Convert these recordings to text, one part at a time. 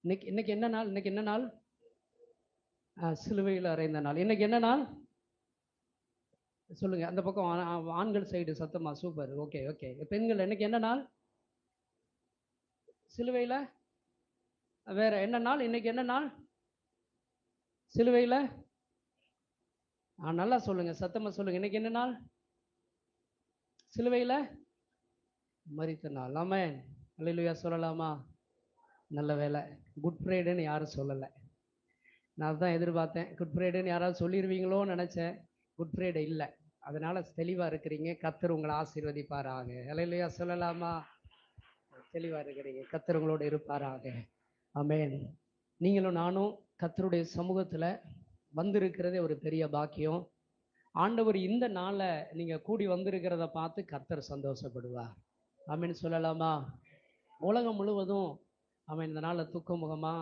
இன்னைக்கு இன்னைக்கு என்ன நாள்? இன்னைக்கு என்ன நாள்? சிலுவையில் அறைந்த நாள். இன்னைக்கு என்ன நாள் சொல்லுங்க. அந்த பக்கம் ஆண்கள் சைடு சத்தமா. சூப்பர். Okay okay. பெண்கள் இன்னைக்கு என்ன நாள்? சிலுவையில் வேற என்ன நாள்? இன்னைக்கு என்ன நாள் சிலுவையில்? நல்லா சொல்லுங்க, சத்தமா சொல்லுங்க. இன்னைக்கு என்ன நாள்? சிலுவையில் மரித்த நாள். ஆமென். அல்லேலூயா சொல்லலாமா? நல்ல வேலை, குட் ஃப்ரைடேன்னு யாரும் சொல்லலை. நான் தான் எதிர்பார்த்தேன், குட் ஃப்ரைடேன்னு யாராவது சொல்லிடுவீங்களோன்னு நினச்சேன். குட் ஃப்ரைடே இல்லை, அதனால தெளிவாக இருக்கிறீங்க. கர்த்தர் உங்களை ஆசீர்வதிப்பாராக. அல்லேலூயா சொல்லலாமா? தெளிவாக இருக்கிறீங்க. கர்த்தர் உங்களோடு இருப்பாராக. ஆமென். நீங்களும் நானும் கர்த்தருடைய சமூகத்தில் வந்திருக்கிறதே ஒரு பெரிய பாக்கியம். ஆண்டவர் இந்த நாளை நீங்கள் கூடி வந்திருக்கிறத பார்த்து கர்த்தர் சந்தோஷப்படுவார். ஆமென் சொல்லலாமா? உலகம் முழுவதும் அவன் இந்த நாளில் துக்கமுகமா,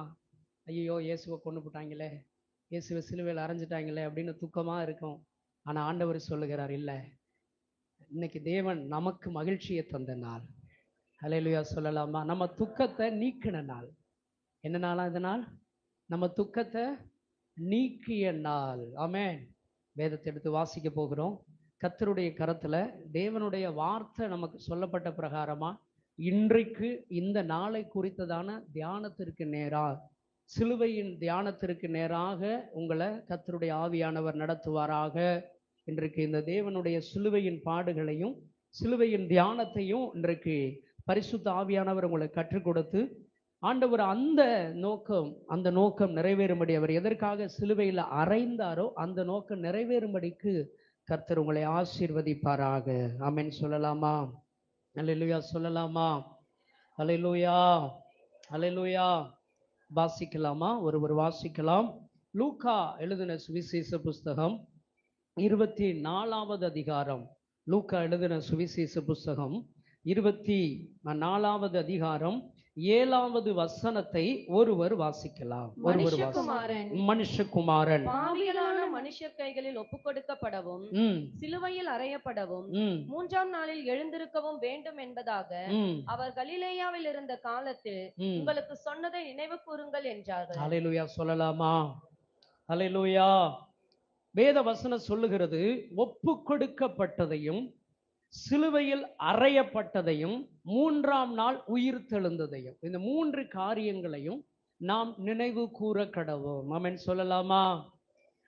ஐயோ இயேசுவை கொண்டு போட்டாங்களே, இயேசுவை சிலுவையில் அரைஞ்சிட்டாங்களே அப்படின்னு துக்கமாக இருக்கும். ஆனால் ஆண்டவர் சொல்லுகிறார், இல்லை, இன்னைக்கு தேவன் நமக்கு மகிழ்ச்சியை தந்த நாள். அல்லேலூயா சொல்லலாமா? நம்ம துக்கத்தை நீக்கின நாள். என்ன நாளா இந்த நாள்? நம்ம துக்கத்தை நீக்கிய நாள். ஆமென். வேதத்தை எடுத்து வாசிக்க போகிறோம். கர்த்தருடைய கரத்துல தேவனுடைய வார்த்தை நமக்கு சொல்லப்பட்ட பிரகாரமா இன்றைக்கு இந்த நாளை குறித்ததான தியானத்திற்கு நேராக, சிலுவையின் தியானத்திற்கு நேராக உங்களை கர்த்தருடைய ஆவியானவர் நடத்துவாராக. இன்றைக்கு இந்த தேவனுடைய சிலுவையின் பாடுகளையும் சிலுவையின் தியானத்தையும் இன்றைக்கு பரிசுத்த ஆவியானவர் உங்களை கற்றுக் கொடுத்து, ஆண்டவர் அந்த நோக்கம் நிறைவேறும்படி, அவர் எதற்காக சிலுவையில் அறைந்தாரோ அந்த நோக்கம் நிறைவேறும்படிக்கு கர்த்தர் உங்களை ஆசீர்வதிப்பாராக. ஆமென் சொல்லலாமா? அல்லேலூயா சொல்லலாமா? அல்லேலூயா அல்லேலூயா. வாசிக்கலாமா? ஒருவர் வாசிக்கலாம். லூக்கா எழுதின சுவிசேஷ புஸ்தகம் 24வது அதிகாரம். லூக்கா எழுதின சுவிசேஷ புஸ்தகம் 24வது அதிகாரம் 7வது வசனத்தை ஒருவர் வாசிக்கலாம். மனுஷகுமாரன் பாவிகளான மனுஷர் கைகளில் ஒப்புக் கொடுக்கப்படவும் சிலுவையில் அறையப்படவும் 3ஆம் நாளில் எழுந்திருக்கவும் வேண்டும் என்பதாக அவர் கலிலேயாவில் இருந்த காலத்தில் உங்களுக்கு சொன்னதை நினைவு கூறுங்கள் என்றார்கள். அல்லேலூயா சொல்லலாமா? அல்லேலூயா. வேத வசனம் சொல்லுகிறது, ஒப்பு கொடுக்கப்பட்டதையும் சிலுவையில் அறையப்பட்டதையும் 3ஆம் நாள் உயிர் தெழுந்ததையும், இந்த 3 காரியங்களையும் நாம் நினைவு கூற கடவோம். ஆமென் சொல்லலாமா?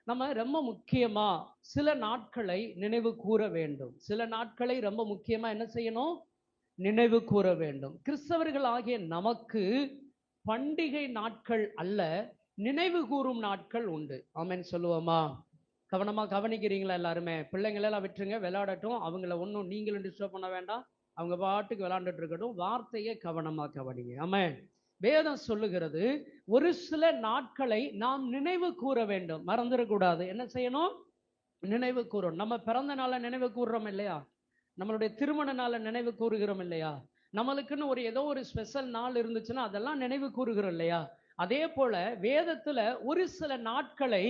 நம்ம ரொம்ப முக்கியமா சில நாட்களை நினைவு கூற வேண்டும். சில நாட்களை ரொம்ப முக்கியமா என்ன செய்யணும்? நினைவு கூற வேண்டும். கிறிஸ்தவர்கள் ஆகிய நமக்கு பண்டிகை நாட்கள் அல்ல, நினைவு கூறும் நாட்கள் உண்டு. ஆமென் சொல்லுவோமா? கவனமா கவனிக்கிறீங்களா? எல்லாருமே பிள்ளைங்களெல்லாம் விட்டுருங்க, விளையாடட்டும். அவங்கள ஒன்றும் நீங்களும் டிஸ்டர்ப் பண்ண வேண்டாம். அவங்க பாட்டுக்கு விளையாண்டுட்டு இருக்கட்டும். வார்த்தையை கவனமா கவனிங்க. ஆமென். வேதம் சொல்லுகிறது, ஒரு சில நாட்களை நாம் நினைவு கூற வேண்டும். மறந்துடக்கூடாது. என்ன செய்யணும்? நினைவு கூறணும். நம்ம பிறந்த நாளை நினைவு கூறுறோம் இல்லையா? நம்மளுடைய திருமண நாளை நினைவு கூறுகிறோம் இல்லையா? நம்மளுக்குன்னு ஏதோ ஒரு ஸ்பெஷல் நாள் இருந்துச்சுன்னா அதெல்லாம் நினைவு கூறுகிறோம் இல்லையா? அதே போல வேதத்துல ஒரு சில நாட்களை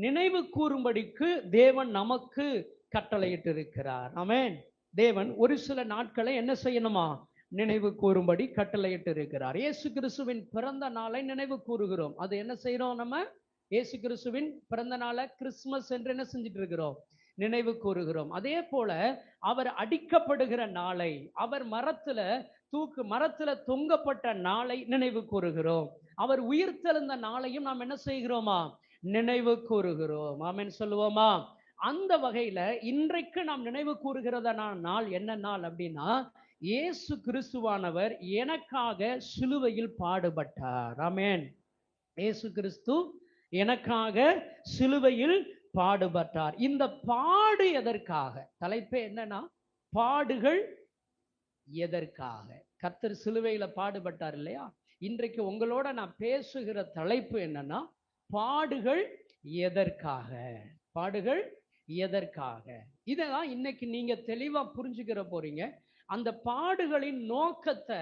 நினைவு கூறும்படிக்கு தேவன் நமக்கு கட்டளையிட்டு இருக்கிறார். ஆமென். தேவன் ஒரு சில நாட்களை என்ன செய்யணுமா? நினைவு கூறும்படி கட்டளையிட்டு இருக்கிறார். இயேசு கிறிஸ்துவின் பிறந்த நாளை நினைவு கூறுகிறோம். அது என்ன செய்யறோம்? நம்ம இயேசு கிறிஸ்துவின் பிறந்த நாளை கிறிஸ்துமஸ் என்று என்ன செஞ்சிட்டு இருக்கிறோம்? நினைவு கூறுகிறோம். அதே போல அவர் அடிக்கப்படுகிற நாளை, அவர் மரத்துல தொங்கப்பட்ட நாளை நினைவு கூறுகிறோம். அவர் உயிர்த்தெழுந்த நாளையும் நாம் என்ன செய்கிறோமா? நினைவு கூறுகிறோம். ஆமென் சொல்லுவோமா? அந்த வகையில இன்றைக்கு நாம் நினைவு கூறுகிறதான நாள் என்ன நாள் அப்படின்னா, இயேசு கிறிஸ்துவானவர் எனக்காக சிலுவையில் பாடுபட்டார். ஆமென். இயேசு கிறிஸ்து எனக்காக சிலுவையில் பாடுபட்டார். இந்த பாடு எதற்காக? தலைப்பே என்னன்னா, பாடுகள் எதற்காக? கர்த்தர் சிலுவையில பாடுபட்டார் இல்லையா? இன்றைக்கு உங்களோட நான் பேசுகிற தலைப்பு என்னன்னா, பாடுகள் எதற்காக? பாடுகள் எதற்காக? இதெல்லாம் இன்னைக்கு நீங்க தெளிவா புரிஞ்சுக்கிற போறீங்க. அந்த பாடுகளின் நோக்கத்தை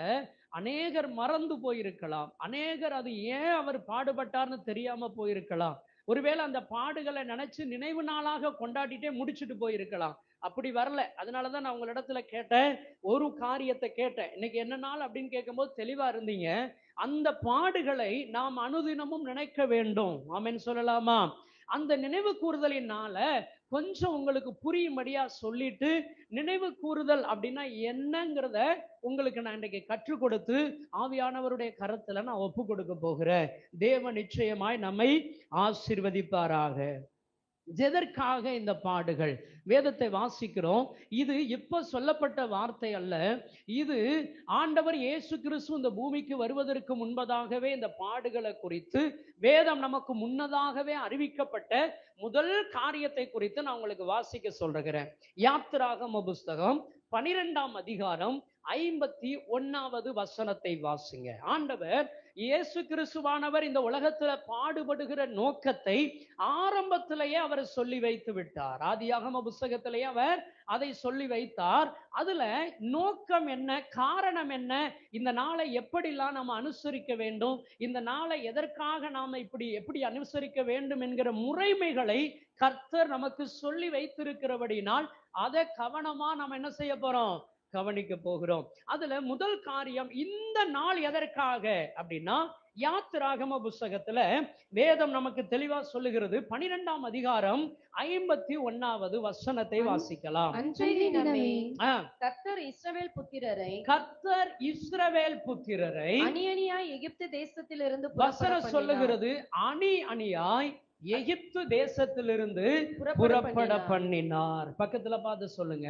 அநேகர் மறந்து போயிருக்கலாம். அநேகர் அது ஏன் அவர் பாடுபட்டார்னு தெரியாம போயிருக்கலாம். ஒருவேளை அந்த பாடுகளை நினைச்சு நினைவு நாளாக கொண்டாடிட்டே முடிச்சுட்டு போயிருக்கலாம். அப்படி வரல. அதனாலதான் நான் உங்களிடத்துல கேட்டேன், ஒரு காரியத்தை கேட்டேன். இன்னைக்கு என்ன நாள் அப்படின்னு கேட்கும்போது தெளிவா இருந்தீங்க. அந்த பாடுகளை நாம் அனுதினமும் நினைக்க வேண்டும். ஆமென் சொல்லலாமா? அந்த நினைவு கூறுதலினால கொஞ்சம் உங்களுக்கு புரியும்படியா சொல்லிட்டு, நினைவு கூறுதல் அப்படின்னா என்னங்கிறத உங்களுக்கு நான் இன்றைக்கு கற்றுக் கொடுத்து ஆவியானவருடைய கரத்துல நான் ஒப்பு கொடுக்க போகிறேன். தேவன் நிச்சயமாய் நம்மை ஆசீர்வதிப்பாராக. எதற்காக இந்த பாடுகள்? வேதத்தை வாசிக்கிறோம். இது இப்ப சொல்லப்பட்ட வார்த்தை அல்ல. இது ஆண்டவர் இயேசு கிறிஸ்து இந்த பூமிக்கு வருவதற்கு முன்பதாகவே இந்த பாடுகளை குறித்து வேதம் நமக்கு முன்னதாகவே அறிவிக்கப்பட்ட முதல் காரியத்தை குறித்து நான் உங்களுக்கு வாசிக்க சொல்றேன். யாத்திராகம புஸ்தகம் 12ஆம் அதிகாரம் 51வது வசனத்தை வாசிங்க. ஆண்டவர் இயேசு கிறிஸ்துவானவர் இந்த உலகத்துல பாடுபடுகிற நோக்கத்தை ஆரம்பத்திலேயே அவர் சொல்லி வைத்து விட்டார். ஆதியாகம புஸ்தகத்திலேயே அவர் அதை சொல்லி வைத்தார். அதுல நோக்கம் என்ன, காரணம் என்ன, இந்த நாளை எப்படிலாம் நாம் அனுசரிக்க வேண்டும், இந்த நாளை எதற்காக நாம எப்படி அனுசரிக்க வேண்டும் என்கிற முறைமைகளை கர்த்தர் நமக்கு சொல்லி வைத்திருக்கிறபடினால் அதை கவனமா நாம் என்ன செய்ய போறோம், கவனிக்க போகிறோம். அதுல முதல் காரியம், இந்த நாள் எதற்காக அப்படின்னா, யாத்திராகம புஸ்தகத்துல வேதம் நமக்கு தெளிவா சொல்லுகிறது. 12ஆம் அதிகாரம் 51வது வசனத்தை வாசிக்கலாம். அன்றைய தினமே கர்த்தர் இஸ்ரவேல் புத்திரரை அணி அணியாய் எகிப்து தேசத்திலிருந்து வசனம் சொல்லுகிறது, அணி அணியாய் எகிப்து தேசத்திலிருந்து புறப்பட பண்ணினார். பக்கத்துல பார்த்து சொல்லுங்க,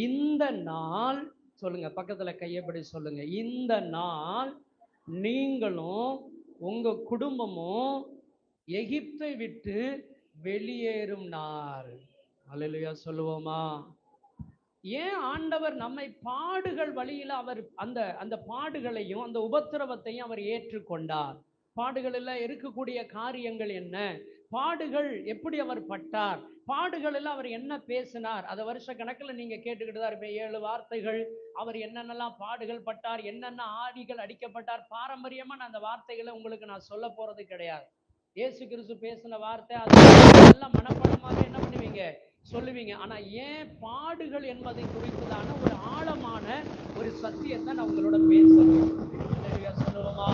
இந்த நாள். சொல்லுங்க, பக்கத்துல கையப்படி சொல்லுங்க, இந்த நாள் நீங்களும் உங்க குடும்பமும் எகிப்தை விட்டு வெளியேறும் நாள். அல்லேலூயா சொல்லுவோமா? ஏன் ஆண்டவர் நம்மை பாடுகள் வழியில அவர் அந்த பாடுகளையும் அந்த உபத்திரவத்தையும் அவர் ஏற்றுக்கொண்டார்? பாடுகளில் இருக்கக்கூடிய காரியங்கள் என்ன, பாடுகள் எப்படி அவர் பட்டார், பாடுகளில் அவர் என்ன பேசினார், அதை வருஷ கணக்கில் நீங்க கேட்டுக்கிட்டு தான் இருப்பேன். 7 வார்த்தைகள், அவர் என்னென்னலாம் பாடுகள் பட்டார், என்னென்ன ஆவிகள் அடிக்கப்பட்டார். பாரம்பரியமா நான் அந்த வார்த்தைகளை உங்களுக்கு நான் சொல்ல போறது கிடையாது. இயேசு கிறிஸ்து பேசின வார்த்தை அதெல்லாம் மனப்பாடமாக என்ன பண்ணுவீங்க, சொல்லுவீங்க. ஆனா ஏன் பாடுகள் என்பதை குறித்ததான ஒரு ஆழமான ஒரு சத்தியத்தை நான் உங்களோட பேசணும். சொல்லுவோமா?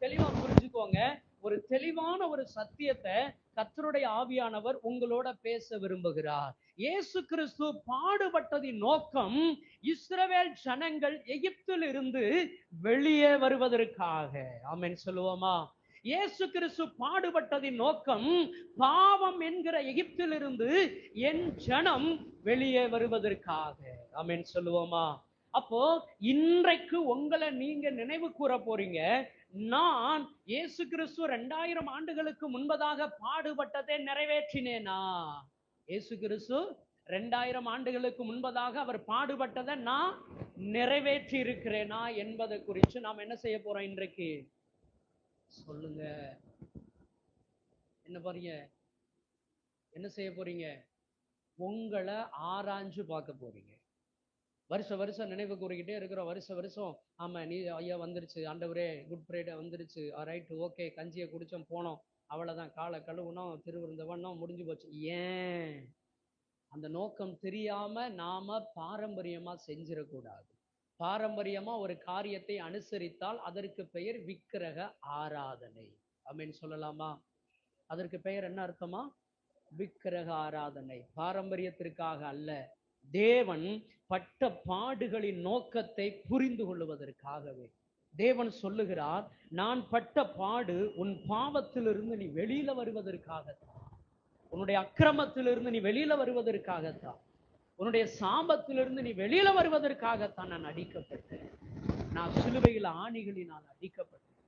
தெளிவா புரிஞ்சுக்கோங்க. ஒரு தெளிவான ஒரு சத்தியத்தை கர்த்தருடைய ஆவியானவர் உங்களோட பேச விரும்புகிறார். இயேசு கிறிஸ்து பாடுபட்டதின் நோக்கம் இஸ்ரவேல் ஜனங்கள் எகிப்தில் இருந்து வெளியே வருவதற்காக. ஆமென் சொல்லுவோமா? இயேசு கிறிஸ்து பாடுபட்டதின் நோக்கம் பாவம் என்கிற எகிப்திலிருந்து என் ஜனம் வெளியே வருவதற்காக. ஆமென் சொல்லுவோமா? அப்போ இன்றைக்கு உங்களை நீங்க நினைவு கூற போறீங்க, நான் இயேசு கிறிஸ்து 2000 ஆண்டுகளுக்கு முன்பதாக பாடுபட்டதை நிறைவேற்றினேனா? இயேசு கிறிஸ்து 2000 ஆண்டுகளுக்கு முன்பதாக அவர் பாடுபட்டதை நான் நிறைவேற்றி இருக்கிறேனா என்பதை குறித்து நாம் என்ன செய்ய போறோம் இன்றைக்கு? சொல்லுங்க, என்ன போறீங்க, என்ன செய்ய போறீங்க? உங்களை ஆராய்ஞ்சு பார்க்க போறீங்க. வருஷம் நினைவு கூறிக்கிட்டே இருக்கிறோம். வருஷம் ஆமா, நீ ஐயா வந்துருச்சு, ஆண்டவரே குட் ஃப்ரைடே வந்துருச்சு, ரைட் ஓகே, கஞ்சியை குடிச்சோம் போனோம், அவ்வளவுதான், காலை கழுவுனோம், திருவிருந்தவண்ணம் முடிஞ்சு போச்சு. ஏன்? அந்த நோக்கம் தெரியாம நாம பாரம்பரியமா செஞ்சிடக்கூடாது. பாரம்பரியமா ஒரு காரியத்தை அனுசரித்தால் அதற்கு பெயர் விக்கிரக ஆராதனை. ஆமென் சொல்லலாமா? அதற்கு பெயர் என்ன அர்த்தமா? விக்கிரக ஆராதனை. பாரம்பரியத்திற்காக அல்ல, தேவன் பட்ட பாடுகளின் நோக்கத்தை புரிந்து கொள்வதற்காகவே. தேவன் சொல்லுகிறார், நான் பட்ட பாடு உன் பாவத்திலிருந்து நீ வெளியில வருவதற்காகத்தான், உன்னுடைய அக்கிரமத்திலிருந்து நீ வெளியில வருவதற்காகத்தான், உன்னுடைய சாபத்திலிருந்து நீ வெளியில வருவதற்காகத்தான் நான் அடிக்கப்பட்டேன். நான் சிலுவையில் ஆணிகளினால் அடிக்கப்பட்டேன்,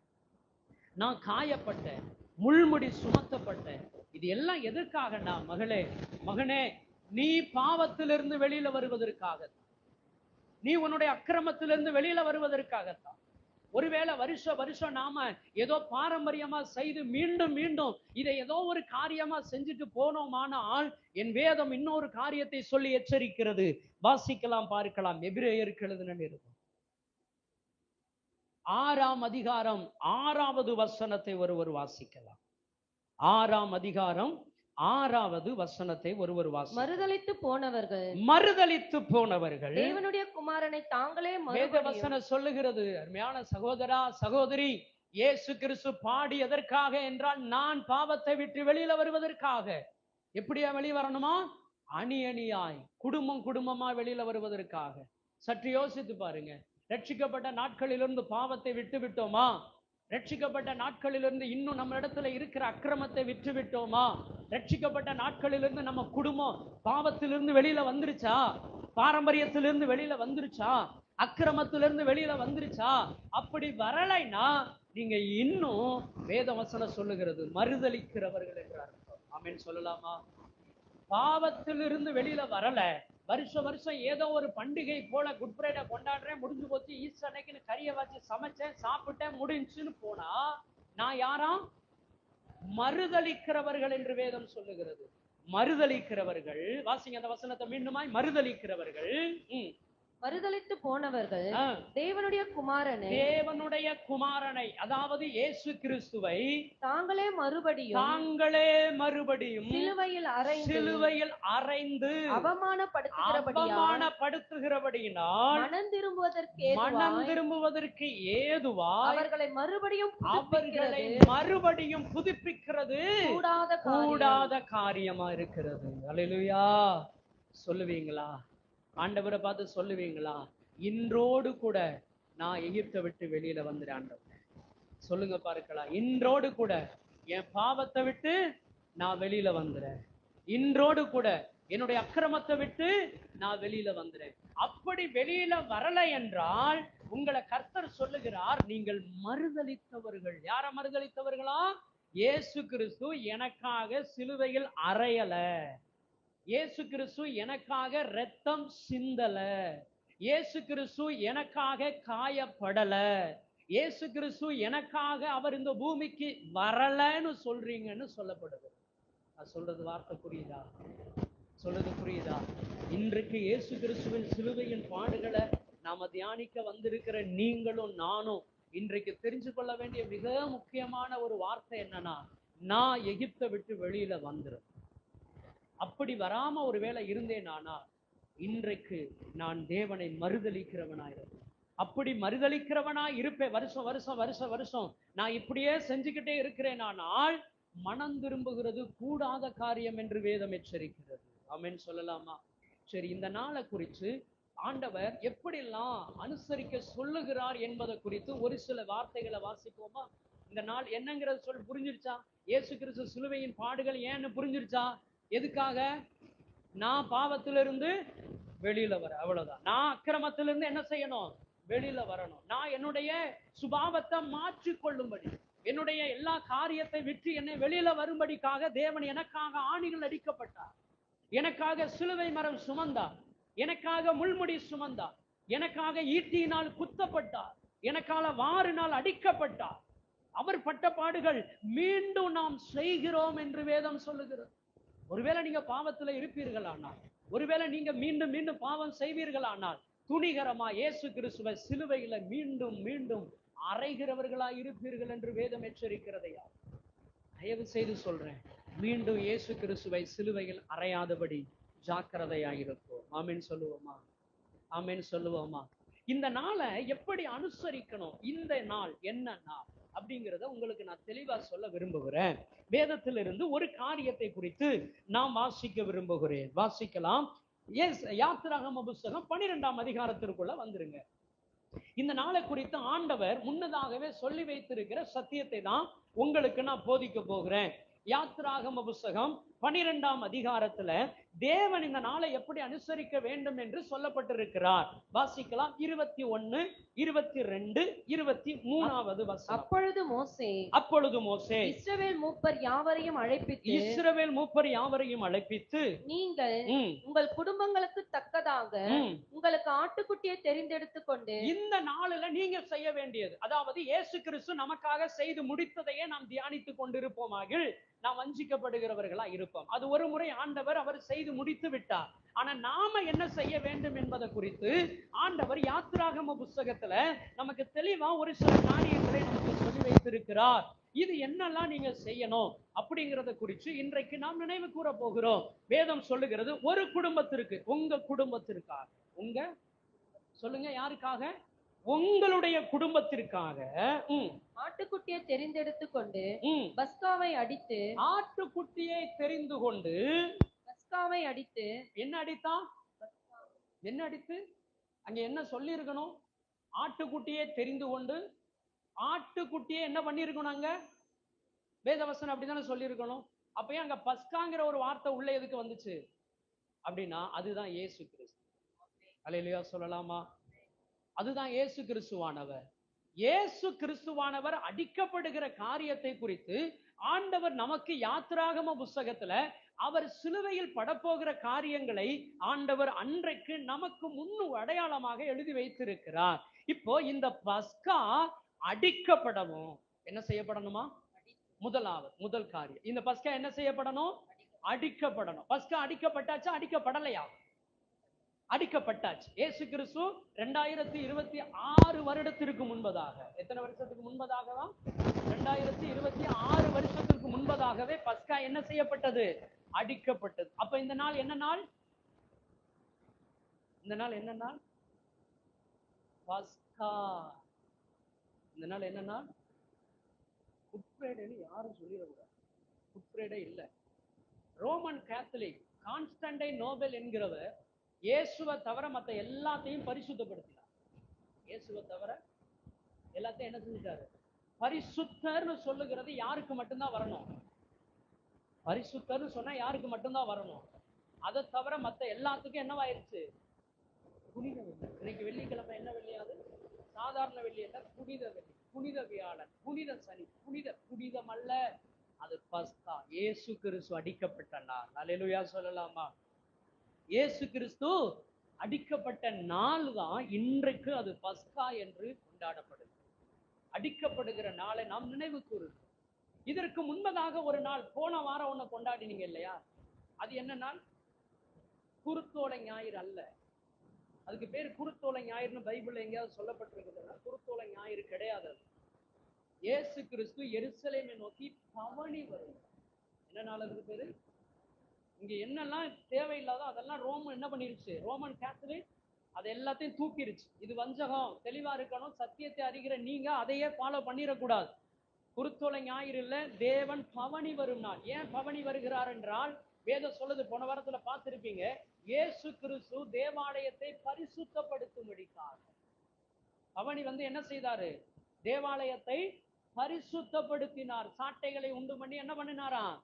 நான் காயப்பட்டேன், முள்முடி சுமத்தப்பட்டேன். இது எல்லாம் எதற்காகனா மகளே, மகனே, நீ பாவத்திலிருந்து வெளியில வருவதற்காகத்தான், நீ உன்னுடைய அக்கிரமத்திலிருந்து வெளியில வருவதற்காகத்தான். ஒருவேளை வருஷம் நாம ஏதோ பாரம்பரியமா செய்து மீண்டும் இதை ஏதோ ஒரு காரியமா செஞ்சுட்டு போனோமானால், என் வேதம் இன்னொரு காரியத்தை சொல்லி எச்சரிக்கிறது. வாசிக்கலாம், பார்க்கலாம். எபிரேயருக்கு எழுதின நிருபம் 6ஆம் அதிகாரம் 6வது வசனத்தை ஒருவர் வாசிக்கலாம். 6ஆம் அதிகாரம் 6வது வசனத்தை ஒருவர் வாசி. மறுதலித்து போனவர்கள் தேவனுடைய குமாரனை தாங்களே வேத வசனம் சொல்லுகிறது. அருமையான சகோதரா சகோதரி, இயேசு கிறிஸ்து பாடி எதற்காக என்றால், நான் பாவத்தை விட்டு வெளியில வருவதற்காக. எப்படியா வெளியே வரணுமா? அணி அணியாய், குடும்பம் குடும்பமா வெளியில வருவதற்காக. சற்று யோசித்து பாருங்க. ரட்சிக்கப்பட்ட நாட்களிலிருந்து பாவத்தை விட்டு விட்டோமா? ரட்சிக்கப்பட்ட நாட்களிலிருந்து இன்னும் நம்ம இடத்துல இருக்கிற அக்கிரமத்தை விட்டு விட்டோமா? ரட்சிக்கப்பட்ட நாட்களிலிருந்து நம்ம குடும்பம் பாவத்திலிருந்து வெளியில வந்துருச்சா? பாரம்பரியத்திலிருந்து வெளியில வந்துருச்சா? அக்கிரமத்திலிருந்து வெளியில வந்துருச்சா? அப்படி வரலைன்னா நீங்க இன்னும் வேத வசனம் சொல்லுகிறது மறுதலிக்கிறவர்கள் என்றார். ஆமென் சொல்லலாமா? பாவத்திலிருந்து வெளியில வரல, வருஷம் ஏதோ ஒரு பண்டிகை போல குட் ஃப்ரைடே கொண்டாடுறேன், முடிஞ்சு போச்சு, ஈஸ்டர் அன்னைக்குன்னு கறியை வச்சு சமைச்சேன், சாப்பிட்டேன், முடிஞ்சுன்னு போனா நான் யாரா? மறுதலிக்கிறவர்கள் என்று வேதம் சொல்லுகிறது. மறுதலிக்கிறவர்கள், வாசிங்க அந்த வசனத்தை மீண்டுமாய். மறுதலிக்கிறவர்கள், மறுதலித்து போனவர்கள் தேவனுடைய குமாரனை, அதாவது இயேசு கிறிஸ்துவை தாங்களே மறுபடியும் சிலுவையில் அறைந்து அவமானப்படுத்துகிறபடியினால் மனம் திரும்புவதற்கு ஏதுவாய் அவர்களை மறுபடியும் புதுப்பிக்கிறது கூடாத காரியமா இருக்கிறது. அல்லேலூயா. சொல்லுவீங்களா? ஆண்டவரை பார்த்து சொல்லுவீங்களா? இன்றோடு கூட நான் எகிப்தை விட்டு வெளியில வந்துறேன் ஆண்டவர். சொல்லுங்க பார்க்கலாம். இன்றோடு கூட என் பாவத்தை விட்டு நான் வெளியில வந்துறேன். இன்றோடு கூட என்னுடைய அக்கிரமத்தை விட்டு நான் வெளியில வந்துறேன். அப்படி வெளியில வரலை என்றால் உங்களை கர்த்தர் சொல்லுகிறார், நீங்கள் மறுதலித்தவர்கள். யார மறுதலித்தவர்களா? இயேசு கிறிஸ்து எனக்காக சிலுவையில் அறையல, இயேசு கிறிஸ்து எனக்காக இரத்தம் சிந்தல, இயேசு கிறிஸ்து எனக்காக காயப்படல, இயேசு கிறிஸ்து எனக்காக அவர் இந்த பூமிக்கு வரலன்னு சொல்றீங்கன்னு சொல்லப்படுது. நான் சொல்றது வார்த்தை புரியுதா? சொல்றது புரியுதா? இன்றைக்கு இயேசு கிறிஸ்துவின் சிலுவையின் பாடுகளை நாம தியானிக்க வந்திருக்கிற நீங்களும் நானும் இன்றைக்கு தெரிஞ்சு கொள்ள வேண்டிய மிக முக்கியமான ஒரு வார்த்தை என்னன்னா, நான் எகிப்தை விட்டு வெளியில வந்துடும். அப்படி வராம ஒருவேளை இருந்தேனானா இன்றைக்கு நான் தேவனை மறுதலிக்கிறவனாயிருப்பேன். அப்படி மறுதலிக்கிறவனாய் இருப்பேன். வருஷம் நான் இப்படியே செஞ்சுக்கிட்டே இருக்கிறேனானால் மனம் திரும்புகிறது கூடாத காரியம் என்று வேதம் எச்சரிக்கிறது. ஆமென் சொல்லலாமா? சரி, இந்த நாளை குறித்து ஆண்டவர் எப்படிலாம் அனுசரிக்க சொல்லுகிறார் என்பதை குறித்து ஒரு சில வார்த்தைகளை வாசிப்போமா? இந்த நாள் என்னங்கிறது சொல்லி புரிஞ்சிருச்சா? இயேசு கிறிஸ்து சிலுவையின் பாடுகள் ஏன்னு புரிஞ்சிருச்சா? எதுக்காக? நான் பாவத்திலிருந்து வெளியில வர, அவ்வளவுதான். நான் அக்கிரமத்திலிருந்து என்ன செய்யணும்? வெளியில வரணும். நான் என்னுடைய சுபாவத்தை மாற்றிக் கொள்ளும்படி, என்னுடைய எல்லா காரியத்தை விட்டு என்னை வெளியில வரும்படிக்காக தேவன் எனக்காக ஆணிகள் அடிக்கப்பட்டார், எனக்காக சிலுவை மரம் சுமந்தார், எனக்காக முள்முடி சுமந்தார், எனக்காக ஈட்டியினால் குத்தப்பட்டார், எனக்காக வாரினால் அடிக்கப்பட்டார். அவர் பட்ட பாடுகள் மீண்டும் நாம் செய்கிறோம் என்று வேதம் சொல்லுகிறது. ஒருவேளை நீங்க பாவத்துல இருப்பீர்களானால், ஒருவேளை நீங்க மீண்டும் மீண்டும் பாவம் செய்வீர்களானால், துணிகரமா இயேசு கிறிஸ்துவை சிலுவையில மீண்டும் மீண்டும் அறைகிறவர்களாய் இருப்பீர்கள் என்று வேதம் எச்சரிக்கிறதையா? தயவு செய்து சொல்றேன், மீண்டும் இயேசு கிறிஸ்துவை சிலுவையில் அறையாதபடி ஜாக்கிரதையாயிருப்போம். ஆமென் சொல்லுவோமா? ஆமென் சொல்லுவோமா? இந்த நாளை எப்படி அனுசரிக்கணும்? இந்த நாள் என்ன நாள் அப்படிங்கிறத உங்களுக்கு நான் தெளிவா சொல்ல விரும்புகிறேன். வேதத்திலிருந்து ஒரு காரியத்தை குறித்து நாம் வாசிக்க விரும்புகிறேன். வாசிக்கலாம். யாத்திராகம புத்தகம் 12ஆம் அதிகாரத்திற்குள்ள வந்துருங்க. இந்த நாளை குறித்து ஆண்டவர் முன்னதாகவே சொல்லி வைத்திருக்கிற சத்தியத்தை தான் உங்களுக்கு நான் போதிக்க போகிறேன். யாத்திராகம புத்தகம் 12ஆம் அதிகாரத்துல தேவன் இந்த நாளை எப்படி அனுசரிக்க வேண்டும் என்று சொல்லப்பட்டிருக்கிறார். வாசிக்கலாம். 21, 22, 23வது வசனம். அப்பொழுது மோசே இஸ்ரவேல் மூப்பர் யாவரையும் அழைப்பித்து நீங்கள் உங்கள் குடும்பங்களுக்கு தக்கதாக உங்களுக்கு ஆட்டுக்குட்டியை தெரிந்தெடுத்துக் கொண்டு இந்த நாளில நீங்க செய்ய வேண்டியது, அதாவது இயேசு கிறிஸ்து நமக்காக செய்து முடித்ததையே நாம் தியானித்துக் கொண்டிருப்போமாக நாம் வஞ்சிக்கப்படுகிறவர்களா இருப்போம். அது ஒரு முறை ஆண்டவர் அவர் செய்து முடித்து விட்டார். ஆனா நாம என்ன செய்ய வேண்டும் என்பதை குறித்து ஆண்டவர் யாத்திராகம புத்தகத்துல நமக்கு தெளிவா ஒரு சில காரியங்களை நமக்கு சொல்லி வைத்திருக்கிறார். இது என்னெல்லாம் நீங்க செய்யணும் அப்படிங்கறத குறித்து இன்றைக்கு நாம் நினைவு கூற போகிறோம். வேதம் சொல்லுகிறது, ஒரு குடும்பத்திற்கு, உங்க குடும்பத்திற்காக, உங்க சொல்லுங்க யாருக்காக? உங்களுடைய குடும்பத்திற்காக ஆட்டுக்குட்டியை தெரிந்தெடுத்து கொண்டு பஸ்காவை அடித்து, ஆட்டுக்குட்டியை தெரிந்து கொண்டு பஸ்காவை அடித்து, என்ன அடித்தான்? என்ன அடித்து? அங்க என்ன சொல்லி இருக்கணும்? ஆட்டுக்குட்டியை தெரிந்து கொண்டு, ஆட்டுக்குட்டியை என்ன பண்ணிருக்கணும்? அங்க வேதவசனம் அப்படித்தானே சொல்லி இருக்கணும். அப்பயே அங்க பஸ்காங்கிற ஒரு வார்த்தை உள்ள எதுக்கு வந்துச்சு அப்படின்னா, அதுதான் இயேசு கிறிஸ்து. அல்லேலூயா சொல்லலாமா? அதுதான் இயேசு கிறிஸ்துவானவர். இயேசு கிறிஸ்துவானவர் அடிக்கப்படுகிற காரியத்தை குறித்து ஆண்டவர் நமக்கு யாத்திராகம புஸ்தகத்துல அவர் சிலுவையில் படப்போகிற காரியங்களை ஆண்டவர் அன்றைக்கு நமக்கு முன்னு அடையாளமாக எழுதி வைத்திருக்கிறார். இப்போ இந்த பஸ்கா அடிக்கப்படணும். என்ன செய்யப்படணுமா? முதல் காரியம், இந்த பஸ்கா என்ன செய்யப்படணும்? அடிக்கப்படணும். பஸ்கா அடிக்கப்பட்டாச்சா? அடிக்கப்படலையா? அடிக்கப்பட்டாச்சு. இயேசு கிறிஸ்து 2026 வருடத்திற்கு முன்பதாக, எத்தனை வருஷத்துக்கு முன்பதாகவா? 2026 வருஷத்திற்கு முன்பதாகவே பஸ்கா என்ன செய்யப்பட்டது? அடிக்கப்பட்டது. அப்ப இந்த நாள் என்ன நாள்? இந்த நாள் என்ன நாள்? பஸ்கா. இந்த நாள் என்ன நாள்? குட் ஃப்ரைடேன்னு யாரும் சொல்லிடக்கூடாது. குட் ஃப்ரைடே இல்லை. ரோமன் கேத்தலிக் கான்ஸ்டன்டைன் நோபல் என்கிறவர் இயேசுவை தவிர மற்ற எல்லாத்தையும் பரிசுத்தப்படுத்தினார். இயேசுவை தவிர எல்லாத்தையும் என்ன செஞ்சிட்டாரு? பரிசுத்தர்னு சொல்லுகிறது யாருக்கு மட்டும்தான் வரணும்? பரிசுத்தர்னு சொன்னா யாருக்கு மட்டும்தான் வரணும்? அதை தவிர மற்ற எல்லாத்துக்கும் என்னவாயிருச்சு? புனித வெள்ளி. இன்னைக்கு வெள்ளிக்கிழமை என்ன வெள்ளியாது? சாதாரண வெள்ளி அல்ல, புனித வெள்ளி, புனித வியாழன், புனித சனி, புனிதம் அல்ல, அது பஸ்கா. இயேசு கிறிஸ்து அடிக்கப்பட்ட நாள். அல்லேலூயா சொல்லலாமா? இயேசு கிறிஸ்து அடிக்கப்பட்ட நாள் தான் இன்றைக்கு அது பஸ்கா என்று கொண்டாடப்படுது. அடிக்கப்படுகிற நாளை நாம் நினைவு கூறுகிறோம். இதற்கு முன்பதாக ஒரு நாள், போன வாரம் ஒண்ணு கொண்டாடினீங்க இல்லையா? அது என்ன நாள்? குருத்தோலை ஞாயிறு அல்ல. அதுக்கு பேர் குருத்தோலை ஞாயிறுன்னு பைபிள்ல எங்கேயாவது சொல்லப்பட்டிருக்குதுன்னா குருத்தோலை ஞாயிறு கிடையாது. இயேசு கிறிஸ்து எருசலேமை நோக்கி பவனி வரும். என்ன நாள் அதுக்கு பேரு? இங்க என்னெல்லாம் தேவையில்லாதோ அதெல்லாம் ரோமன் என்ன பண்ணிருச்சு? ரோமன் கேத்தலிக் அது எல்லாத்தையும் தூக்கிருச்சு. இது வஞ்சகம், தெளிவா இருக்கணும். சத்தியத்தை அறிகிற நீங்க அதையே ஃபாலோ பண்ணிடக்கூடாது. குருத்தோலை ஞாயிறு இல்ல, தேவன் பவனி வரும் நாள். ஏன் பவனி வருகிறார் என்றால், வேதம் சொல்லுது, போன வாரத்துல பார்த்திருப்பீங்க, இயேசு கிறிஸ்து தேவாலயத்தை பரிசுத்தப்படுத்தும்படிக்காக பவனி வந்து என்ன செய்தாரு? தேவாலயத்தை பரிசுத்தப்படுத்தினார். சாட்டைகளை உண்டு பண்ணி என்ன பண்ணினாராம்?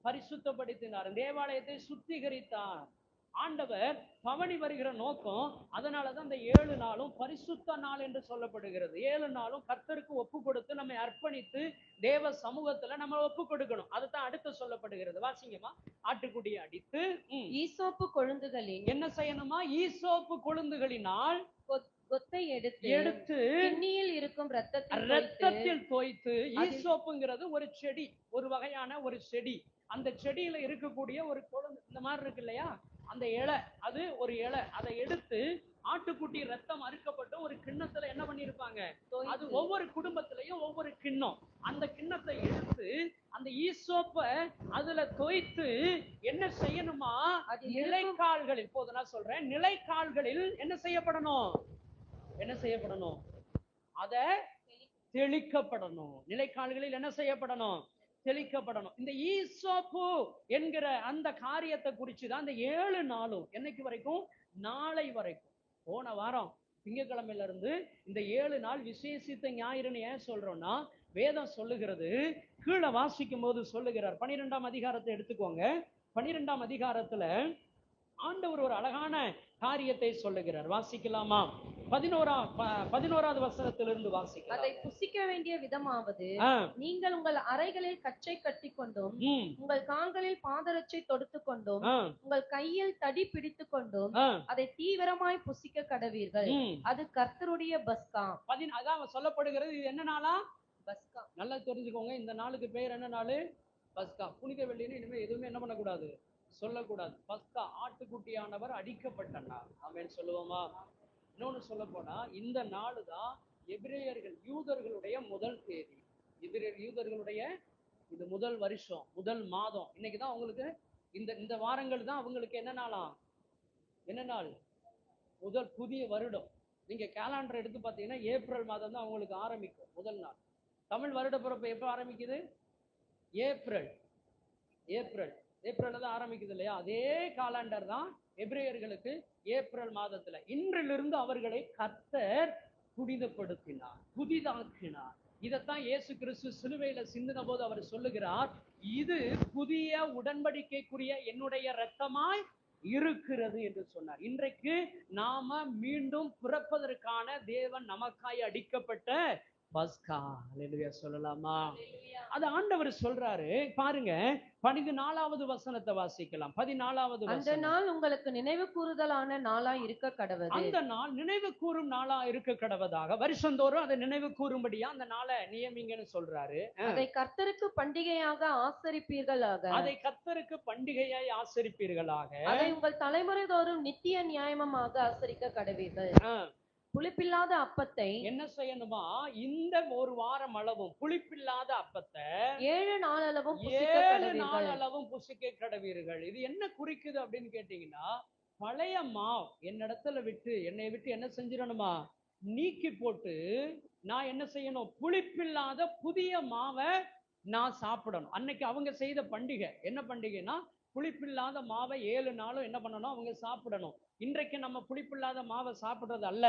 பரிசுத்தப்படுத்தினார். தேவாலயத்தை சுத்திகரித்தார். ஆண்டவர் பவனி வருகிற நோக்கம், அதனாலதான் இந்த 7 நாளும் பரிசுத்த நாள் என்று சொல்லப்படுகிறது. 7 நாளும் கர்த்தருக்கு ஒப்பு கொடுத்து நம்மை அர்ப்பணித்து தேவ சமூகத்துல நம்ம ஒப்பு கொடுக்கணும். அதுதான் அடுத்து சொல்லப்படுகிறது. வாசிங்கம்மா. ஆட்டுக்குட்டியை அடித்து ஈசோப்பு கொழுந்துகளின் என்ன செய்யணுமா? ஈசோப்பு கொழுந்துகளினால் கொத்தை எடுத்து கிண்ணியில் இருக்கும் ரத்தத்தில் தோய்த்து. ஈசோப்புங்கிறது ஒரு செடி, ஒரு வகையான ஒரு செடி. அந்த செடியில இருக்கக்கூடிய ஒரு கொழுந்து இந்த மாதிரி இருக்கு இல்லையா, அந்த இலை, அது ஒரு இலை. அதை எடுத்து ஆட்டுக்குட்டி ரத்தம் அறுக்கப்பட்டு ஒரு கிண்ணத்துல என்ன பண்ணிருப்பாங்க? அது ஒவ்வொரு குடும்பத்திலையும் ஒவ்வொரு கிண்ணம். அந்த கிண்ணத்தை எடுத்து அந்த ஈசோப்பை அதுல தோய்த்து என்ன செய்யணுமா? நிலைக்கால்களில், போது நான் சொல்றேன், நிலைக்கால்களில் என்ன செய்யப்படணும்? என்ன செய்யப்படணும்? அத தெளிக்கப்படணும். நிலைக்கால்களில் என்ன செய்யப்படணும்? தெளிக்கப்படணும். இந்த ஈசோப்பு என்கிற அந்த காரியத்தை குறிச்சுதான் இந்த 7 நாளும், என்னைக்கு வரைக்கும்? நாளை வரைக்கும். போன வாரம் திங்கட்கிழமையில இருந்து இந்த 7 நாள் விசேஷித்த ஞாயிறுன்னு ஏன் சொல்றோம்னா, வேதம் சொல்லுகிறது, கீழே வாசிக்கும் போது சொல்லுகிறார். 12ஆம் அதிகாரத்தை எடுத்துக்கோங்க. 12ஆம் அதிகாரத்துல ஆண்டவர் ஒரு அழகான காரியத்தை சொல்லுகிறார். வாசிக்கலாமா? 11வது வசனத்திலிருந்து வாசிக்கலாம். அதை புசிக்க வேண்டிய விதமாவது, நீங்கள் உங்கள் அறைகளில் கச்சை கட்டி கொண்டும் உங்கள் கால்களில் பாதரட்சை தொடுத்து கொண்டும் உங்கள் கையில் தடி பிடித்து கொண்டும் அதை தீவிரமாய் புசிக்க கடவீர்கள். அது கர்த்தருடைய பஸ்கா. அதான் சொல்லப்படுகிறது. இது என்ன நாளா? பஸ்கா. நல்லா தெரிஞ்சுக்கோங்க, இந்த நாளுக்கு பெயர் என்ன நாள்? பஸ்கா. புனித வெள்ளின்னு இனிமே எதுவுமே என்ன பண்ணக்கூடாது? சொல்லக்கூடாது. பஸ்கா, ஆட்டுக்குட்டியானவர் அடிக்கப்பட்ட நாள். ஆமென் சொல்லுவோமா? இன்னொன்னு சொல்ல போனா, இந்த நாள் தான் எபிரேயர்கள், யூதர்களுடைய முதல் தேதி. யூதர்களுடைய இது முதல் வருஷம், முதல் மாதம். இன்னைக்குதான் அவங்களுக்கு இந்த வாரங்கள் தான் அவங்களுக்கு என்ன நாளாம்? என்ன நாள்? முதல் புதிய வருடம். நீங்க கேலண்டர் எடுத்து பார்த்தீங்கன்னா ஏப்ரல் மாதம் தான் அவங்களுக்கு ஆரம்பிக்கும் முதல் நாள். தமிழ் வருட பிறப்பு எப்போ ஆரம்பிக்குது? ஏப்ரல். ஏப்ரல் தான் ஆரம்பிக்குது இல்லையா? அதே காலண்டர் தான் எபிரேயர்களுக்கு ஏப்ரல் மாதத்துல. இன்றிலிருந்து அவர்களை கர்த்தர் புனிதப்படுத்தினார், புதிதாக்கினார். இதைத்தான் இயேசு கிறிஸ்து சிலுவையில சிந்தின போது அவர் சொல்லுகிறார், இது புதிய உடன்படிக்கைக்குரிய என்னுடைய இரத்தமாய் இருக்கிறது என்று சொன்னார். இன்றைக்கு நாம மீண்டும் பிறப்பதற்கான தேவன் நமக்காய் அடிக்கப்பட்ட பஸ்கா. அல்லேலூயா சொல்லலாமா? அது ஆண்டவர் சொல்றாரு பாருங்க. 14வது வசனத்தை வாசிக்கலாம். 14வது அந்த நாள் உங்களுக்கு நினைவு கூறுதலான நாளா இருக்க கடவது. அந்த நாள் நினைவு கூறும் நாளா இருக்க கடவதாக, வருஷந்தோறும் அதை நினைவு கூறும்படியா அந்த நாளை நியமிங்கன்னு சொல்றாரு. அதை கர்த்தருக்கு பண்டிகையாக ஆசரிப்பீர்களாக. அதை கர்த்தருக்கு பண்டிகையாய் ஆசரிப்பீர்களாக. அதை உங்கள் தலைமுறை தோறும் நித்திய நியாயமாக ஆசரிக்க கடவீர்கள். புளிப்பில்லாத அப்பத்தை என்ன செய்யணுமா? இந்த ஒரு வாரம் அளவும் புளிப்பில்லாத அப்பத்தை 7 நாள் அளவும் 7 நாள் அளவும் புசிக்க கடவீர்கள். இது என்ன குறிக்குது அப்படின்னு கேட்டீங்கன்னா, பழைய மாவு என்னை விட்டு என்ன செஞ்சிடணுமா? நீக்கி போட்டு நான் என்ன செய்யணும்? புளிப்பில்லாத புதிய மாவை நான் சாப்பிடணும். அன்னைக்கு அவங்க செய்த பண்டிகை என்ன பண்டிகைனா, புளிப்பில்லாத மாவை 7 நாளும் என்ன பண்ணணும்? அவங்க சாப்பிடணும். இன்றைக்கு நம்ம புளிப்பில்லாத மாவை சாப்பிடுறது அல்ல.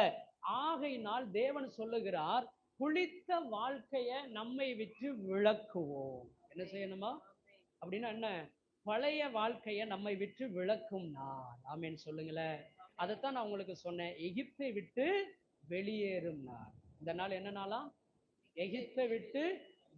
ஆகையினால் தேவன் சொல்லுகிறார், புளித்த வாழ்க்கைய நம்மை விட்டு விலக்குவோம். என்ன செய்யணுமா? அப்படின்னா என்ன? பழைய வாழ்க்கைய நம்மை விட்டு விலக்கும் நாள். ஆமேன் சொல்லுங்களேன். அதைத்தான் நான் உங்களுக்கு சொன்னேன். எகிப்தை விட்டு வெளியேறும் நாள். இந்த நாள் என்ன நாளா? எகிப்தை விட்டு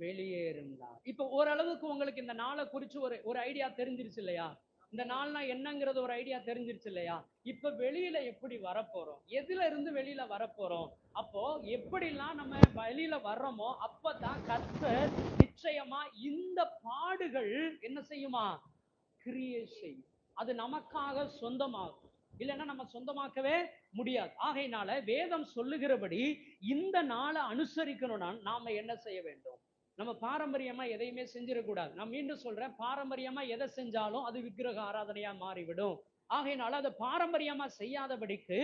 வெளியேறும் நாள். இப்ப ஓரளவுக்கு உங்களுக்கு இந்த நாளை குறிச்சு ஒரு ஐடியா தெரிஞ்சிருச்சு இல்லையா? இந்த நாள்னா என்னங்கிறது ஒரு ஐடியா தெரிஞ்சிருச்சு இல்லையா? இப்ப வெளியில எப்படி வரப்போறோம்? எதுல இருந்து வெளியில வரப்போறோம்? அப்போ எப்படிலாம் நம்ம வெளியில வர்றோமோ அப்பதான் கர்த்தர் நிச்சயமா இந்த பாடுகள் என்ன செய்யுமா? கிரியேட் செய்யும். அது நமக்காக சொந்தமாகும். இல்லைன்னா நம்ம சொந்தமாக்கவே முடியாது. ஆகையினால வேதம் சொல்லுகிறபடி இந்த நாளை அனுசரிக்கணும்னா நாம என்ன செய்ய வேண்டும்? நம்ம பாரம்பரியமா எதையுமே செஞ்சிடக்கூடாது. நான் மீண்டும் சொல்றேன், பாரம்பரியமா எதை செஞ்சாலும் அது விக்கிரக ஆராதனையா மாறிவிடும். ஆகையினால அதை பாரம்பரியமா செய்யாதபடிக்கு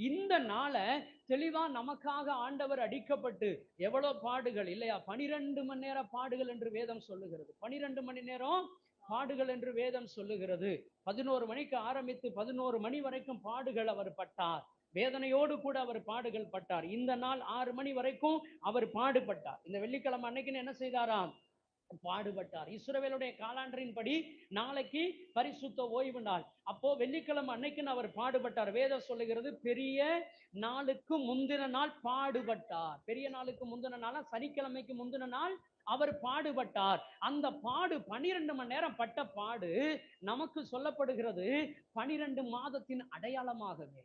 இந்த நாளை தெளிவா நமக்காக ஆண்டவர் அடிக்கப்பட்டு எவ்வளவு பாடுகள் இல்லையா? 12 மணி நேரம் பாடுகள் என்று வேதம் சொல்லுகிறது. 12 மணி நேரம் பாடுகள் என்று வேதம் சொல்லுகிறது. 11 மணிக்கு ஆரம்பித்து 11 மணி வரைக்கும் பாடுகள் அவர் பட்டார். வேதனையோடு கூட அவர் பாடுகள் பட்டார். இந்த நாள் 6 மணி வரைக்கும் அவர் பாடுபட்டார். இந்த வெள்ளிக்கிழமை அன்னைக்குன்னு என்ன செய்தாராம்? பாடுபட்டார். இஸ்ரவேலுடைய காலாண்டரின் படி நாளைக்கு பரிசுத்த ஓய்வு நாள். அப்போ வெள்ளிக்கிழமை அன்னைக்குன்னு அவர் பாடுபட்டார். வேதம் சொல்லுகிறது பெரிய நாளுக்கு முந்தின நாள் பாடுபட்டார். பெரிய நாளுக்கு முந்தின நாளா? சனிக்கிழமைக்கு முந்தின நாள் அவர் பாடுபட்டார். அந்த பாடு 12 மணி நேரம் பட்ட பாடு நமக்கு சொல்லப்படுகிறது 12 மாதத்தின் அடையாளமாகவே.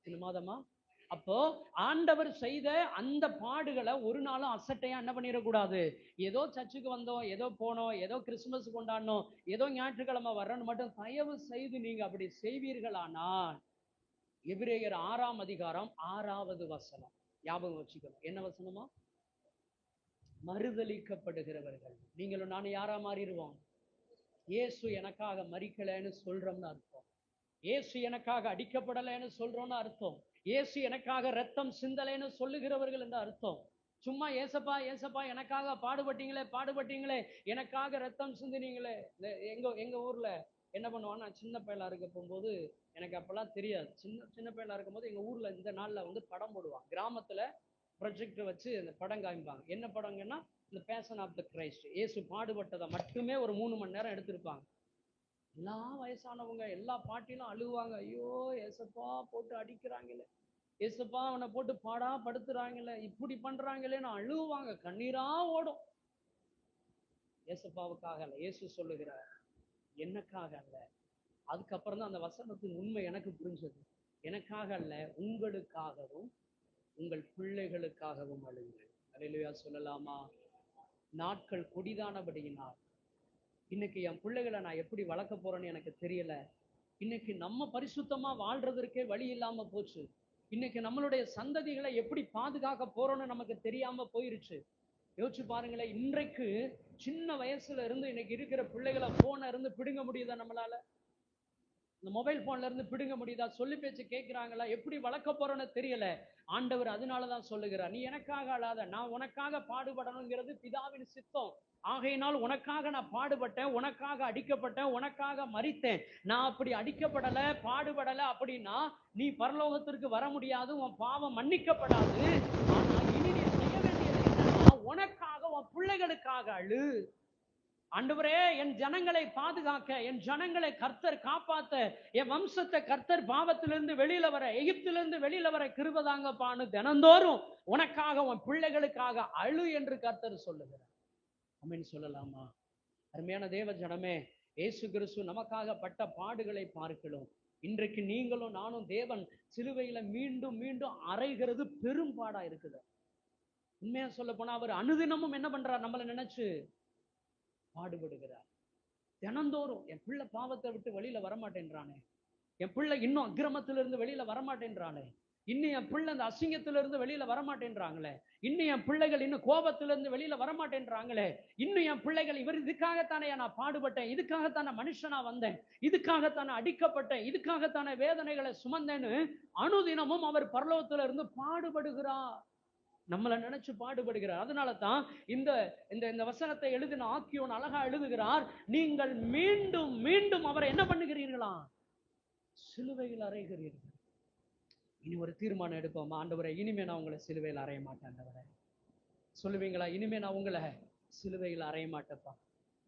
இந்த மாதமா? அப்போ ஆண்டவர் செய்த அந்த பாடுகளை ஒரு நாளும் அசட்டையா என்ன பண்ணிடக்கூடாது. ஏதோ சர்ச்சுக்கு வந்தோம், ஏதோ போனோம், ஏதோ கிறிஸ்துமஸ் கொண்டாடணும், ஏதோ ஞாயிற்றுக்கிழமை வர்றோன்னு மட்டும் தயவு செய்து நீங்க அப்படி செய்வீர்களானால், எபிரேயர் 6ஆம் அதிகாரம் 6வது வசனம் ஞாபகம் வச்சுக்கணும். என்ன வசனமா? மறுதலிக்கப்படுகிறவர்கள் நீங்களும் நானும் யாரா மாறிடுவோம்? இயேசு எனக்காக மரிக்கலைன்னு சொல்றோம்னு அர்த்தம். இயேசு எனக்காக அடிக்கப்படலைன்னு சொல்றோம்னு அர்த்தம். இயேசு எனக்காக ரத்தம் சிந்தலைன்னு சொல்லுகிறவர்கள் என்று அர்த்தம். சும்மா ஏசப்பா ஏசப்பா எனக்காக பாடுபட்டீங்களே எனக்காக ரத்தம் சிந்தினீங்களே. எங்க ஊர்ல என்ன பண்ணுவான்னா, சின்ன பையலா இருக்க போகும்போது, எனக்கு அப்பெல்லாம் தெரியாது, சின்ன பையலா இருக்கும்போது எங்க ஊர்ல இந்த நாள்ல படம் போடுவாங்க. கிராமத்துல ப்ரொஜெக்டர் வச்சு அந்த படம் காமிப்பாங்க. என்ன படங்கன்னா, இந்த பேஷன் ஆஃப் த கிரைஸ்ட், இயேசு பாடுபட்டதை மட்டுமே ஒரு 3 மணி நேரம் எடுத்திருப்பாங்க. எல்லா வயசானவங்க எல்லா பாட்டிலும் அழுவாங்க. ஐயோ ஏசப்பா போட்டு அடிக்கிறாங்களே, ஏசப்பா அவனை போட்டு பாடா படுத்துறாங்களே, இப்படி பண்றாங்களேன்னு அழுவாங்க. கண்ணீரா ஓடும். ஏசப்பாவுக்காக அல்ல. இயேசு சொல்லுகிறார், எனக்காக அல்ல. அதுக்கப்புறம் தான் அந்த வசனத்தின் உண்மை எனக்கு புரிஞ்சது. எனக்காக அல்ல, உங்களுக்காகவும் உங்கள் பிள்ளைகளுக்காகவும் அழுங்கள். அல்லேலூயா சொல்லலாமா? நாட்கள் கொடிதானபடியினால் இன்னைக்கு என் பிள்ளைகளை நான் எப்படி வளர்க்க போறேன்னு எனக்கு தெரியல. இன்னைக்கு நம்ம பரிசுத்தமா வாழ்றதற்கே வழி இல்லாம போச்சு. இன்னைக்கு நம்மளுடைய சந்ததிகளை எப்படி பாதுகாக்க போறோம்னு நமக்கு தெரியாம போயிருச்சு. யோசிச்சு பாருங்களேன், இன்றைக்கு சின்ன வயசுல இருந்து இன்னைக்கு இருக்கிற பிள்ளைகளை போன இருந்து பிடுங்க முடியுதா நம்மளால? இந்த மொபைல் போன்ல இருந்து பிடுங்க முடியுதா? சொல்லி பேச்சு கேட்கிறாங்களா? எப்படி வளர்க்க போறோன்னு தெரியல. ஆண்டவர் அதனாலதான் சொல்லுகிறார், நீ எனக்காக அழாத, நான் உனக்காக பாடுபடணுங்கிறது பிதாவின் சித்தம். ஆகையினால் உனக்காக நான் பாடுபட்டேன், உனக்காக அடிக்கப்பட்டேன், உனக்காக மரித்தேன். நான் அப்படி அடிக்கப்படல, பாடுபடல அப்படின்னா நீ பரலோகத்திற்கு வர முடியாது, உன் பாவம் மன்னிக்கப்படாது. ஆனா இனி நீ செய்ய வேண்டியது என்னன்னா, உனக்காக உன் பிள்ளைகளுக்காக அழு. ஆண்டவரே, என் ஜனங்களை பாதுகாக்க, என் ஜனங்களை கர்த்தர் காப்பாத்த, என் வம்சத்தை கர்த்தர் பாவத்திலிருந்து வெளியில வர, எகிப்திலிருந்து வெளியில வர கிருபதாங்கப்பான்னு தினந்தோறும் உனக்காக உன் பிள்ளைகளுக்காக அழு என்று கர்த்தர் சொல்லுகிறார். ஆமென் சொல்லலாமா? அருமையான தேவ ஜனமே, இயேசு கிறிஸ்து நமக்காக பட்ட பாடுகளை பார்க்கிறோம். இன்றைக்கு நீங்களும் நானும் தேவன் சிலுவையில மீண்டும் மீண்டும் அறைகிறது பெரும் பாடா இருக்குது. உண்மையா சொல்ல போனா அவர் அனுதினமும் என்ன பண்றார்? நம்மளை நினைச்சு பாடுபடுகிறார். தினந்தோறும் என் பிள்ளை பாவத்தை விட்டு வெளியில வரமாட்டேன்றானே, என் பிள்ளை இன்னும் அக்கிரமத்திலிருந்து வெளியில வரமாட்டேன்றானே, இன்னும் என் பிள்ளை அந்த அசிங்கத்திலிருந்து வெளியில வரமாட்டேன்றாங்களே, இன்னும் என் பிள்ளைகள் இன்னும் கோபத்திலிருந்து வெளியில வரமாட்டேன்றாங்களே, இன்னும் என் பிள்ளைகள் இவர் இதுக்காகத்தானே நான் பாடுபட்டேன், இதுக்காகத்தானே மனுஷனா வந்தேன், இதுக்காகத்தானே அடிக்கப்பட்டேன், இதுக்காகத்தானே வேதனைகளை சுமந்தேன்னு அனுதினமும் அவர் பரலோகத்துல இருந்து பாடுபடுகிறார். நம்மளை நினைச்சு பாடுபடுகிறார். அதனால தான் இந்த இந்த வசனத்தை எழுதின ஆக்கியோன் அழகா எழுதுகிறார், நீங்கள் மீண்டும் மீண்டும் அவரை என்ன பண்ணுகிறீர்களா? சிலுவையில் அறைகிறீர்கள். இனி ஒரு தீர்மானம் எடுப்போம், ஆண்டவரே, இனிமே நான் உங்களை சிலுவையில் அறைய மாட்டேன். ஆண்டவரே சொல்லுவீங்களா? இனிமே நான் உங்களை சிலுவையில் அறைய மாட்டேப்பா.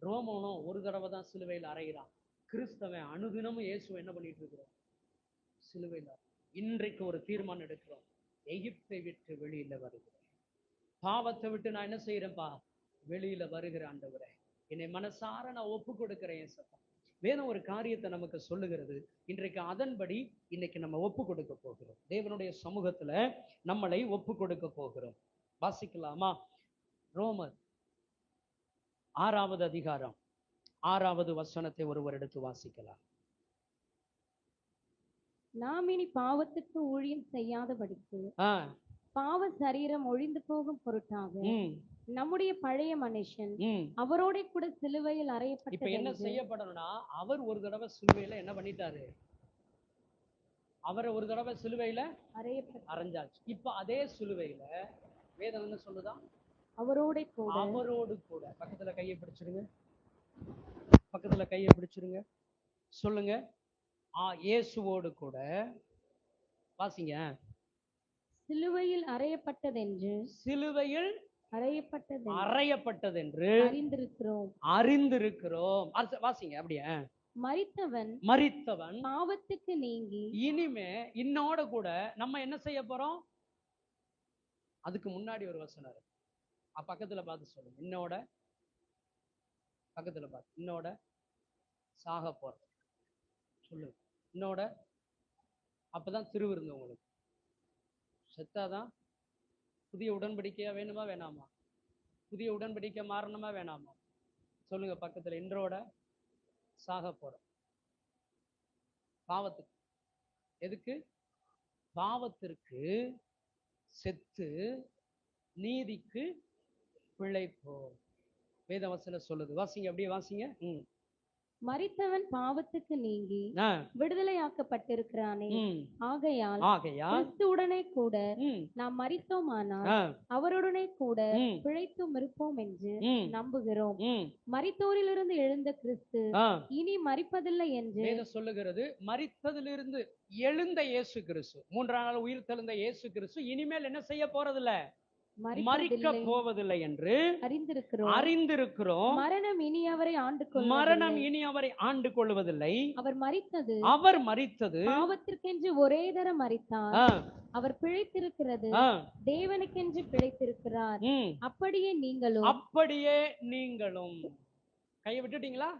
ரோமனும் ஒரு தடவை தான் சிலுவையில் அறைகிறான். கிறிஸ்தவன் அனுதினமும் இயேசு என்ன பண்ணிட்டு இருக்கிறோம்? சிலுவையில். இன்றைக்கு ஒரு தீர்மானம் எடுக்கிறோம், எகிப்தை விட்டு வெளியில வருகிறேன், பாவத்தை விட்டு நான் என்ன செய்யறேன்ப்பா? வெளியில வருகிற ஆண்டவரே, என்னை மனசார நான் ஒப்பு கொடுக்கிறேன். வேதம் ஒரு காரியத்தை நமக்கு சொல்லுகிறது. இன்றைக்கு அதன்படி இன்னைக்கு நம்ம ஒப்பு கொடுக்க போகிறோம். தேவனுடைய சமூகத்துல நம்மளை ஒப்பு கொடுக்க போகிறோம். வாசிக்கலாமா? ரோமர் 6வது அதிகாரம் 6வது வசனத்தை ஒருவர் எடுத்து வாசிக்கலாம். நாம் இனி பாவத்துக்கு ஊழியம் செய்யாதபடிக்கு பாவ சரீரம் ஒழிந்து போகும் பொருட்டாக நம்முடைய பழைய மனுஷன் அவரோட கூட சிலுவையில் அறையப்பட்டது. இப்ப என்ன செய்யப்படணும்னா, அவர் ஒரு தடவை சிலுவையில என்ன பண்ணிட்டாரு? அவரை ஒரு தடவை சிலுவையில அறைஞ்சாச்சு. இப்ப அதே சிலுவையில வேதம் என்ன சொல்லுதா? அவரோடு கூட. பக்கத்துல கையை பிடிச்சிருங்க, பக்கத்துல கையை பிடிச்சிருங்க, சொல்லுங்க, இயேசுவோடு கூட. வாசிங்க. சிலுவையில் அறையப்பட்டதென்று, சிலுவையில் அறையப்பட்டதென்று அறிந்திருக்கிறோம். வாசிங்க அப்படியே. மரித்தவன் பாவத்துக்கு நீங்கி இனிமே இன்னோட கூட நம்ம என்ன செய்ய போறோம்? அதுக்கு முன்னாடி ஒரு வசனம் இருக்கு, பக்கத்துல பார்த்து சொல்லுங்க. இன்னோட பக்கத்துல பார்த்து, இன்னோட சாக போற சொல்லுங்க. இன்னோட அப்பதான் திருவிருந்து உங்களுக்கு. செத்தாதான் புதிய உடன்படிக்கையா வேணுமா வேணாமா? புதிய உடன்படிக்கை மாறணுமா வேணாமா? சொல்லுங்க பக்கத்துல. இன்றோட சாக போற. பாவத்துக்கு. எதுக்கு? பாவத்திற்கு செத்து நீதிக்கு பிழைப்போ. வேதவசனம் சொல்லுது. வாசிங்க, அப்படியே வாசிங்க. மரித்தவன் பாவத்துக்கு நீங்கி விடுதலையாக்கப்பட்டிருக்கிறானே, ஆகையால் கிறிஸ்துவுடனே கூட நாம் மரித்தோமானால் அவருடனே கூட பிழைத்தும் இருப்போம் என்று நம்புகிறோம். மரித்தோரிலிருந்து எழுந்த கிறிஸ்து இனி மரிப்பதில்லை என்று சொல்லுகிறது. மரித்ததிலிருந்து எழுந்த இயேசு கிறிஸ்து, 3ஆம் நாள் உயிர் தெழுந்த இயேசு கிறிஸ்து இனிமேல் என்ன செய்ய போறதில்லை? மரிக்க போவதில்லை என்று அறிந்திருக்கிறோம். மரணம் இனி அவரை ஆண்டு கொள்வதில்லை. அவர் மரித்தது பாவத்திற்கென்று ஒரே தரம் மரித்தார். அவர் பிழைத்திருக்கிறது தேவனுக்கென்று பிழைத்திருக்கிறார். அப்படியே நீங்களும். கையை விட்டுட்டீங்களா?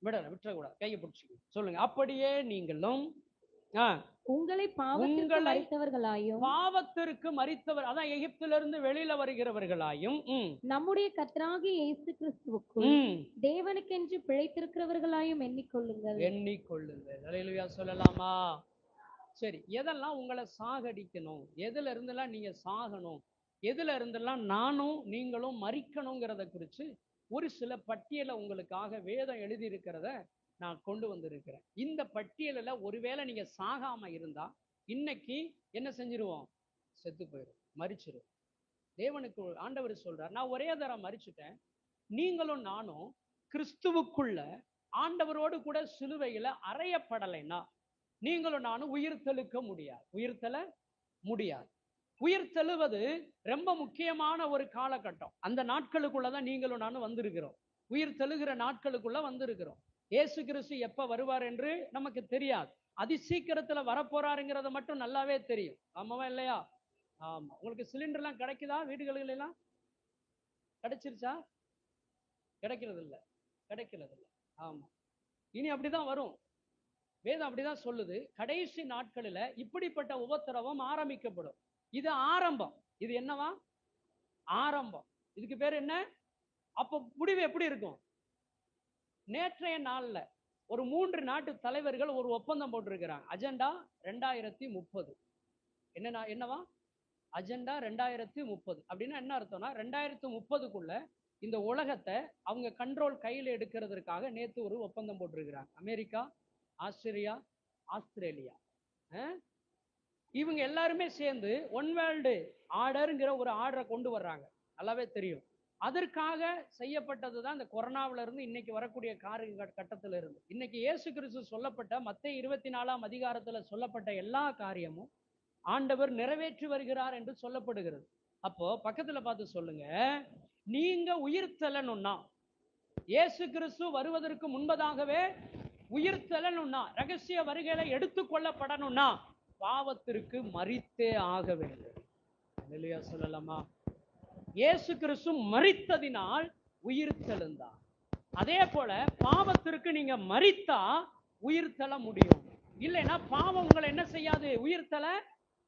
விட்டுறக்கூடாது, கையை பிடிச்சிக்க. சொல்லுங்க. அப்படியே நீங்களும் உங்களை பாவத்திற்கு மரித்தவர், அதான் எகிப்திலிருந்து வெளியில வருகிறவர்களாயும் நம்முடைய கர்த்தராகிய இயேசு கிறிஸ்துவுக்குள் தேவனுக்கென்று பிழைத்திருக்கிறவர்களாயும் எண்ணிக்கொள்ளுங்கள். அல்லேலூயா சொல்லலாமா? சரி, எதெல்லாம் உங்களை சாகடிக்கணும், எதுல இருந்தெல்லாம் நீங்க சாகணும், எதுல இருந்தெல்லாம் நானும் நீங்களும் மரிக்கணுங்கிறத குறித்து ஒரு சில பட்டியலை உங்களுக்காக வேதம் எழுதி இருக்கிறத நான் கொண்டு வந்திருக்கிறேன். இந்த பட்டியலில் ஒருவேளை நீங்க சாகாம இருந்தா இன்னைக்கு என்ன செஞ்சிருவோம்? செத்து போயிடும், மரிச்சிரும். தேவனுக்கு ஆண்டவர் சொல்றார், நான் ஒரே தரம் மரிச்சுட்டேன், நீங்களும் நானும் கிறிஸ்துவுக்குள்ள ஆண்டவரோடு கூட சிலுவையில அறையப்படலைன்னா நீங்களும் நானும் உயிர்த்தெழுக்க முடியாது. உயிர்த்தெழ முடியாது. உயிர்த்தெழுவது ரொம்ப முக்கியமான ஒரு காலகட்டம். அந்த நாட்களுக்குள்ளதான் நீங்களும் நானும் வந்திருக்கிறோம். உயிர்த்தெழுகிற நாட்களுக்குள்ள வந்திருக்கிறோம். இயேசு கிறிஸ்து எப்ப வருவார் என்று நமக்கு தெரியாது. அதி சீக்கிரத்துல வரப்போறாருங்கிறத மட்டும் நல்லாவே தெரியும். ஆமாவா இல்லையா? ஆமா. உங்களுக்கு சிலிண்டர் எல்லாம் கிடைக்குதா? வீடுகளில் எல்லாம் கிடைச்சிருச்சா? கிடைக்கிறது இல்லை, கிடைக்கிறது இல்லை. ஆமா, இனி அப்படிதான் வரும். வேதம் அப்படிதான் சொல்லுது. கடைசி நாட்களில இப்படிப்பட்ட உபத்திரவம் ஆரம்பிக்கப்படும். இது ஆரம்பம். இது என்னவா? ஆரம்பம். இதுக்கு பேர் என்ன? அப்ப முடிவு எப்படி இருக்கும்? நேற்றைய நாள்ல ஒரு 3 நாட்டு தலைவர்கள் ஒரு ஒப்பந்தம் போட்டிருக்கிறாங்க. அஜெண்டா 2030. என்னவா? அஜெண்டா 2030 அப்படின்னா என்ன அர்த்தம்னா 2030க்குள்ள இந்த உலகத்தை அவங்க கண்ட்ரோல் கையில் எடுக்கிறதுக்காக நேத்து ஒரு ஒப்பந்தம் போட்டிருக்கிறாங்க. அமெரிக்கா, ஆஸ்திரேலியா இவங்க எல்லாருமே சேர்ந்து ஒன் வேர்ல்டு ஆர்டருங்கிற ஒரு ஆர்டரை கொண்டு வர்றாங்க. நல்லாவே தெரியும். அதற்காக செய்யப்பட்டது தான் இந்த கொரோனாவில இருந்து இன்னைக்கு வரக்கூடிய கட்டத்துல இருந்து இன்னைக்கு இயேசு கிறிஸ்து சொல்லப்பட்ட மத்தேயு 24ஆம் அதிகாரத்துல சொல்லப்பட்ட எல்லா காரியமும் ஆண்டவர் நிறைவேற்றி வருகிறார் என்று சொல்லப்படுகிறது. அப்போ பக்கத்துல பார்த்து சொல்லுங்க, நீங்க உயிர்த்தெழணும்னா, இயேசு கிறிஸ்து வருவதற்கு முன்பதாகவே உயிர்த்தெழணும்னா, ரகசிய வருகையில எடுத்துக்கொள்ளப்படணும்னா பாவத்திற்கு மரித்தே ஆக வேண்டும். இல்லையா? சொல்லலாமா? இயேசு கிறிஸ்து மரித்ததினால் உயிர்த்தெழுந்தார். அதே போல பாவத்திற்கு நீங்க மரித்தா உயிர்த்தெழ முடியும். இல்லைன்னா பாவம் உங்களை என்ன செய்யாது? உயிர்த்தெழ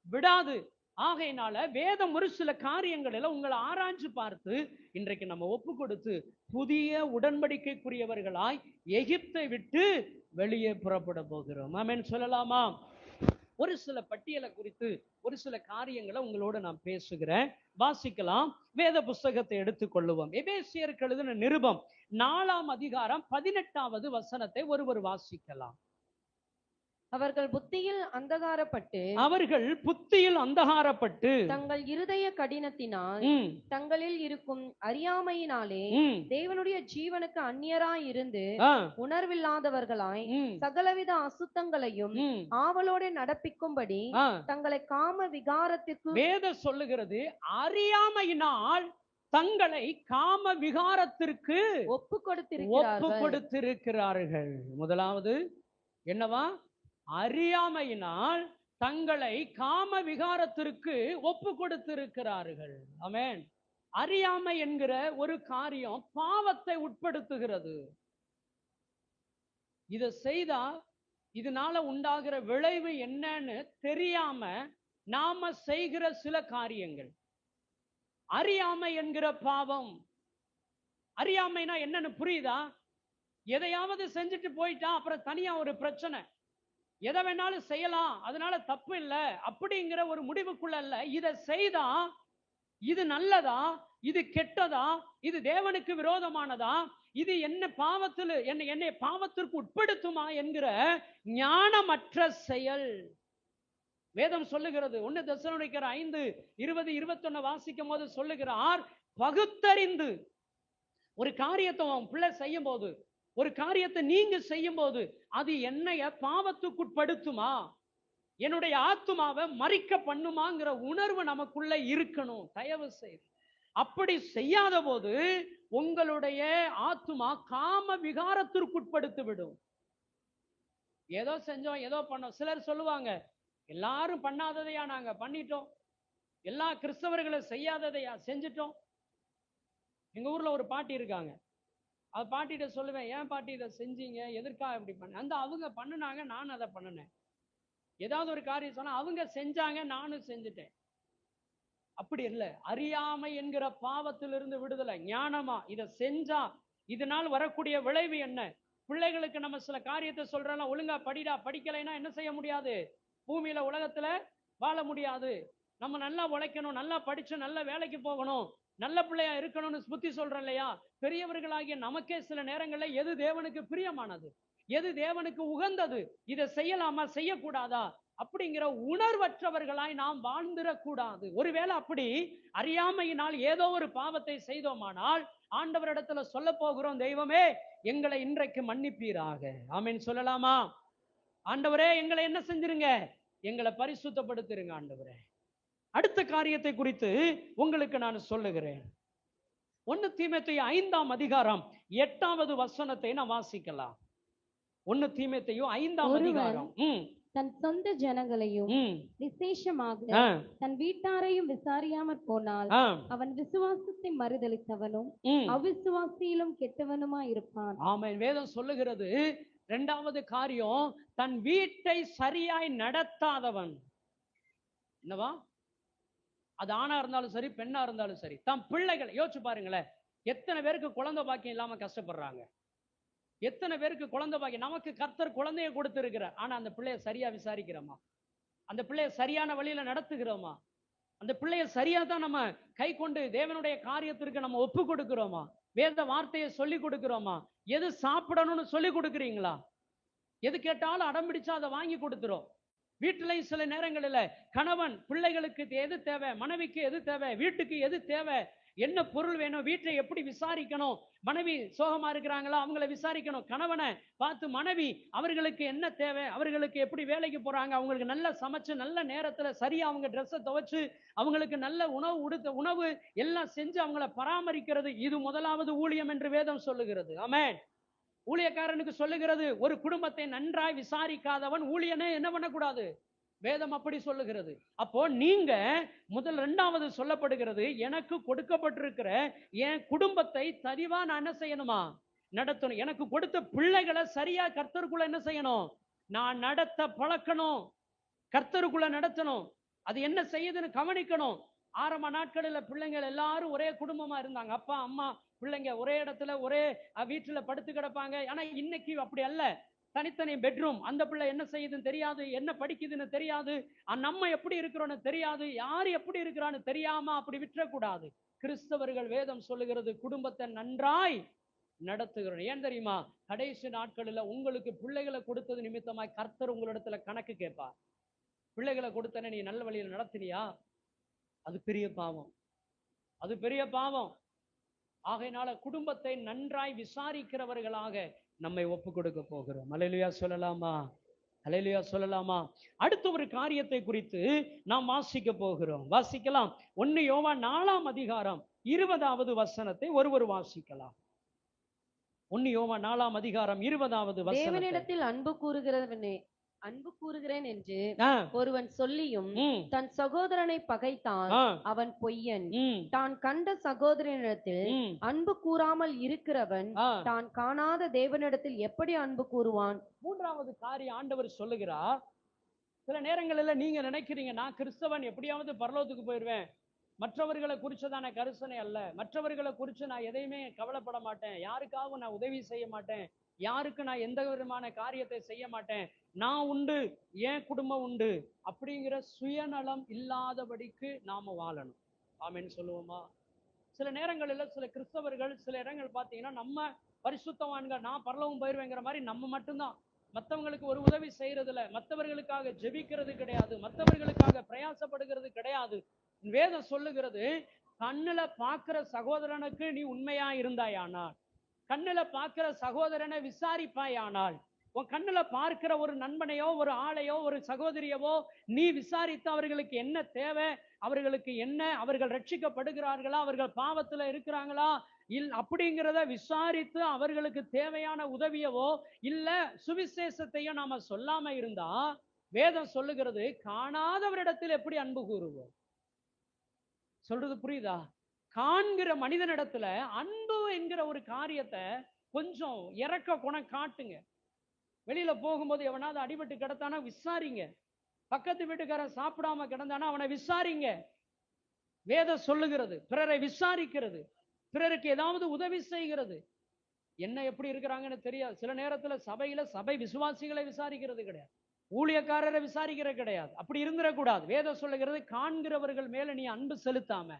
விடாது. ஆகையினால வேதம் ஒரு சில காரியங்களில் உங்களை ஆராய்ச்சி பார்த்து இன்றைக்கு நம்ம ஒப்பு கொடுத்து புதிய உடன்படிக்கைக்குரியவர்களாய் எகிப்தை விட்டு வெளியே புறப்பட போகிறோம். ஆமென் சொல்லலாமா? ஒரு சில பட்டியலை குறித்து ஒரு சில காரியங்களை உங்களோட நான் பேசுகிறேன். வாசிக்கலாம். வேத புஸ்தகத்தை எடுத்துக்கொள்ளுவோம். எபேசியருக்கு எழுதின நிருபம் 4ஆம் அதிகாரம் 18வது வசனத்தை ஒருவர் வாசிக்கலாம். அவர்கள் புத்தியில் அந்தகாரப்பட்டு தங்கள் இருதய கடினத்தினால் தங்களில் இருக்கும் அறியாமையினாலே தேவனுடைய ஜீவனுக்கு அந்நியராய் இருந்து உணர்வில்லாதவர்களாய் சகலவித அசுத்தங்களையும் ஆவலோடு நடப்பிக்கும்படி தங்களை காம விகாரத்திற்கு வேதம் சொல்லுகிறது. அறியாமையினால் தங்களை காம விகாரத்திற்கு ஒப்பு கொடுத்திருக்கிறார்கள். முதலாவது என்னவா? அறியாமையினால் தங்களை காம விகாரத்திற்கு ஒப்பு கொடுத்திருக்கிறார்கள். ஆமென். அறியாமை என்கிற ஒரு காரியம் பாவத்தை உட்படுத்துகிறது. இதை செய்தா இதனால உண்டாகிற விளைவு என்னன்னு தெரியாம நாம செய்கிற சில காரியங்கள் அறியாமை என்கிற பாவம். அறியாமைனா என்னன்னு புரியுதா? எதையாவது செஞ்சுட்டு போயிட்டா அப்புறம் தனியா ஒரு பிரச்சனை. எதை வேணாலும் செய்யலாம், அதனால தப்பு இல்லை அப்படிங்கிற ஒரு முடிவுக்குள்ள இல்ல. இதை செய்தா இது நல்லதா, இது கெட்டதா, இது தேவனுக்கு விரோதமானதா, இது என்ன பாவத்தில் என்னை பாவத்திற்கு உட்படுத்துமா என்கிற ஞானமற்ற செயல். வேதம் சொல்லுகிறது. 1 தெசலோனிக்கர் 5:20-21 வாசிக்கும் போது சொல்லுகிறார், பகுத்தறிந்து ஒரு காரியத்தை உன் பிள்ளை செய்யும் போது, ஒரு காரியத்தை நீங்க செய்யும் போது அது என்னைய பாவத்துக்குட்படுத்துமா, என்னுடைய ஆத்துமாவை மரிக்க பண்ணுமாங்கிற உணர்வு நமக்குள்ள இருக்கணும். தயவு செய்து அப்படி செய்யாத போது உங்களுடைய ஆத்துமா காம விகாரத்திற்குட்படுத்தி விடும். ஏதோ செஞ்சோம், ஏதோ பண்ணோம். சிலர் சொல்லுவாங்க, எல்லாரும் பண்ணாததையா நாங்க பண்ணிட்டோம், எல்லா கிறிஸ்தவர்களும் செய்யாததையா செஞ்சிட்டோம். எங்க ஊர்ல ஒரு பாட்டி இருக்காங்க. அது பாட்டிகிட்ட சொல்லுவேன், ஏன் பாட்டி இதை செஞ்சீங்க, எதற்காக இப்படி பண்ண? அந்த அவங்க பண்ணினாங்க, நான் அதை பண்ணினேன். ஏதாவது ஒரு காரியம் சொன்னா அவங்க செஞ்சாங்க, நானும் செஞ்சுட்டேன். அப்படி இல்லை. அறியாமை என்கிற பாவத்திலிருந்து விடுதலை. ஞானமா இதை செஞ்சா இதனால் வரக்கூடிய விளைவு என்ன? பிள்ளைகளுக்கு நம்ம சில காரியத்தை சொல்றோம், ஒழுங்கா படிடா, படிக்கலைன்னா என்ன செய்ய முடியாது? பூமியில உலகத்துல வாழ முடியாது. நம்ம நல்லா உழைக்கணும், நல்லா படிச்சு நல்ல வேலைக்கு போகணும், நல்ல பிள்ளையா இருக்கணும்னு புத்தி சொல்றோம் இல்லையா? பெரியவர்களாகிய நமக்கே சில நேரங்கள்ல எது தேவனுக்கு பிரியமானது, எது தேவனுக்கு உகந்தது, இதை செய்யலாமா செய்யக்கூடாதா அப்படிங்கிற உணர்வற்றவர்களாய் நாம் வாழ்ந்திடக்கூடாது. ஒருவேளை அப்படி அறியாமையினால் ஏதோ ஒரு பாவத்தை செய்தோமானால் ஆண்டவரிடத்துல சொல்ல போகிறோம், தெய்வமே எங்களை இன்றைக்கு மன்னிப்பீராக. ஆமென் சொல்லலாமா? ஆண்டவரே எங்களை என்ன செஞ்சிருங்க, எங்களை பரிசுத்தப்படுத்திருங்க ஆண்டவரே. அடுத்த காரியத்தை குறித்து உங்களுக்கு நான் சொல்லுகிறேன். 1 தீமோத்தேயு 5ஆம் அதிகாரம் 8வது வசனத்தை நான் வாசிக்கலாம். 1 தீமோத்தேயு 5ஆம் அதிகாரம். தன் சொந்த ஜனங்களையும் விசேஷமாக தன் வீட்டாரையும் விசாரியாமற் போனால் அவன் விசுவாசத்தை மறுதலித்தவனும் அவிசுவாசியிலும் கெட்டவனுமா இருப்பான். ஆமென். வேதம் சொல்லுகிறது, 2வது காரியம், தன் வீட்டை சரியாய் நடத்தாதவன். என்னவா? அது ஆணா இருந்தாலும் சரி, பெண்ணா இருந்தாலும் சரி, தன் பிள்ளைகளை யோசிச்சு பாருங்களேன். எத்தனை பேருக்கு குழந்தை பாக்கியம் இல்லாம கஷ்டப்படுறாங்க? எத்தனை பேருக்கு குழந்தை பாக்கியம்? நமக்கு கர்த்தர் குழந்தைய கொடுத்திருக்கிறார், ஆனா அந்த பிள்ளைய சரியா விசாரிக்கிறோமா? அந்த பிள்ளைய சரியான வழியில நடத்துகிறோமா? அந்த பிள்ளைய சரியா தான் நம்ம கை கொண்டு தேவனுடைய காரியத்திற்கு நம்ம ஒப்பு கொடுக்கிறோமா? வேத வார்த்தையை சொல்லி கொடுக்கிறோமா? எது சாப்பிடணும்னு சொல்லி கொடுக்குறீங்களா? எது கேட்டாலும் அடம் பிடிச்சா அதை வாங்கி கொடுத்துரும். வீட்டிலே சில நேரங்களில் கணவன் பிள்ளைகளுக்கு எது தேவை, மனைவிக்கு எது தேவை, வீட்டுக்கு எது தேவை, என்ன பொருள் வேணும், வீட்டை எப்படி விசாரிக்கணும், மனைவி சோகமா இருக்கிறாங்களா அவங்களை விசாரிக்கணும், கணவனை பார்த்து மனைவி அவர்களுக்கு என்ன தேவை, அவர்களுக்கு எப்படி வேலைக்கு போறாங்க, அவங்களுக்கு நல்ல சமைச்சு நல்ல நேரத்துல சரியா அவங்க ட்ரெஸ்ஸை துவைச்சு அவங்களுக்கு நல்ல உணவு எல்லாம் செஞ்சு அவங்களை பராமரிக்கிறது. இது முதலாவது ஊழியம் என்று வேதம் சொல்லுகிறது. ஆமென். ஊழியக்காரனுக்கு சொல்லுகிறது, ஒரு குடும்பத்தை நன்றாய் விசாரிக்காதவன் ஊழியனே என்ன பண்ணக்கூடாது, வேதம் அப்படி சொல்லுகிறது. அப்போ நீங்க முதல் 2வது சொல்லப்படுகிறது, எனக்கு கொடுக்கப்பட்டிருக்கிற என் குடும்பத்தை சரிவா நான் என்ன செய்யணுமா, நடத்தணும். எனக்கு கொடுத்த பிள்ளைகளை சரியா கர்த்தருக்குள்ள என்ன செய்யணும், நான் நடத்த பழக்கணும், கர்த்தருக்குள்ள நடத்தணும். அது என்ன செய்யுதுன்னு கவனிக்கணும். ஆரம்ப நாட்களில் பிள்ளைங்கள் எல்லாரும் ஒரே குடும்பமா இருந்தாங்க, அப்பா அம்மா பிள்ளைங்க ஒரே இடத்துல ஒரே வீட்டுல படுத்து கிடப்பாங்க. ஆனா இன்னைக்கு அப்படி அல்ல, தனித்தனி பெட்ரூம். அந்த பிள்ளை என்ன செய்யுதுன்னு தெரியாது, என்ன படிக்குதுன்னு தெரியாது, நம்ம எப்படி இருக்கிறோன்னு தெரியாது, யாரு எப்படி இருக்கிறான்னு தெரியாம அப்படி விட்டுறக்கூடாது. கிறிஸ்தவர்கள் வேதம் சொல்லுகிறது, குடும்பத்தை நன்றாய் நடத்துகிறோம். ஏன் தெரியுமா? கடைசி நாட்களில் உங்களுக்கு பிள்ளைகளை கொடுத்தது நிமித்தமாய் கர்த்தர் உங்களிடத்துல கணக்கு கேட்பார். பிள்ளைகளை கொடுத்தன நீ நல்ல வழியில் நடத்தினியா? அது பெரிய பாவம், அது பெரிய பாவம். ஆகையினால குடும்பத்தை நன்றாய் விசாரிக்கிறவர்களாக நம்மை ஒப்பு கொடுக்க போகிறோம். அல்லேலூயா சொல்லலாமா? அல்லேலூயா சொல்லலாமா? அடுத்த ஒரு காரியத்தை குறித்து நாம் வாசிக்க போகிறோம். வாசிக்கலாம். 1 யோவான் 4ஆம் அதிகாரம் 20வது வசனத்தை ஒருவர் வாசிக்கலாம். 1 யோவான் 4ஆம் அதிகாரம் 20வது வசனம். தேவனிடத்தில் அன்பு கூறுகிறேன் என்று ஒருவன் சொல்லியும் தன் சகோதரனை பகைத்தான், அவன் பொய்யன். தான் கண்ட சகோதரனிடத்தில் அன்பு கூறாமல் இருக்கிறவன் தான் காணாத தேவனிடத்தில் எப்படி அன்பு கூறுவான்? 3வது காரியம் ஆண்டவர் சொல்லுகிறார். சில நேரங்களில் நீங்க நினைக்கிறீங்க, நான் கிறிஸ்தவன், எப்படியாவது பரலோகத்துக்கு போயிடுவேன், மற்றவர்களை குறிச்சதான கரிசனை அல்ல, மற்றவர்களை குறித்து நான் எதையுமே கவலைப்பட மாட்டேன், யாருக்காகவும் நான் உதவி செய்ய மாட்டேன், யாருக்கு நான் எந்த விதமான காரியத்தை செய்ய மாட்டேன், நான் உண்டு, என் குடும்பம் உண்டு அப்படிங்கிற சுயநலம் இல்லாதபடிக்கு நாம வாழணும். ஆமென் சொல்லுவோமா? சில நேரங்களில் சில கிறிஸ்தவர்கள் சில இடங்கள் பார்த்தீங்கன்னா, நம்ம பரிசுத்தவான்கள், நான் பரலோகம் போயிருவேங்கிற மாதிரி நம்ம மட்டும்தான், மற்றவங்களுக்கு ஒரு உதவி செய்யறதுல, மற்றவர்களுக்காக ஜெபிக்கிறது கிடையாது, மற்றவர்களுக்காக பிரயாசப்படுகிறது கிடையாது. வேதம் சொல்லுகிறது, கண்ணுல பார்க்கிற சகோதரனுக்கு நீ உண்மையா இருந்தாயானால், கண்ணுல பார்க்கிற சகோதரனை விசாரிப்பாயானால், உன் கண்ணுல பார்க்கிற ஒரு நண்பனையோ ஒரு ஆளையோ ஒரு சகோதரியவோ நீ விசாரித்து அவர்களுக்கு என்ன தேவை, அவர்களுக்கு என்ன, அவர்கள் ரட்சிக்கப்படுகிறார்களா, அவர்கள் பாவத்துல இருக்கிறாங்களா அப்படிங்கிறத விசாரித்து அவர்களுக்கு தேவையான உதவியவோ இல்ல சுவிசேஷத்தையும் நாம சொல்லாம இருந்தா, வேதம் சொல்லுகிறது, காணாதவரிடத்தில் எப்படி அன்பு கூறுவோம்? சொல்றது புரியுதா? காண்கிற மனிதனிடத்துல அன்பு என்கிற ஒரு காரியத்தை கொஞ்சம் இறக்க குணம் காட்டுங்க. வெளியில போகும்போது எவனாவது அடிபட்டு கிடத்தானா விசாரிங்க. பக்கத்து வீட்டுக்காரன் சாப்பிடாம கிடந்தானா அவனை விசாரிங்க. வேதம் சொல்லுகிறது, பிறரை விசாரிக்கிறது, பிறருக்கு ஏதாவது உதவி செய்கிறது. என்ன எப்படி இருக்கிறாங்கன்னு தெரியாது. சில நேரத்துல சபையில சபை விசுவாசிகளை விசாரிக்கிறது கிடையாது, ஊழியக்காரரை விசாரிக்கிற கிடையாது. அப்படி இருந்துடக்கூடாது. வேதம் சொல்லுகிறது, காண்கிறவர்கள் மேல நீ அன்பு செலுத்தாம,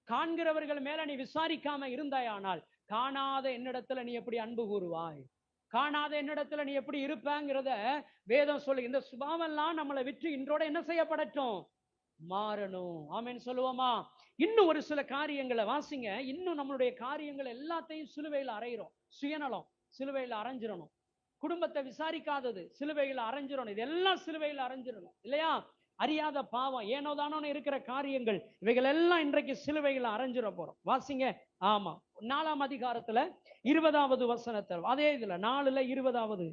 காண்கிறவர்கள் மேல நீ விசாரிக்காம இருந்தாயானால் காணாத என்னிடத்துல நீ எப்படி அன்பு கூறுவாய், காணாத என்னிடத்துல நீ எப்படி இருப்பேங்கிறத வேதம் சொல்லு. இந்த சுபாவெல்லாம் நம்மளை விட்டு இன்றோட என்ன செய்யப்படட்டும், மாறணும். ஆமென் சொல்லுவோமா? இன்னும் ஒரு சில காரியங்களை வாசிங்க. இன்னும் நம்மளுடைய காரியங்கள் எல்லாத்தையும் சிலுவையில் அறையிறோம். சுயநலம் சிலுவையில் அரைஞ்சிடணும், குடும்பத்தை விசாரிக்காதது சிலுவையில் அரைஞ்சிடணும், இதெல்லாம் சிலுவையில் அரைஞ்சிடணும் இல்லையா? அறியாத பாவம், ஏனோ தானோ இருக்கிற காரியங்கள், இவைகள் எல்லாம் இன்றைக்கு சிலுவையில் அரைஞ்சிட போறோம். வாசிங்க. ஆமா, 4ஆம் அதிகாரத்துல 20வது வசனத்தை, அதே இதுல 4ல 20வது.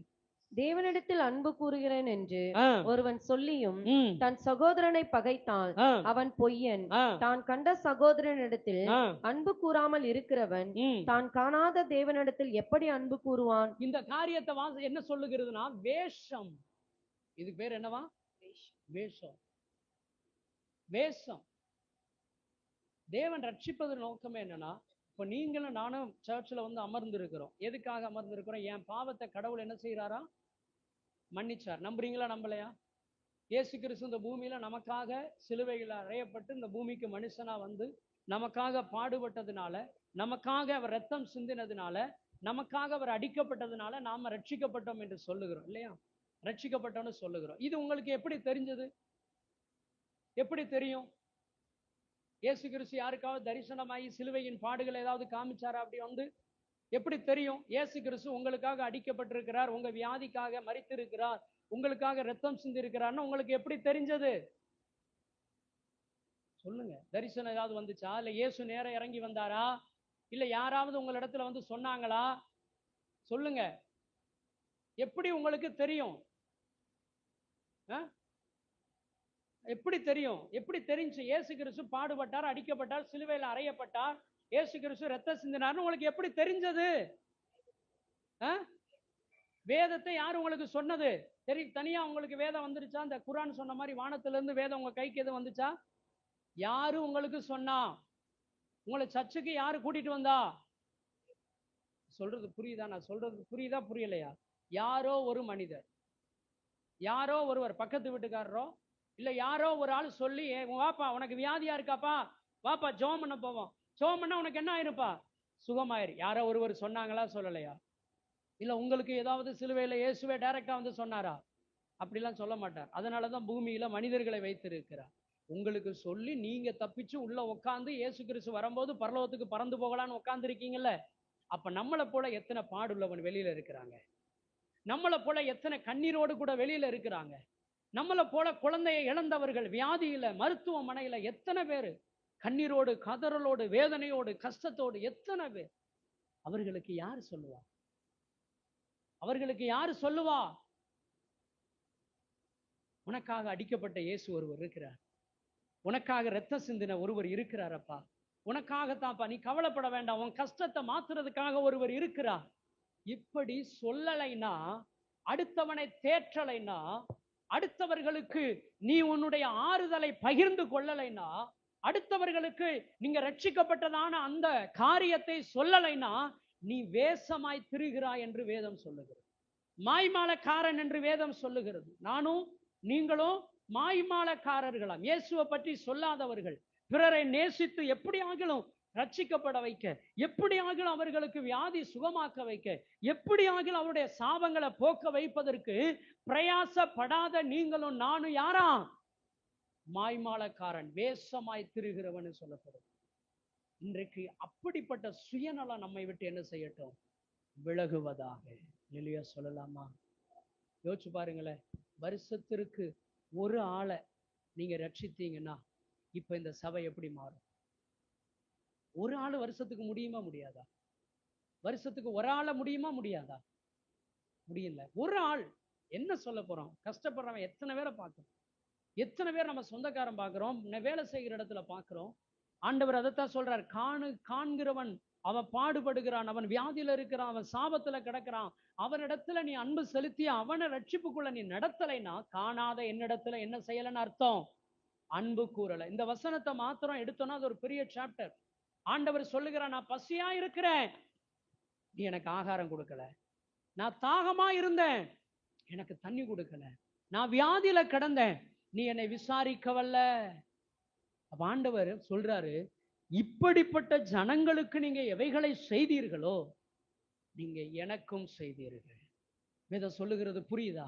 தேவனிடத்தில் அன்பு கூறுகிறேன் என்று ஒருவன் சொல்லியும் தன் சகோதரனை பகைத்தான், அவன் பொய்யன். தான் கண்ட சகோதரனிடத்தில் அன்பு கூறாமல் இருக்கிறவன் தான் காணாத தேவனிடத்தில் எப்படி அன்பு கூறுவான்? இந்த காரியத்தை என்ன சொல்லுகிறதுனா, வேஷம். இதுக்கு பேர் என்னவா? வேஷம். வேஷம். தேவன் ரட்சிப்பது நோக்கமே என்னன்னா, இப்ப நீங்களும் நானும் சர்ச்சில் வந்து அமர்ந்து இருக்கிறோம். எதுக்காக அமர்ந்து இருக்கிறோம்? என் பாவத்தை கடவுள் என்ன செய்யறாரா? மன்னிச்சார். நம்புறீங்களா நம்பலையா? இயேசு கிறிஸ்து இந்த பூமியில நமக்காக சிலுவையில் அறையப்பட்டு இந்த பூமிக்கு மனுஷனா வந்து நமக்காக பாடுபட்டதுனால, நமக்காக அவர் ரத்தம் சிந்தினதுனால, நமக்காக அவர் அடிக்கப்பட்டதுனால நாம ரட்சிக்கப்பட்டோம் என்று சொல்லுகிறோம் இல்லையா? ரட்சிக்கப்பட்டோம்னு சொல்லுகிறோம். இது உங்களுக்கு எப்படி தெரிஞ்சது? எப்படி தெரியும்? இயேசு கிறிஸ்து யாருக்காவது தரிசனமாகி சிலுவையின் பாடுகள் ஏதாவது காமிச்சாரா? அப்படி வந்து எப்படி தெரியும்? இயேசு கிறிஸ்து உங்களுக்காக அடிக்கப்பட்டிருக்கிறார், உங்க வியாதிக்காக மரித்திருக்கிறார், உங்களுக்காக ரத்தம் சிந்தி இருக்கிறார்னு உங்களுக்கு எப்படி தெரிஞ்சது? சொல்லுங்க. தரிசனம் ஏதாவது வந்துச்சா? இல்ல இயேசு நேரம் இறங்கி வந்தாரா? இல்ல யாராவது உங்களிடத்துல வந்து சொன்னாங்களா? சொல்லுங்க. எப்படி உங்களுக்கு தெரியும்? எப்படி தெரியும்? எப்படி தெரிஞ்சு? இயேசு கிறிஸ்து பாடுபட்டார், அடிக்கப்பட்டார், சிலுவையில் அறையப்பட்டார், இயேசு கிறிஸ்து ரத்தம் சிந்தினார்னு உங்களுக்கு எப்படி தெரிஞ்சது? வேதத்தை யார் உங்களுக்கு சொன்னது? தனியா உங்களுக்கு வேதம் வந்துருச்சா? இந்த குர்ஆன் சொன்ன மாதிரி வானத்துல இருந்து வேதம் உங்க கைக்கு எதுவும் வந்துச்சா? யாரு உங்களுக்கு சொன்னா? உங்களை சர்ச்சுக்கு யாரு கூட்டிட்டு வந்தா? சொல்றது புரியுதா? நான் சொல்றது புரியுதா புரியலையா? யாரோ ஒரு மனிதர், யாரோ ஒருவர், பக்கத்து வீட்டுக்காரரோ இல்ல யாரோ ஒரு ஆள் சொல்லி, வாப்பா உனக்கு வியாதியா இருக்காப்பா, வாப்பா ஜெபம் பண்ண போவோம், ஜெபம் பண்ணா உனக்கு என்ன ஆயிருப்பா? சுகமாயிரு. யாரோ ஒருவர் சொன்னாங்களா? சொல்லலையா? இல்ல உங்களுக்கு ஏதாவது சிலுவையில இயேசுவே டைரக்டா வந்து சொன்னாரா? அப்படிலாம் சொல்ல மாட்டார். அதனாலதான் பூமியில மனிதர்களை வைத்திருக்கிறார். உங்களுக்கு சொல்லி நீங்க தப்பிச்சு உள்ள உட்காந்து இயேசு கிறிஸ்து வரும்போது பரலோகத்துக்கு பறந்து போகலான்னு உட்கார்ந்து இருக்கீங்கல்ல, அப்ப நம்மளை போல எத்தனை பாடுள்ளவன் வெளியில இருக்கிறாங்க, நம்மளை போல எத்தனை கண்ணீரோடு கூட வெளியில இருக்கிறாங்க, நம்மளை போல குழந்தையை இழந்தவர்கள் வியாதியில மருத்துவமனையில எத்தனை பேரு கண்ணீரோடு கதறலோடு வேதனையோடு கஷ்டத்தோடு எத்தனை பேர். அவர்களுக்கு யாரு சொல்லுவா? அவர்களுக்கு யாரு சொல்லுவா? உனக்காக அடிக்கப்பட்ட இயேசு ஒருவர் இருக்கிறார், உனக்காக ரத்த சிந்தின ஒருவர் இருக்கிறாரப்பா, உனக்காகத்தான்ப்பா, நீ கவலைப்பட வேண்டாம், உன் கஷ்டத்தை மாத்துறதுக்காக ஒருவர் இருக்கிறார். இப்படி சொல்லலைன்னா, அடுத்தவனை தேற்றலைன்னா, அடுத்தவர்களுக்கு நீ உன்னுடைய ஆறுதலை பகிர்ந்து கொள்ளலைன்னா, அடுத்தவர்களுக்கு நீங்க ரட்சிக்கப்பட்டதான அந்த காரியத்தை சொல்லலைன்னா, நீ வேஷமாய் திரிகிறாய் என்று வேதம் சொல்லுகிறது. மாய்மாலக்காரன் என்று வேதம் சொல்லுகிறது. நானும் நீங்களும் மாய்மாலக்காரர்களாம். இயேசுவை பற்றி சொல்லாதவர்கள், பிறரை நேசித்து எப்படி ஆகிலும் ரட்சிக்கப்பட வைக்க, எப்படி ஆகிலும் அவர்களுக்கு வியாதி சுகமாக்க வைக்க, எப்படி ஆகிலும் அவருடைய சாபங்களை போக்க வைப்பதற்கு பிரயாசப்படாத நீங்களும் நானும் யாரா? மாய்மாலக்காரன், வேஷமாய் திரிகிறவன் சொல்லப்படும். இன்றைக்கு அப்படிப்பட்ட சுயநலம் நம்மை விட்டு என்ன செய்யட்டும்? விலகுவதாக. இல்லையா? சொல்லலாமா? யோசிச்சு பாருங்களேன். வருஷத்திற்கு ஒரு ஆளை நீங்க ரட்சித்தீங்கன்னா இப்ப இந்த சபை எப்படி மாறும்? ஒரு ஆள் வருஷத்துக்கு முடியுமா முடியாதா? வருஷத்துக்கு ஒரு ஆள முடியுமா முடியாதா? முடியல. ஒரு ஆள் என்ன சொல்ல போறோம்? கஷ்டப்படுறவன் எத்தனை பேரை பார்க்கிறோம், எத்தனை பேர் நம்ம சொந்தக்காரன் பார்க்கிறோம், வேலை செய்கிற இடத்துல பார்க்கிறோம். ஆண்டவர் அதைத்தான் சொல்றார், காண்கிறவன் அவன் பாடுபடுகிறான், அவன் வியாதியில இருக்கிறான், அவன் சாபத்துல கிடக்கிறான், அவனிடத்துல நீ அன்பு செலுத்தி அவனை ரட்சிப்புக்குள்ள நீ நடத்தலைன்னா காணாத என்னிடத்துல என்ன செய்யலன்னு அர்த்தம்? அன்பு கூறல. இந்த வசனத்தை மாத்திரம் எடுத்தோம்னா அது ஒரு பெரிய சாப்டர். ஆண்டவர் சொல்லுகிறான், நான் பசியா இருக்கிறேன், நீ எனக்கு ஆகாரம் கொடுக்கல, நான் தாகமா இருந்தேன், எனக்கு தண்ணி கொடுக்கல, நான் வியாதியில கிடந்தேன், நீ என்னை விசாரிக்கவல்ல. அப்ப ஆண்டவர் சொல்றாரு, இப்படிப்பட்ட ஜனங்களுக்கு நீங்க எவைகளை செய்தீர்களோ நீங்க எனக்கும் செய்தீர்கள். இதை சொல்லுகிறது புரியுதா?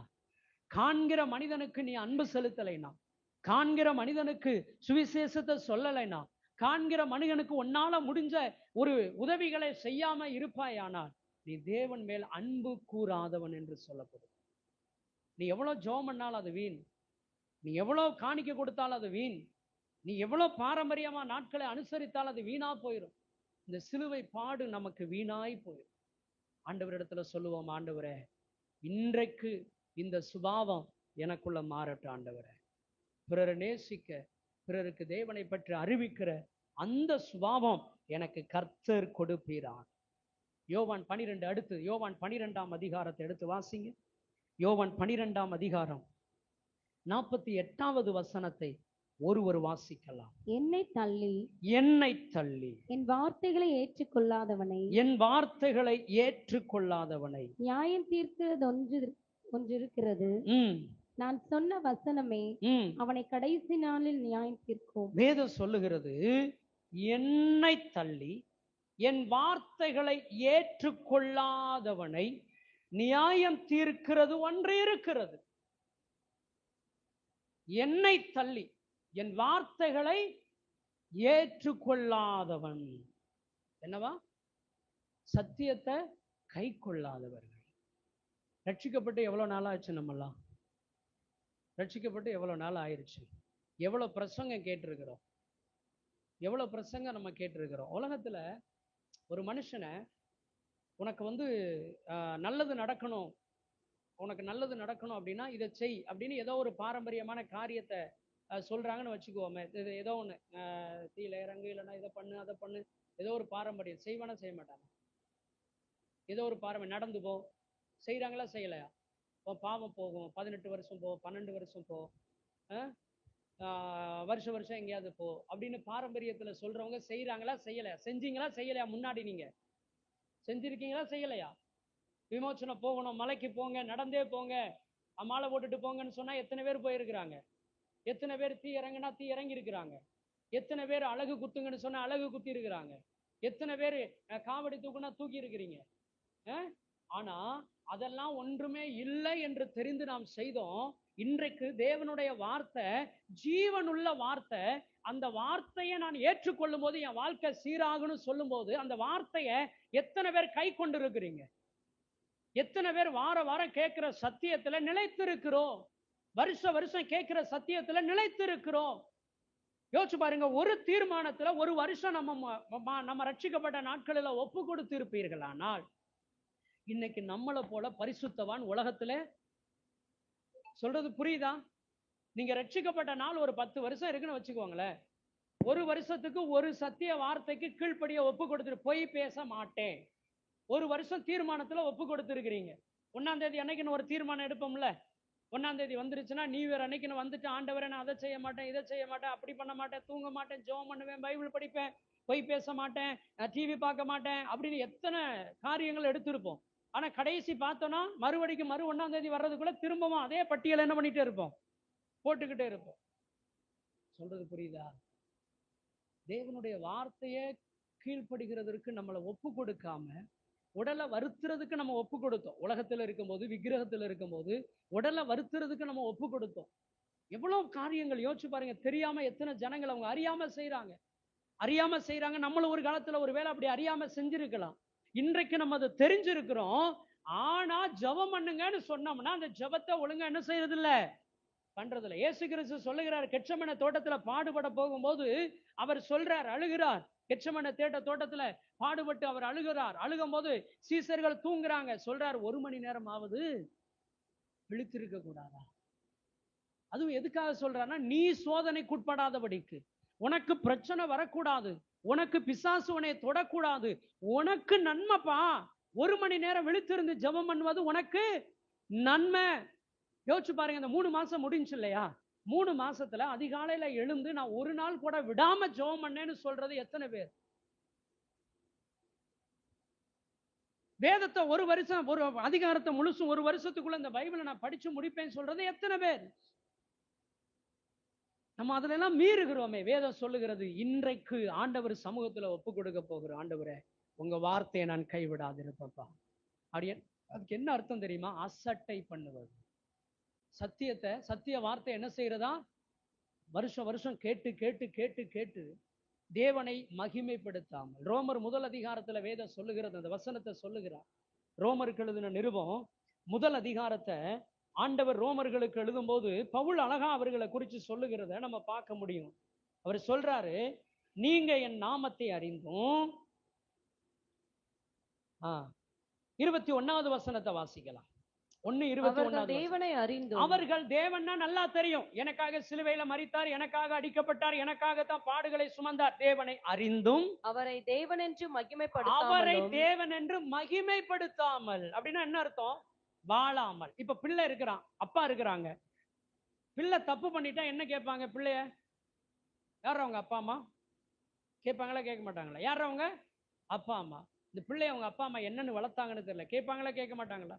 காண்கிற மனிதனுக்கு நீ அன்பு செலுத்தலைனா, காண்கிற மனிதனுக்கு சுவிசேஷத்தை சொல்லலைனா, காண்கிற மனிதனுக்கு உன்னால முடிஞ்ச ஒரு உதவிகளை செய்யாம இருப்பாயானால் நீ தேவன் மேல் அன்பு கூறாதவன் என்று சொல்லப்படும். நீ எவ்வளவு ஜெபம் பண்ணாலும் அது வீண், நீ எவ்வளவு காணிக்கை கொடுத்தாலும் அது வீண், நீ எவ்வளவு பாரம்பரியமா நாட்களை அனுசரித்தால் அது வீணா போயிடும். இந்த சிலுவை பாடு நமக்கு வீணாய் போயிடும். ஆண்டவரிடத்துல சொல்லுவோம், ஆண்டவரே இன்றைக்கு இந்த சுபாவம் எனக்குள்ள மாறட்டும் ஆண்டவரே. பிறரை நேசிக்க, பிறருக்கு தேவனை பற்றி அறிவிக்கிற அந்த சுபாவம் எனக்கு கர்த்தர் கொடுப்பீரான். யோவான் 12 அடுத்து யோவான் 12ஆம் அதிகாரத்தை எடுத்து வாசிங்க. யோவான் 12ஆம் அதிகாரம் 48வது வசனத்தை ஒருவர் வாசிக்கலாம். என்னை தள்ளி என் வார்த்தைகளை ஏற்றுக்கொள்ளாதவனை நியாயம் தீர்க்கிறது ஒன்று இருக்கிறது. நான் சொன்ன வசனமே அவனை கடைசி நாளில் நியாயம் தீர்க்கும். வேதம் சொல்லுகிறது, என்னை தள்ளி என் வார்த்தைகளை ஏற்றுக்கொள்ளாதவனை நியாயம் தீர்க்கிறது ஒன்று இருக்கிறது. என்னை தள்ளி என் வார்த்தைகளை ஏற்றுக்கொள்ளாதவன் என்னவா? சத்தியத்தை கை கொள்ளாதவர்கள். ரட்சிக்கப்பட்டு எவ்வளவு நாள் ஆச்சு? நம்மெல்லாம் ரட்சிக்கப்பட்டு எவ்வளவு நாள் ஆயிடுச்சு? எவ்வளவு பிரசங்கம் கேட்டிருக்கிறோம், எவ்வளவு பிரசங்கம் நம்ம கேட்டிருக்கிறோம். உலகத்துல ஒரு மனுஷனை உனக்கு நல்லது நடக்கணும், உனக்கு நல்லது நடக்கணும் அப்படின்னா இதை செய் அப்படின்னு ஏதோ ஒரு பாரம்பரியமான காரியத்தை சொல்றாங்கன்னு வச்சுக்குவோமே. இது ஏதோ ஒண்ணு தீயில இறங்கு, இல்லைன்னா இதை பண்ணு அதை பண்ணு, ஏதோ ஒரு பாரம்பரியம். செய்வானா செய்ய மாட்டாங்க? ஏதோ ஒரு பாரம்பரியம். நடந்து போ, செய்யறாங்களா செய்யலையா? பாவம் போகும், 18 வருஷம் போ, 12 வருஷம் போ, வருஷம் எங்கேயாவது போ அப்படின்னு பாரம்பரியத்துல சொல்றவங்க செய்யறாங்களா செய்யலையா? செஞ்சீங்களா செய்யலையா? முன்னாடி நீங்க செஞ்சிருக்கீங்களா செய்யலையா? விமோசனம் போகணும், மலைக்கு போங்க, நடந்தே போங்க, மாலை போட்டுட்டு போங்கன்னு சொன்னா எத்தனை பேர் போயிருக்கிறாங்க? எத்தனை பேர் தீ இறங்குனா தீ இறங்கி இருக்கிறாங்க? எத்தனை பேர் அழகு குத்துங்கன்னு சொன்னா அழகு குத்தி இருக்கிறாங்க? எத்தனை பேர் காவடி தூக்குனா தூக்கி இருக்கிறீங்க? ஆனா அதெல்லாம் ஒன்றுமே இல்லை என்று தெரிந்து நாம் செய்தோம். இன்றைக்கு தேவனுடைய வார்த்தை ஜீவனுள்ள வார்த்தை. அந்த வார்த்தையை நான் ஏற்றுக்கொள்ளும் போது என் வாழ்க்கை சீராகணும் சொல்லும் போது அந்த வார்த்தையை எத்தனை பேர் கை கொண்டு இருக்கிறீங்க? எத்தனை பேர் வாரம் கேட்கிற சத்தியத்துல நிலைத்திருக்கிறோம்? வருஷம் கேட்கிற சத்தியத்துல நிலைத்திருக்கிறோம்? யோசிச்சு பாருங்க. ஒரு தீர்மானத்துல ஒரு வருஷம் நம்ம ரட்சிக்கப்பட்ட நாட்களில் ஒப்பு கொடுத்து இருப்பீர்களானால் இன்னைக்கு நம்மளை போல பரிசுத்தவான் உலகத்துல சொல்றது புரியுதா? நீங்க ரட்சிக்கப்பட்ட நாள் ஒரு 10 வருஷம் இருக்குன்னு வச்சுக்கோங்களேன். ஒரு வருஷத்துக்கு ஒரு சத்திய வார்த்தைக்கு கீழ்ப்படிய ஒப்பு கொடுத்துட்டு பொய் பேச மாட்டேன் ஒரு வருஷம் தீர்மானத்துல ஒப்பு கொடுத்துருக்கிறீங்க. 1ஆம் தேதி அன்னைக்குன்னு ஒரு தீர்மானம் எடுப்போம்ல. 1ஆம் தேதி வந்துருச்சுன்னா நீ வேற அன்னைக்குன்னு வந்துட்டு, ஆண்டவரை நான் அதை செய்ய மாட்டேன், இதை செய்ய மாட்டேன், அப்படி பண்ண மாட்டேன், தூங்க மாட்டேன், ஜெபம் பண்ணுவேன், பைபிள் படிப்பேன், பொய் பேச மாட்டேன், டிவி பார்க்க மாட்டேன் அப்படின்னு எத்தனை காரியங்கள் எடுத்திருப்போம். ஆனா கடைசி பார்த்தோம்னா மறு 1ஆம் தேதி வர்றதுக்குள்ள திரும்பவும் அதே பட்டியலை என்ன பண்ணிட்டே இருப்போம்? போட்டுக்கிட்டே இருப்போம். சொல்றது புரியுதா? தேவனுடைய வார்த்தையை கீழ்ப்படுகிறதற்கு நம்மளை ஒப்பு கொடுக்காம உடலை வருத்துறதுக்கு நம்ம ஒப்பு கொடுத்தோம். உலகத்துல இருக்கும்போது, விக்கிரகத்துல இருக்கும்போது உடலை வருத்துறதுக்கு நம்ம ஒப்பு கொடுத்தோம். எவ்வளவு காரியங்கள் யோசிச்சு பாருங்க. தெரியாம எத்தனை ஜனங்கள் அவங்க அறியாம செய்யறாங்க. நம்மளும் ஒரு காலத்துல ஒரு வேளை அப்படி அறியாம செஞ்சிருக்கலாம். இன்றைக்கு நம்ம அதை தெரிஞ்சிருக்கிறோம். ஆனா ஜெபம் பண்ணுங்கன்னு சொன்னோம்னா அந்த ஜெபத்தை ஒழுங்கா என்ன செய்யறது இல்ல, பண்றது இல்ல. இயேசு கிறிஸ்து சொல்லுகிறார், கெத்செமனே தோட்டத்துல பாடுபட போகும்போது அவர் சொல்றார், அழுகிறார். கெத்செமனே தோட்டத்துல பாடுபட்டு அவர் அழுகிறார். அழுகும் போது சீசர்கள் தூங்குறாங்க. சொல்றார், 1 மணி நேரம் ஆவது விழித்திருக்க கூடாதா? அதுவும் எதுக்காக சொல்றாருன்னா, நீ சோதனைக்குட்படாதபடிக்கு, உனக்கு பிரச்சனை வரக்கூடாது, உனக்கு பிசாசு உன்னை தொடக்கூடாது, உனக்கு நன்மைப்பா. 1 மணி நேரம் விழித்திருந்து ஜெபம் பண்ணுவது உனக்கு நன்மை. யோசிச்சு பாருங்க. இந்த 3 மாசம் முடிஞ்சு இல்லையா? 3 மாசத்துல அதிகாலையில எழுந்து நான் ஒரு நாள் கூட விடாம ஜெபம் பண்ணேன்னு சொல்றது எத்தனை பேர்? வேதத்தை ஒரு வருஷம், ஒரு அதிகாரத்தை முழுசும் ஒரு வருஷத்துக்குள்ள இந்த பைபிளை நான் படிச்சு முடிப்பேன்னு சொல்றது எத்தனை பேர்? நம்ம அதுல எல்லாம் மீறுகிறோமே. வேதம் சொல்லுகிறது, இன்றைக்கு ஆண்டவர் சமூகத்துல ஒப்பு கொடுக்க போகிற ஆண்டவரே, உங்க வார்த்தையை நான் கைவிடாதிருப்பப்பா. அப்படி அதுக்கு என்ன அர்த்தம் தெரியுமா? அசட்டை பண்ணுவது. சத்திய வார்த்தை என்ன செய்யறதா? வருஷம் வருஷம் கேட்டு கேட்டு கேட்டு கேட்டு தேவனை மகிமைப்படுத்தாமல். ரோமர் 1 அதிகாரத்துல வேதம் சொல்லுகிறது, அந்த வசனத்தை சொல்லுகிறார். ரோமருக்கு எழுதின நிருபம் 1 அதிகாரத்தை ஆண்டவர் ரோமர்களுக்கு எழுதும் போது பவுல் அழகா அவர்களை குறித்து சொல்லுகிறத நம்ம பார்க்க முடியும். அவர் சொல்றாரு, நீங்க என் நாமத்தை அறிந்தும். 21வது வசனத்தை வாசிக்கலாம். 1:21. தேவனை அறிந்தும். அவர்கள் தேவன்னா நல்லா தெரியும். எனக்காக சிலுவையில மரித்தார், எனக்காக அடிக்கப்பட்டார், எனக்காகத்தான் பாடுகளை சுமந்தார். தேவனை அறிந்தும் அவரை தேவன் என்று மகிமைப்படுத்தாமல். அவரை தேவன் என்று மகிமைப்படுத்தாமல் அப்படின்னா என்ன அர்த்தம்? வாழாமல். இப்ப பிள்ளை இருக்கிறான், அப்பா இருக்கிறாங்க. பிள்ளை தப்பு பண்ணிட்டா என்ன கேட்பாங்க? பிள்ளைய யார்? அவங்க அப்பா அம்மா கேட்பாங்களா? கேட்க மாட்டாங்களா? யார் அவங்க? அப்பா அம்மா. இந்த பிள்ளைய அவங்க அப்பா அம்மா என்னன்னு வளர்த்தாங்கன்னு தெரியல, கேட்பாங்களா? கேட்க மாட்டாங்களா?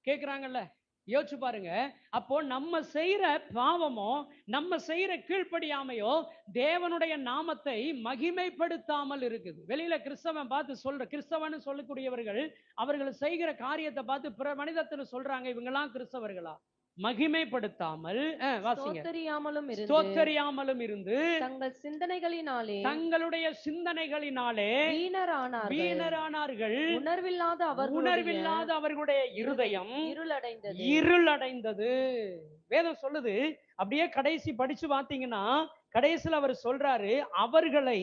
கேட்கிறாங்கல்ல. யோசிச்சு பாருங்க. அப்போ நம்ம செய்யற பாவமோ, நம்ம செய்யற கீழ்ப்படியாமையோ தேவனுடைய நாமத்தை மகிமைப்படுத்தாமல் இருக்குது. வெளியில கிறிஸ்தவன் பார்த்து சொல்ற, கிறிஸ்தவன் சொல்லக்கூடியவர்கள் அவர்கள் செய்கிற காரியத்தை பார்த்து பிற மனிதத்துல சொல்றாங்க, இவங்கெல்லாம் கிறிஸ்தவர்களா? மகிமைப்படுத்தாமல் ஸ்தோத்தரியாமலும் இருந்து தங்கள் சிந்தனைகளினாலே, தங்களுடைய சிந்தனைகளினாலே வீணரானார்கள். உணர்வில்லாத அவர்களுடைய இருதயம் இருளடைந்தது. வேதம் சொல்லுது. அப்படியே கடைசி படிச்சு பார்த்தீங்கன்னா கடைசியில் அவர் சொல்றாரு, அவர்களை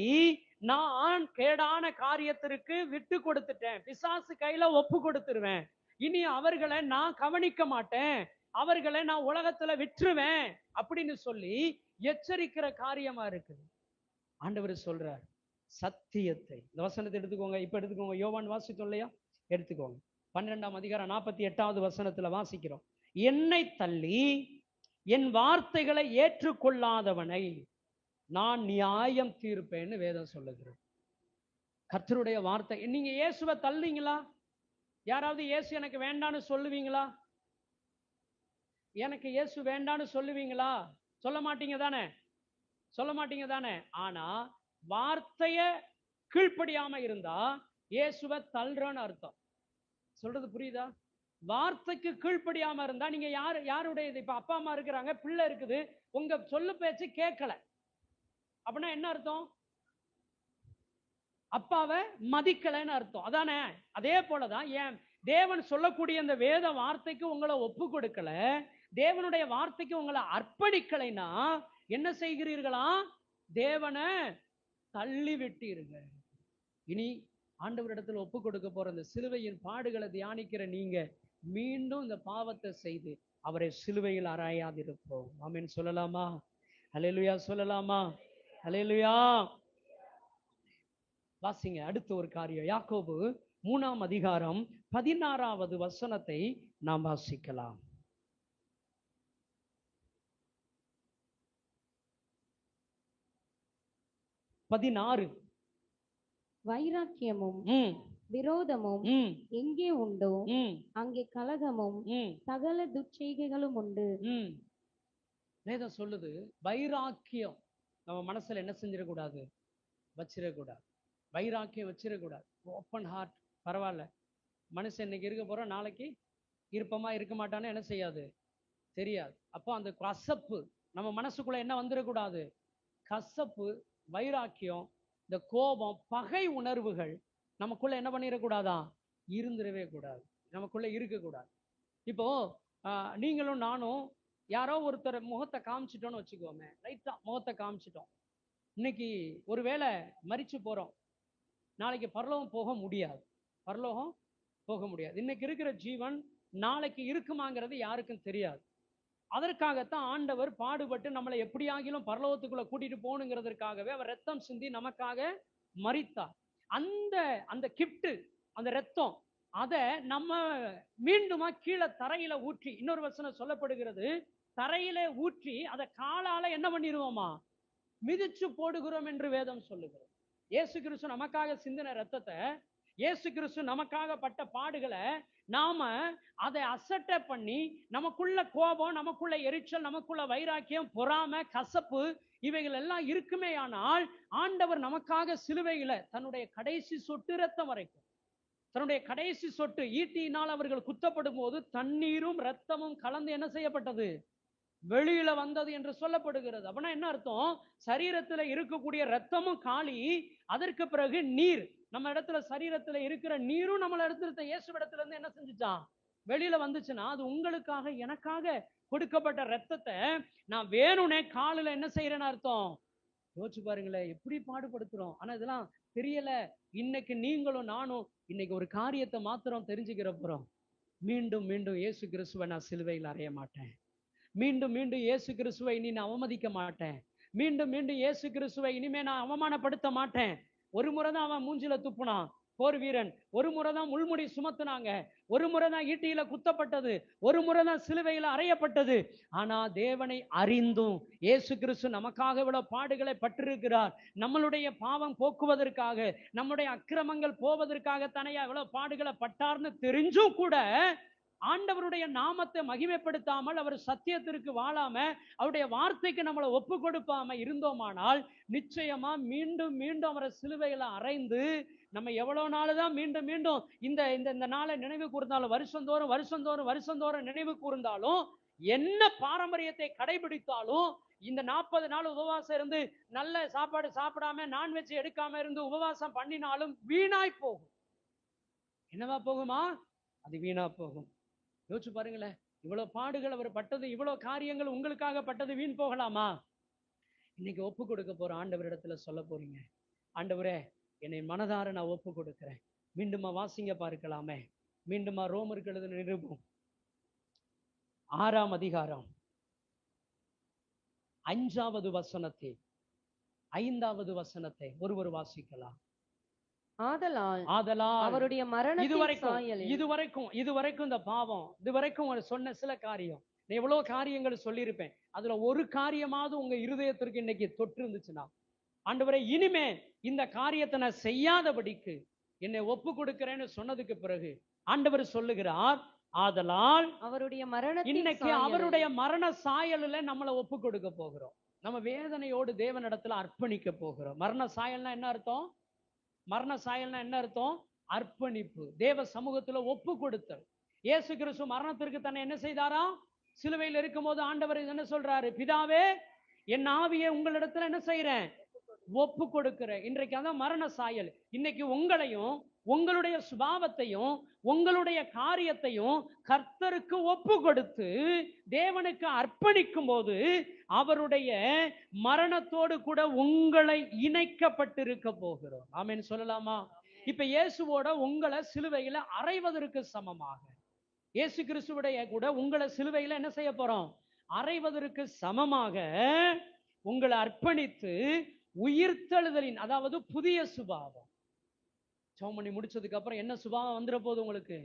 நான் கேடான காரியத்திற்கு விட்டு கொடுத்துட்டேன், பிசாசு கையில ஒப்பு கொடுத்துருவேன், இனி அவர்களை நான் கவனிக்க மாட்டேன், அவர்களை நான் உலகத்துல விட்டுருவேன் அப்படின்னு சொல்லி எச்சரிக்கிற காரியமா இருக்குது. ஆண்டவர் சொல்றார் சத்தியத்தை. இந்த வசனத்தை எடுத்துக்கோங்க, இப்ப எடுத்துக்கோங்க. யோவான் வாசித்தோம் இல்லையா? எடுத்துக்கோங்க. 12ஆம் அதிகாரம் 48வது வசனத்துல வாசிக்கிறோம். என்னை தள்ளி என் வார்த்தைகளை ஏற்றுக்கொள்ளாதவனை நான் நியாயம் தீர்ப்பேன்னு வேதம் சொல்லுகிறது. கர்த்தருடைய வார்த்தை. நீங்க இயேசுவை தள்ளீங்களா? யாராவது இயேசு எனக்கு வேண்டான்னு சொல்லுவீங்களா? எனக்கு இயேசு வேண்டான்னு சொல்லுவீங்களா? சொல்ல மாட்டீங்க தானே? சொல்ல மாட்டீங்க தானே? ஆனா வார்த்தைய கீழ்ப்படியாம இருந்தா இயேசுவை தள்ளுறன்னு அர்த்தம். சொல்றது புரியுதா? வார்த்தைக்கு கீழ்ப்படியாம இருந்தா நீங்க யாருடைய, இப்ப அப்பா அம்மா இருக்கிறாங்க, பிள்ளை இருக்குது, உங்க சொல்லு பேச்சு கேட்கல அப்படின்னா என்ன அர்த்தம்? அப்பாவை மதிக்கலைன்னு அர்த்தம். அதானே? அதே போலதான் ஏன் தேவன் சொல்லக்கூடிய இந்த வேத வார்த்தைக்கு உங்களை ஒப்பு கொடுக்கல, தேவனுடைய வார்த்தைக்கு உங்களை அர்ப்பணிக்கலைன்னா என்ன செய்கிறீர்களா? தேவனை தள்ளி விட்டீர்கள். இனி ஆண்டவரிடத்தில் ஒப்பு கொடுக்க போற இந்த சிலுவையின் பாடுகளை தியானிக்கிற நீங்க மீண்டும் இந்த பாவத்தை செய்து அவரை சிலுவையில் அறையாதிருப்போம். ஆமென் சொல்லலாமா? அல்லேலூயா சொல்லலாமா? அல்லேலூயா. வாசிங்க அடுத்த ஒரு காரியம். யாக்கோபு 3ஆம் அதிகாரம் 16வது வசனத்தை நாம் வாசிக்கலாம். 16. வைராக்கியமும் விரோதமும் எங்கே உண்டோ அங்கே கலகமும் சகல துர்ச்செய்கைகளும் உண்டு. வேதம் சொல்லுது வைராக்கியம் நம்ம மனசுல என்ன செஞ்சிடக்கூடாது? வச்சிடக்கூடாது. வைராக்கியம் வச்சிடக்கூடாது. Open heart. பரவாயில்ல, மனுஷன் இன்னைக்கு இருக்க போறோம், நாளைக்கு இருப்பமா இருக்க மாட்டான்னு என்ன செய்யாது? தெரியாது. அப்போ அந்த கசப்பு நம்ம மனசுக்குள்ள என்ன வந்துடக்கூடாது? கசப்பு, வைராக்கியம், இந்த கோபம், பகை உணர்வுகள் நமக்குள்ள என்ன பண்ணிடக்கூடாதா? இருந்துடவே கூடாது. நமக்குள்ள இருக்கக்கூடாது. இப்போ நீங்களும் நானும் யாரோ ஒருத்தர் முகத்தை காமிச்சிட்டோம்னு வச்சுக்கோமே, லைட்டா முகத்தை காமிச்சிட்டோம். இன்னைக்கு ஒருவேளை மரிச்சு போறோம், நாளைக்கு பரலோகம் போக முடியாது. பரலோகம் போக முடியாது. இன்னைக்கு இருக்கிற ஜீவன் நாளைக்கு இருக்குமாங்கிறது யாருக்கும் தெரியாது. அதற்காகத்தான் ஆண்டவர் பாடுபட்டு நம்மளை எப்படியாகிலும் பரலோகத்துக்குள்ள கூட்டிட்டு போகணுங்கிறதுக்காகவே அவர் ரத்தம் சிந்தி நமக்காக மரித்தார். அந்த கிஃப்ட், அந்த ரத்தம், அதை நம்ம மீண்டுமா கீழே தரையில ஊற்றி, இன்னொரு வசனம் சொல்லப்படுகிறது, தரையில ஊற்றி அதை காலால என்ன பண்ணிடுவோமா? மிதிச்சு போடுகிறோம் என்று வேதம் சொல்லுகிறது. இயேசு கிறிஸ்து நமக்காக சிந்தின ரத்தத்தை இயேசு கிறிஸ்து நமக்காக பட்ட பாடுகளை நாம அதை அசட்டை பண்ணி நமக்குள்ள கோபம், நமக்குள்ள எரிச்சல், நமக்குள்ள வைராக்கியம், பொறாமை, கசப்பு இவைகள் எல்லாம் இருக்குமே. ஆனால் ஆண்டவர் நமக்காக சிலுவையில தன்னுடைய கடைசி சொட்டு ரத்தம் வரைக்கும், தன்னுடைய கடைசி சொட்டு ஈட்டியினால் அவர்கள் குத்தப்படும் போது தண்ணீரும் ரத்தமும் கலந்து என்ன செய்யப்பட்டது? வெளியில வந்தது என்று சொல்லப்படுகிறது. அப்படின்னா என்ன அர்த்தம்? சரீரத்துல இருக்கக்கூடிய ரத்தமும் காலி, அதற்கு பிறகு நீர், நம்ம இடத்துல சரீரத்துல இருக்கிற நீரும் நம்ம இடத்துல இயேசு இடத்துல இருந்து என்ன செஞ்சுட்டான்? வெளியில வந்துச்சுன்னா அது உங்களுக்காக எனக்காக கொடுக்கப்பட்ட ரத்தத்தை நான் வேணும்னே காலில் என்ன செய்யறேன்னு அர்த்தம். யோசிச்சு பாருங்களேன், எப்படி பாடுபடுத்துறோம். ஆனா இதெல்லாம் தெரியல. இன்னைக்கு நீங்களும் நானும் இன்னைக்கு ஒரு காரியத்தை மாத்திரம் தெரிஞ்சுக்கிற போறோம். மீண்டும் மீண்டும் இயேசு கிறிஸ்துவை நான் சிலுவையில் அறைய மாட்டேன். மீண்டும் மீண்டும் இயேசு கிறிஸ்துவை இனி நான் அவமதிக்க மாட்டேன். மீண்டும் மீண்டும் இயேசு கிறிஸ்துவை இனிமே நான் அவமானப்படுத்த மாட்டேன். ஒரு முறை தான் அவன் மூஞ்சில துப்புனான் போர் வீரன், ஒரு முறை தான் முள்முடி சுமத்துனாங்க, ஒரு முறை தான் ஈட்டியில குத்தப்பட்டது, ஒரு முறை தான் சிலுவையில அறையப்பட்டது. ஆனா தேவனை அறிந்தும் இயேசு கிறிஸ்து நமக்காக இவ்வளவு பாடுகளை பட்டிருக்கிறார். நம்மளுடைய பாவம் போக்குவதற்காக, நம்முடைய அக்கிரமங்கள் போவதற்காக தனையா இவ்வளவு பாடுகளை பட்டார்னு தெரிஞ்சும் கூட ஆண்டவருடைய நாமத்தை மகிமைப்படுத்தாமல், அவர் சத்தியத்திற்கு வாழாம, அவருடைய வார்த்தைக்கு நம்மளை ஒப்பு கொடுப்பாம இருந்தோமானால் நிச்சயமா மீண்டும் மீண்டும் அவரை சிலுவையில அறைந்து நம்ம எவ்வளவு நாளுதான் மீண்டும் மீண்டும் இந்த இந்த நாளை நினைவு கூர்ந்தாலும், வருஷந்தோறும் நினைவு கூர்ந்தாலும், என்ன பாரம்பரியத்தை கடைபிடித்தாலும், இந்த 40 நாள் உபவாசம் இருந்து நல்ல சாப்பாடு சாப்பிடாம நான்வெஜ் எடுக்காம இருந்து உபவாசம் பண்ணினாலும் வீணாய் போகும். என்னவா போகுமா? அது வீணா போகும். யோசிச்சு பாருங்களேன், இவ்வளவு பாடுகள் அவர் பட்டது, இவ்வளவு காரியங்கள் உங்களுக்காக பட்டது வீண் போகலாமா? இன்னைக்கு ஒப்பு கொடுக்க போற ஆண்டவர் இடத்துல சொல்ல போறீங்க, ஆண்டவரே என்னை மனதார நான் ஒப்பு கொடுக்கிறேன். மீண்டுமா வாசிங்க பார்க்கலாமே. மீண்டுமா ரோமருக்கு எழுதின நிருபம் 6ஆம் அதிகாரம் 5வது வசனத்தை 5வது வசனத்தை ஒருவர் வாசிக்கலாம். ஆதலால் அவருடைய மரணத்தின் இதுவரைக்கும் இந்த பாவம், இதுவரைக்கும் சொன்ன சில காரியம், எவ்வளவு காரியங்கள் சொல்லியிருப்பேன். அதுல ஒரு காரியமாவது உங்க இருதயத்திற்கு இன்னைக்கு தொற்று இருந்துச்சுன்னா, ஆண்டவரே இனிமே இந்த காரியத்தை நான் செய்யாதபடிக்கு என்னை ஒப்பு கொடுக்கிறேன்னு சொன்னதுக்கு பிறகு ஆண்டவர் சொல்லுகிறார், ஆதலால் இன்னைக்கு அவருடைய மரண சாயலில் நம்மளை ஒப்பு கொடுக்க போகிறோம். நம்ம வேதனையோடு தேவனிடத்துல அர்ப்பணிக்க போகிறோம். மரண சாயல்னா என்ன அர்த்தம்? மரண சாயல்னா என்ன அர்த்தம்? அர்ப்பணிப்பு, தேவ சமூகத்துல ஒப்பு கொடுத்தல். இயேசு கிறிஸ்து மரணத்திற்கு தன்னை என்ன செய்தாரா? சிலுவையில் இருக்கும் போது ஆண்டவர் என்ன சொல்றாரு? பிதாவே, என் ஆவியை உங்களிடத்துல என்ன செய்யறேன்? ஒப்பு கொடுக்கிறேன். இன்றைக்கு அதான் மரண சாயல். இன்னைக்கு உங்களையும் உங்களுடைய சுபாவத்தையும் உங்களுடைய காரியத்தையும் கர்த்தருக்கு ஒப்பு கொடுத்து தேவனுக்கு அர்ப்பணிக்கும் போது அவருடைய மரணத்தோடு கூட உங்களை இணைக்கப்பட்டிருக்க போகிறோம். ஆமென் சொல்லலாமா? இப்ப இயேசுவோட உங்களை சிலுவையில அறைவதற்கு சமமாக, இயேசு கிறிஸ்துவுடைய கூட உங்களை சிலுவையில என்ன செய்ய போறோம்? அறைவதற்கு சமமாக உங்களை அர்ப்பணித்து உயிர்த்தெழுதலின், அதாவது புதிய சுபாவம். சோமணி முடிச்சதுக்கு அப்புறம் என்ன சுபாவம் வந்துட போது? உங்களுக்கு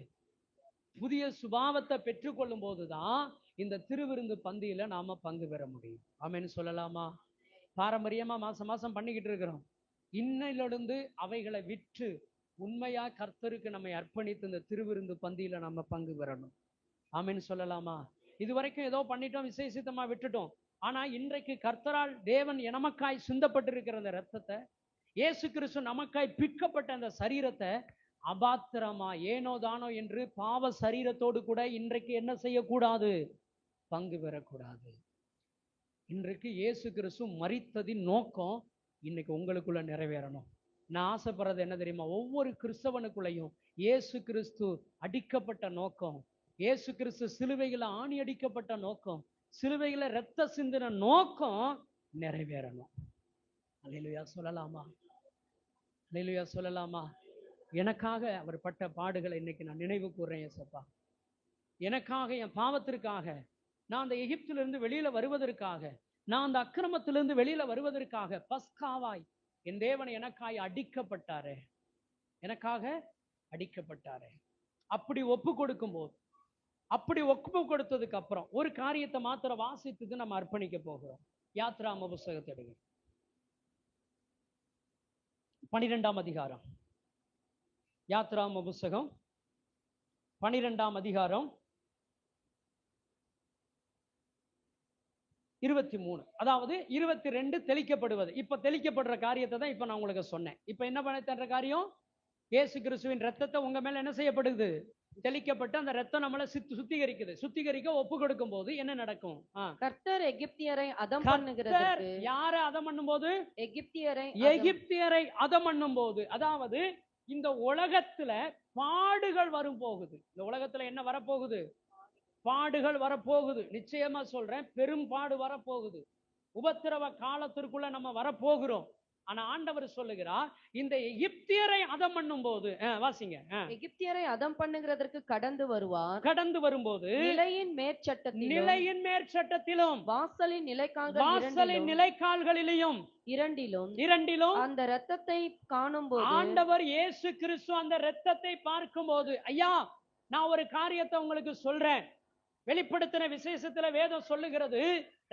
புதிய சுபாவத்தை பெற்றுக்கொள்ளும் போதுதான் இந்த திருவிருந்து பந்தியில நாம பங்கு பெற முடியும். ஆமென்னு சொல்லலாமா? பாரம்பரியமா மாசம் மாசம் பண்ணிக்கிட்டு இருக்கிறோம். இன்னிலிருந்து அவைகளை விற்று உண்மையா கர்த்தருக்கு நம்மை அர்ப்பணித்து இந்த திருவிருந்து பந்தியில நம்ம பங்கு பெறணும். ஆமென்னு சொல்லலாமா? இதுவரைக்கும் ஏதோ பண்ணிட்டோம், விசேஷித்தமா விட்டுட்டோம். ஆனா இன்றைக்கு கர்த்தரால் தேவன் நமக்காய் சிந்தப்பட்டிருக்கிற அந்த ரத்தத்தை, இயேசு கிறிஸ்து நமக்காய் பிற்கப்பட்ட அந்த சரீரத்தை அபாத்திரமா ஏனோ தானோ என்று பாவ சரீரத்தோடு கூட இன்றைக்கு என்ன செய்யக்கூடாது? பங்கு பெறக்கூடாது. இன்றைக்கு இயேசு கிறிஸ்து மரித்ததின் நோக்கம் இன்னைக்கு உங்களுக்குள்ள நிறைவேறணும். நான் ஆசைப்படுறது என்ன தெரியுமா? ஒவ்வொரு கிறிஸ்தவனுக்குள்ளையும் இயேசு கிறிஸ்து அடிக்கப்பட்ட நோக்கம், இயேசு கிறிஸ்து சிலுவையில ஆணி அடிக்கப்பட்ட நோக்கம், சிலுவையில ரத்த சிந்தின நோக்கம் நிறைவேறணும். அல்லேலூயா சொல்லலாமா? அல்லேலூயா சொல்லலாமா? எனக்காக அவர் பட்ட பாடுகளை இன்னைக்கு நான் நினைவு கூர்றேன். ஏசப்பா, எனக்காக, என் பாவத்திற்காக, நான் அந்த எகிப்திலிருந்து வெளியில வருவதற்காக, நான் அந்த அக்கிரமத்திலிருந்து வெளியில வருவதற்காக பஸ்காவாய் என் தேவன் எனக்காய் அடிக்கப்பட்டாரே, எனக்காக அடிக்கப்பட்டாரே. அப்படி ஒப்பு கொடுக்கும் போது, அப்படி ஒப்பு கொடுத்ததுக்கு அப்புறம் ஒரு காரியத்தை மாத்திர வாசித்துக்கு நம்ம அர்ப்பணிக்க போகிறோம். யாத்ராம புஸ்தகத்தை எடுங்க, 12ஆம் அதிகாரம். யாத்ராம புஸ்தகம் 12ஆம் அதிகாரம் 23, அதாவது 22 தெளிக்கப்படுவது. இப்ப தெளிக்கப்படுற காரியத்தை தான் இப்ப நான் உங்களுக்கு சொன்னேன். இப்ப என்ன பண்ண காரியம்? இயேசு கிறிஸ்துவின் ரத்தத்தை உங்க மேல என்ன செய்யப்படுது? தெளிக்கப்பட்டு அந்த ரத்தம் நம்மளை சுத்திகரிக்குது. சுத்திகரிக்க ஒப்பு கொடுக்கும் போது என்ன நடக்கும்? கர்த்தர் எகிப்தியரை அதம் பண்ணுகிறது. யாரை அதம் பண்ணும் போது? எகிப்தியரை அதம் பண்ணும் போது, அதாவது இந்த உலகத்துல பாடுகள் வரும் போகுது. இந்த உலகத்துல என்ன வரப்போகுது? பாடுகள் வரப்போகுது. நிச்சயமா சொல்றேன், பெரும் பாடு வரப்போகுது. உபத்திரவ காலத்திற்குள்ள நம்ம வரப்போகிறோம். ஆனா ஆண்டவர் சொல்லுகிறார், இந்த எகிப்தியரை அதம் பண்ணும் போது, வாசிங்க. எகிப்தியரை அதம் பண்ணுகிறதற்கு கடந்து வருவார். கடந்து வரும்போது நிலையின் மேற்சட்டத்திலும் வாசலின் நிலைக்கால்களிலும் இரண்டிலும் அந்த இரத்தத்தை காணும் போது, ஆண்டவர் இயேசு கிறிஸ்து அந்த இரத்தத்தை பார்க்கும் போது, ஐயா நான் ஒரு காரியத்தை உங்களுக்கு சொல்றேன். வெளிப்படுத்தின விசேஷத்துல வேதம் சொல்லுகிறது,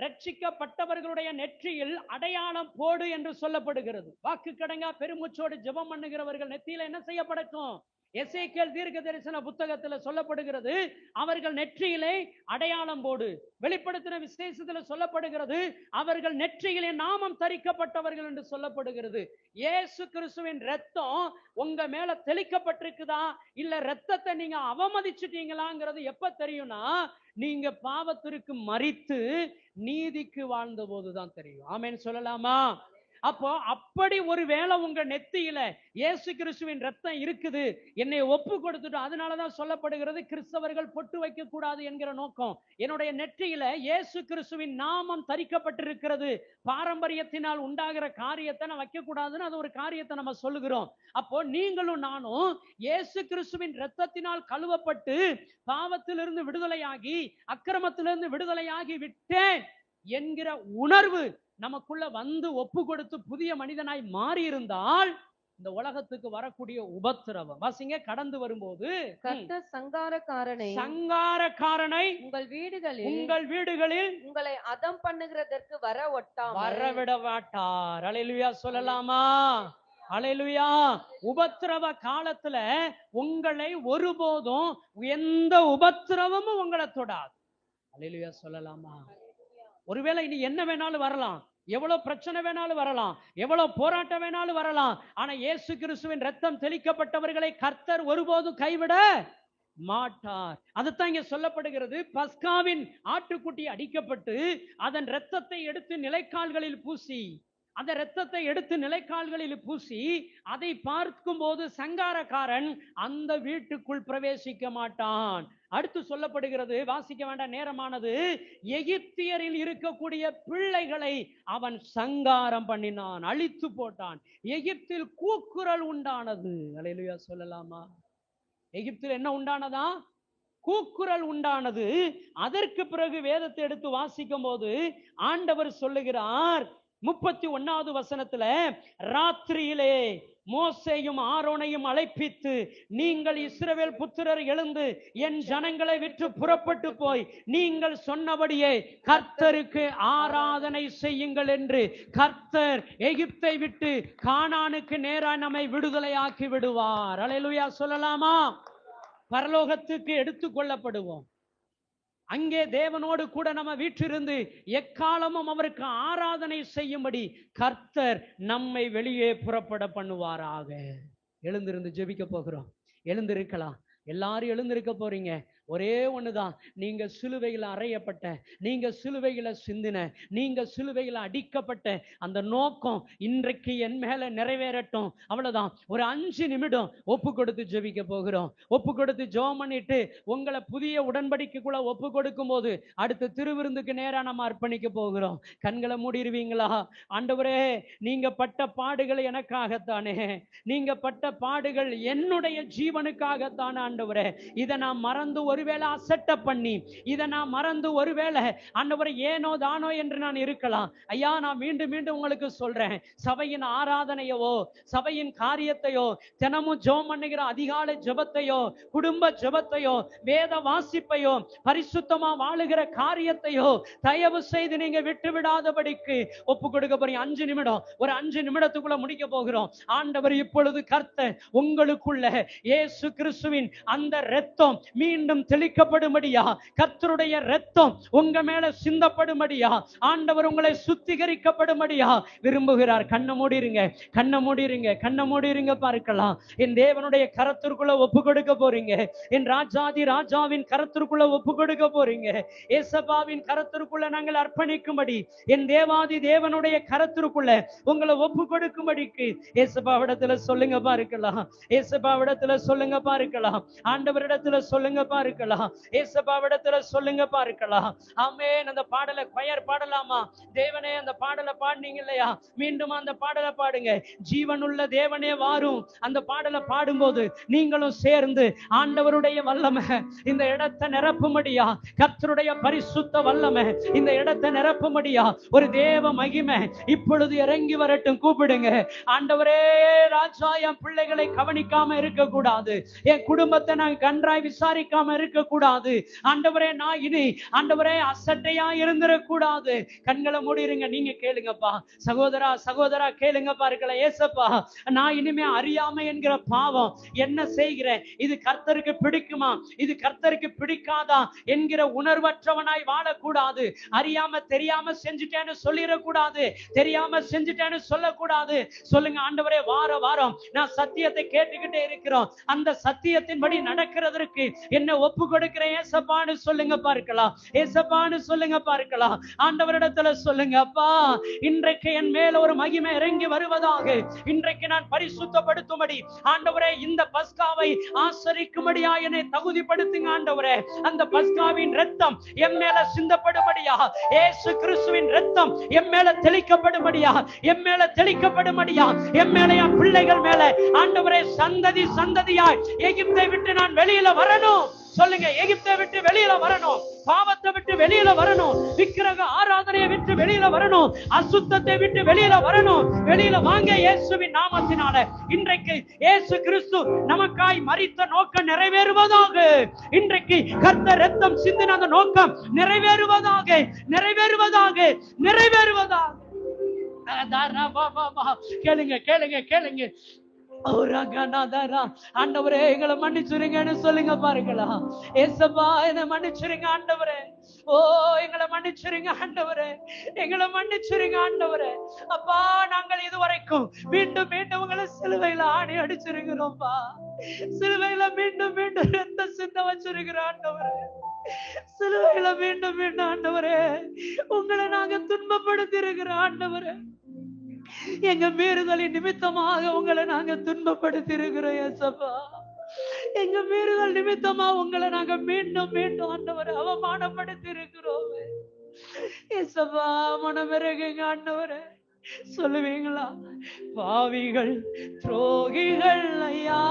ரட்சிக்கப்பட்டவர்களுடைய நெற்றியில் அடையாளம் போடு என்று சொல்லப்படுகிறது. வாக்கு கடங்கா பெருமூச்சோடு ஜெபம் பண்ணுகிறவர்கள் நெற்றியில என்ன செய்யப்படட்டும்? எசேக்கியேல் தீர்க்க தரிசன புத்தகத்துல சொல்லப்படுகிறது, அவர்கள் நெற்றியிலே அடையாளம் போடு. வெளிப்படுத்தின விசேஷத்துல சொல்லப்படுகிறது, அவர்கள் நெற்றியிலே நாமம் தரிக்கப்பட்டவர்கள் என்று சொல்லப்படுகிறது. இயேசு கிறிஸ்துவின் ரத்தம் உங்க மேல தெளிக்கப்பட்டிருக்குதா இல்ல ரத்தத்தை நீங்க அவமதிச்சுட்டீங்களாங்கிறது எப்ப தெரியும்னா, நீங்க பாவத்திற்கு மரித்து நீதிக்கு வாழ்ந்த போதுதான் தெரியும். ஆமென் சொல்லலாமா? அப்போ அப்படி ஒரு வேளை உங்க நெத்தியில இயேசு கிறிஸ்துவின் ரத்தம் இருக்குது, என்னை ஒப்பு கொடுத்துட்டு, அதனாலதான் சொல்லப்படுகிறது கிறிஸ்தவர்கள் பொட்டு வைக்க கூடாது என்கிற நோக்கம். என்னுடைய நெற்றியில இயேசு கிறிஸ்துவின் நாமம் தரிக்கப்பட்டிருக்கிறது. பாரம்பரியத்தினால் உண்டாகிற காரியத்தை நான் வைக்க கூடாதுன்னு அது ஒரு காரியத்தை நம்ம சொல்லுகிறோம். அப்போ நீங்களும் நானும் இயேசு கிறிஸ்துவின் ரத்தத்தினால் கழுவப்பட்டு பாவத்திலிருந்து விடுதலையாகி அக்கிரமத்திலிருந்து விடுதலையாகி விட்டேன் என்கிற உணர்வு நமக்குள்ள வந்து ஒப்பு கொடுத்து புதிய மனிதனாய் மாறி இருந்தால் இந்த உலகத்துக்கு வரக்கூடிய உபத்திரவம், வாசிங்க, கடந்து வரும்போது கர்த்தர் சங்காரக்காரனை உங்கள் வீடுகளில் உங்களை அதம் பண்ணுகிறதற்கு வரவிட மாட்டார். அல்லேலூயா சொல்லலாமா? அல்லேலூயா. உபத்திரவ காலத்துல உங்களை ஒருபோதும் எந்த உபத்திரவமும் உங்களை தொடாது. அல்லேலூயா சொல்லலாமா? ஒருவேளை இனி என்ன வேணாலும் வரலாம், எவ்வளவு பிரச்சனை வேணாலும் வரலாம், எவ்வளவு போராட்டம் வேணாலும் வரலாம், ஆனா இயேசு கிறிஸ்துவின் ரத்தம் தெளிக்கப்பட்டவர்களை கர்த்தர் ஒருபோதும் கைவிட மாட்டார். அதுதான் இங்க சொல்லப்படுகிறது. பஸ்காவின் ஆட்டுக்குட்டி அடிக்கப்பட்டு அதன் இரத்தத்தை எடுத்து நிலைக்கால்களில் பூசி, அந்த இரத்தத்தை எடுத்து நிலைக்கால்களில் பூசி அதை பார்க்கும் போது சங்காரக்காரன் அந்த வீட்டுக்குள் பிரவேசிக்க மாட்டான். அடுத்து சொல்லப்படுகிறது, வாசிக்க வேண்டாம் நேரமானது, எகிப்தியரில் இருக்கக்கூடிய பிள்ளைகளை அவன் சங்காரம் பண்ணினான், அழித்து போட்டான். எகிப்தில் கூக்குரல் உண்டானது. அல்லேலூயா சொல்லலாமா? எகிப்தில் என்ன உண்டானதா? கூக்குரல் உண்டானது. அதற்கு பிறகு வேதத்தை எடுத்து வாசிக்கும் போது ஆண்டவர் சொல்லுகிறார் 31வது வசனத்துல, ராத்திரியிலே மோசேயும் ஆரோனையும் அழைப்பித்து, நீங்கள் இஸ்ரவேல் புத்திரர் எழுந்து என் ஜனங்களை விட்டு புறப்பட்டு போய் நீங்கள் சொன்னபடியே கர்த்தருக்கு ஆராதனை செய்யுங்கள் என்று கர்த்தர் எகிப்தை விட்டு கானானுக்கு நேராக நம்மை விடுதலையாக்கி விடுவார். அல்லேலூயா சொல்லலாமா? பரலோகத்துக்கு எடுத்துக் கொள்ளப்படுவோம். அங்கே தேவனோடு கூட நம்ம வீற்றிருந்து எக்காலமும் அவருக்கு ஆராதனை செய்யும்படி கர்த்தர் நம்மை வெளியே புறப்பட பண்ணுவாராக. எழுந்திருந்து ஜெபிக்க போகிறோம். எழுந்திருக்கலாம், எல்லாரும் எழுந்திருக்க போறீங்க. ஒரே ஒண்ணுதான், நீங்க சிலுவையில் அறையப்பட்ட, நீங்க சிலுவையில சிந்தின, நீங்க சிலுவையில் அடிக்கப்பட்ட அந்த நோக்கம் இன்றைக்கு என் மேல நிறைவேறட்டும். அவ்வளவுதான். ஒரு 5 நிமிடம் ஒப்பு கொடுத்து ஜெபிக்க போகிறோம். ஒப்பு கொடுத்து ஜெபம் பண்ணிட்டு உங்களை புதிய உடன்படிக்கைக்குள்ள ஒப்பு கொடுக்கும் போது அடுத்த திருவிருந்துக்கு நேரா நம்ம அர்ப்பணிக்க போகிறோம். கண்களை மூடிடுவீங்களா? ஆண்டவரே, நீங்க பட்ட பாடுகள் எனக்காகத்தானே, நீங்க பட்ட பாடுகள் என்னுடைய ஜீவனுக்காகத்தானே ஆண்டவரே, இதை நான் மறந்து ஒரு ஒருவேளை அசட்டை பண்ணி இதை நான் மறந்து ஒருவேளை ஆண்டவரே ஏனோ தானோ என்று நான் இருக்கலாம். ஐயா, நான் மீண்டும் மீண்டும் உங்களுக்கு சொல்றேன், சபையின் ஆராதனையோ சபையின் காரியத்தையோ தினமும் ஜெபம் பண்ணுகிற அதிகாலை ஜெபத்தையோ குடும்ப ஜெபத்தையோ வேத வாசிப்பையோ பரிசுத்தமா வாழுகிற காரியத்தையோ தயவு செய்து நீங்க விட்டு விடாதபடிக்கு ஒப்பு கொடுக்க போறீங்க. 5 நிமிடம், ஒரு 5 நிமிடத்துக்குள்ள முடிக்க போகிறோம். ஆண்டவர் இப்பொழுது கர்த்தர் உங்களுக்குள்ள இயேசு கிறிஸ்துவின் அந்த இரத்தம் மீண்டும் தெளிக்கப்படும்படியா, கர்த்தருடைய இரத்தம் உங்க மேல சிந்தப்படும்படியா, ஆண்டவர் உங்களை சுத்திகரிக்கப்படும்படியா விரும்புகிறார். கண்ணை மூடிருங்க, கண்ணை மூடிருங்க, கண்ணை மூடிருங்க. பார்க்கலாம், என் தேவனுடைய கரத்திற்குள்ள ஒப்பு கொடுக்க போறீங்க. என் ராஜாதி ராஜாவின் கரத்திற்குள்ள ஒப்பு கொடுக்க போறீங்க. ஏசப்பாவின் கரத்திற்குள்ள நாங்கள் அர்ப்பணிக்கும்படி, என் தேவாதி தேவனுடைய கரத்திற்குள்ள உங்களை ஒப்பு கொடுக்கும்படிக்கு ஏசப்பாவிடத்துல சொல்லுங்க பார்க்கலாம். ஏசப்பாவிடத்துல சொல்லுங்க பார்க்கலாம். ஆண்டவரிடத்துல சொல்லுங்க பார்க்கலாம். ஏசப்பாவிடத்துல சொல்லுங்க பார்க்கலாம். ஆமென். அந்த பாடலை கொயர் பாடலாமா? தேவனே, அந்த பாடலை பாடுனீங்க இல்லையா? மீண்டும் அந்த பாடலை பாடுங்க. ஜீவனுள்ள தேவனே வாரும். அந்த பாடலை பாடும்போது நீங்களும் சேர்ந்து ஆண்டவருடைய வல்லமை இந்த இடத்தை நிரப்பும்படியா, கர்த்தருடைய பரிசுத்த வல்லமை இந்த இடத்தை நிரப்பும்படியா, ஒரு தேவ மகிமை இப்பொழுது இறங்கி வரட்டும். கூப்பிடுங்க. ஆண்டவரே ராஜா, என் பிள்ளைகளை கவனிக்காம இருக்க கூடாது, என் குடும்பத்தை நான் கன்றாய் விசாரிக்காம இருக்க கூடாது. ஆண்டவரே, நான் இனி ஆண்டவரே அசட்டையா இருந்திடக்கூடாது. கண்களை மூடிருங்க. நீங்க கேளுங்கப்பா. சகோதரா சகோதரா கேளுங்க பாருங்களா. ஏசப்பா, நான் இனிமே அறியாம என்கிற பாவம் என்ன செய்கிறேன், இது கர்த்தருக்கு பிடிக்குமா, இது கர்த்தருக்கு பிடிக்காதா என்கிற உணர்வற்றவனாய் வாழக்கூடாது. அறியாம தெரியாம செஞ்சுட்டேன்னு சொல்லிடக்கூடாது, தெரியாம செஞ்சுட்டேன்னு சொல்லக்கூடாது. சொல்லுங்க, ஆண்டவரே, வார வாரம் நான் சத்தியத்தை கேட்டுக்கிட்டே இருக்கிறோம், அந்த சத்தியத்தின்படி நடக்கிறதற்கு என்ன ஒப்பு கொடுக்கிறேன் ஏசப்பான்னு சொல்லுங்க பார்க்கலாம். ஏசப்பான்னு சொல்லுங்க பார்க்கலாம். ஆண்டவரிடத்துல சொல்லுங்க, அப்பா இன்றைக்கு என் மேல ஒரு மகிமை இறங்கி வருவதாக, இன்றைக்கு நான் பரிசுத்தப்படுத்தும்படி ஆண்டவரே இந்த பஸ்காவை ஆசரிக்கும்படியா என்னை தகுதிப்படுத்துங்க. ஆண்டவரே, அந்த பஸ்காவின் இரத்தம் என் மேல சிந்தப்படும்படியா, இயேசு கிறிஸ்துவின் இரத்தம் என் மேல தெளிக்கப்படும்படியா, என் மேல தெளிக்கப்படும்படியா, என் மேல என் பிள்ளைகள் மேல ஆண்டவரே சந்ததி சந்ததியாய் எகிப்தை விட்டு நான் வெளியில வரணும். சொல்லுங்க, எகிப்தை விட்டு வெளியில வரணும், பாவத்தை விட்டு வெளியில வரணும், விக்கிரக ஆராதனையை விட்டு வெளியில வரணும், அசுத்தத்தை விட்டு வெளியில வரணும். வெளியில வாங்க இயேசுவின் நாமத்தினால. இன்றைக்கு இயேசு கிறிஸ்து நமக்காய் மரித்த நோக்கம் நிறைவேறுவதாக. இன்றைக்கு கர்த்தர் இரத்தம் சிந்தின அந்த நோக்கம் நிறைவேறுவதாக, நிறைவேறுவதாக, நிறைவேறுவதாக. கேளுங்க கேளுங்க கேளுங்க. ஆண்டவரே, எங்களை மன்னிச்சுருங்கன்னு சொல்லுங்க பாருங்களா. ஏசப்பா, என்னை மன்னிச்சுருங்க ஆண்டவரே. ஓ, எங்களை மன்னிச்சுருங்க ஆண்டவரே, எங்களை மன்னிச்சுருங்க ஆண்டவரே. அப்பா, நாங்கள் இதுவரைக்கும் மீண்டும் மீண்டும் உங்களை சிலுவையில ஆணி அடிச்சிருக்கிறோம்ப்பா. சிலுவையில மீண்டும் மீண்டும் ரத்த சிந்த வச்சிருக்கிறோம் ஆண்டவரே. சிலுவையில மீண்டும் மீண்டும் ஆண்டவரே உங்களை நாங்க துன்பப்படுத்தி இருக்கிறோம் ஆண்டவரே. எங்க மீறுதலின் நிமித்தமாக உங்களை நாங்க துன்பப்படுத்தி இருக்கிறோம் ஏசப்பா. எங்க மீறுதல் நிமித்தமா உங்களை நாங்க மீண்டும் மீண்டும் ஆண்டவரை அவமானப்படுத்தி இருக்கிறோம் ஏசப்பா. மனமிறகுங்க ஆண்டவரே. சொல்லுவீங்களா? பாவிகள் துரோகிகள் ஐயா.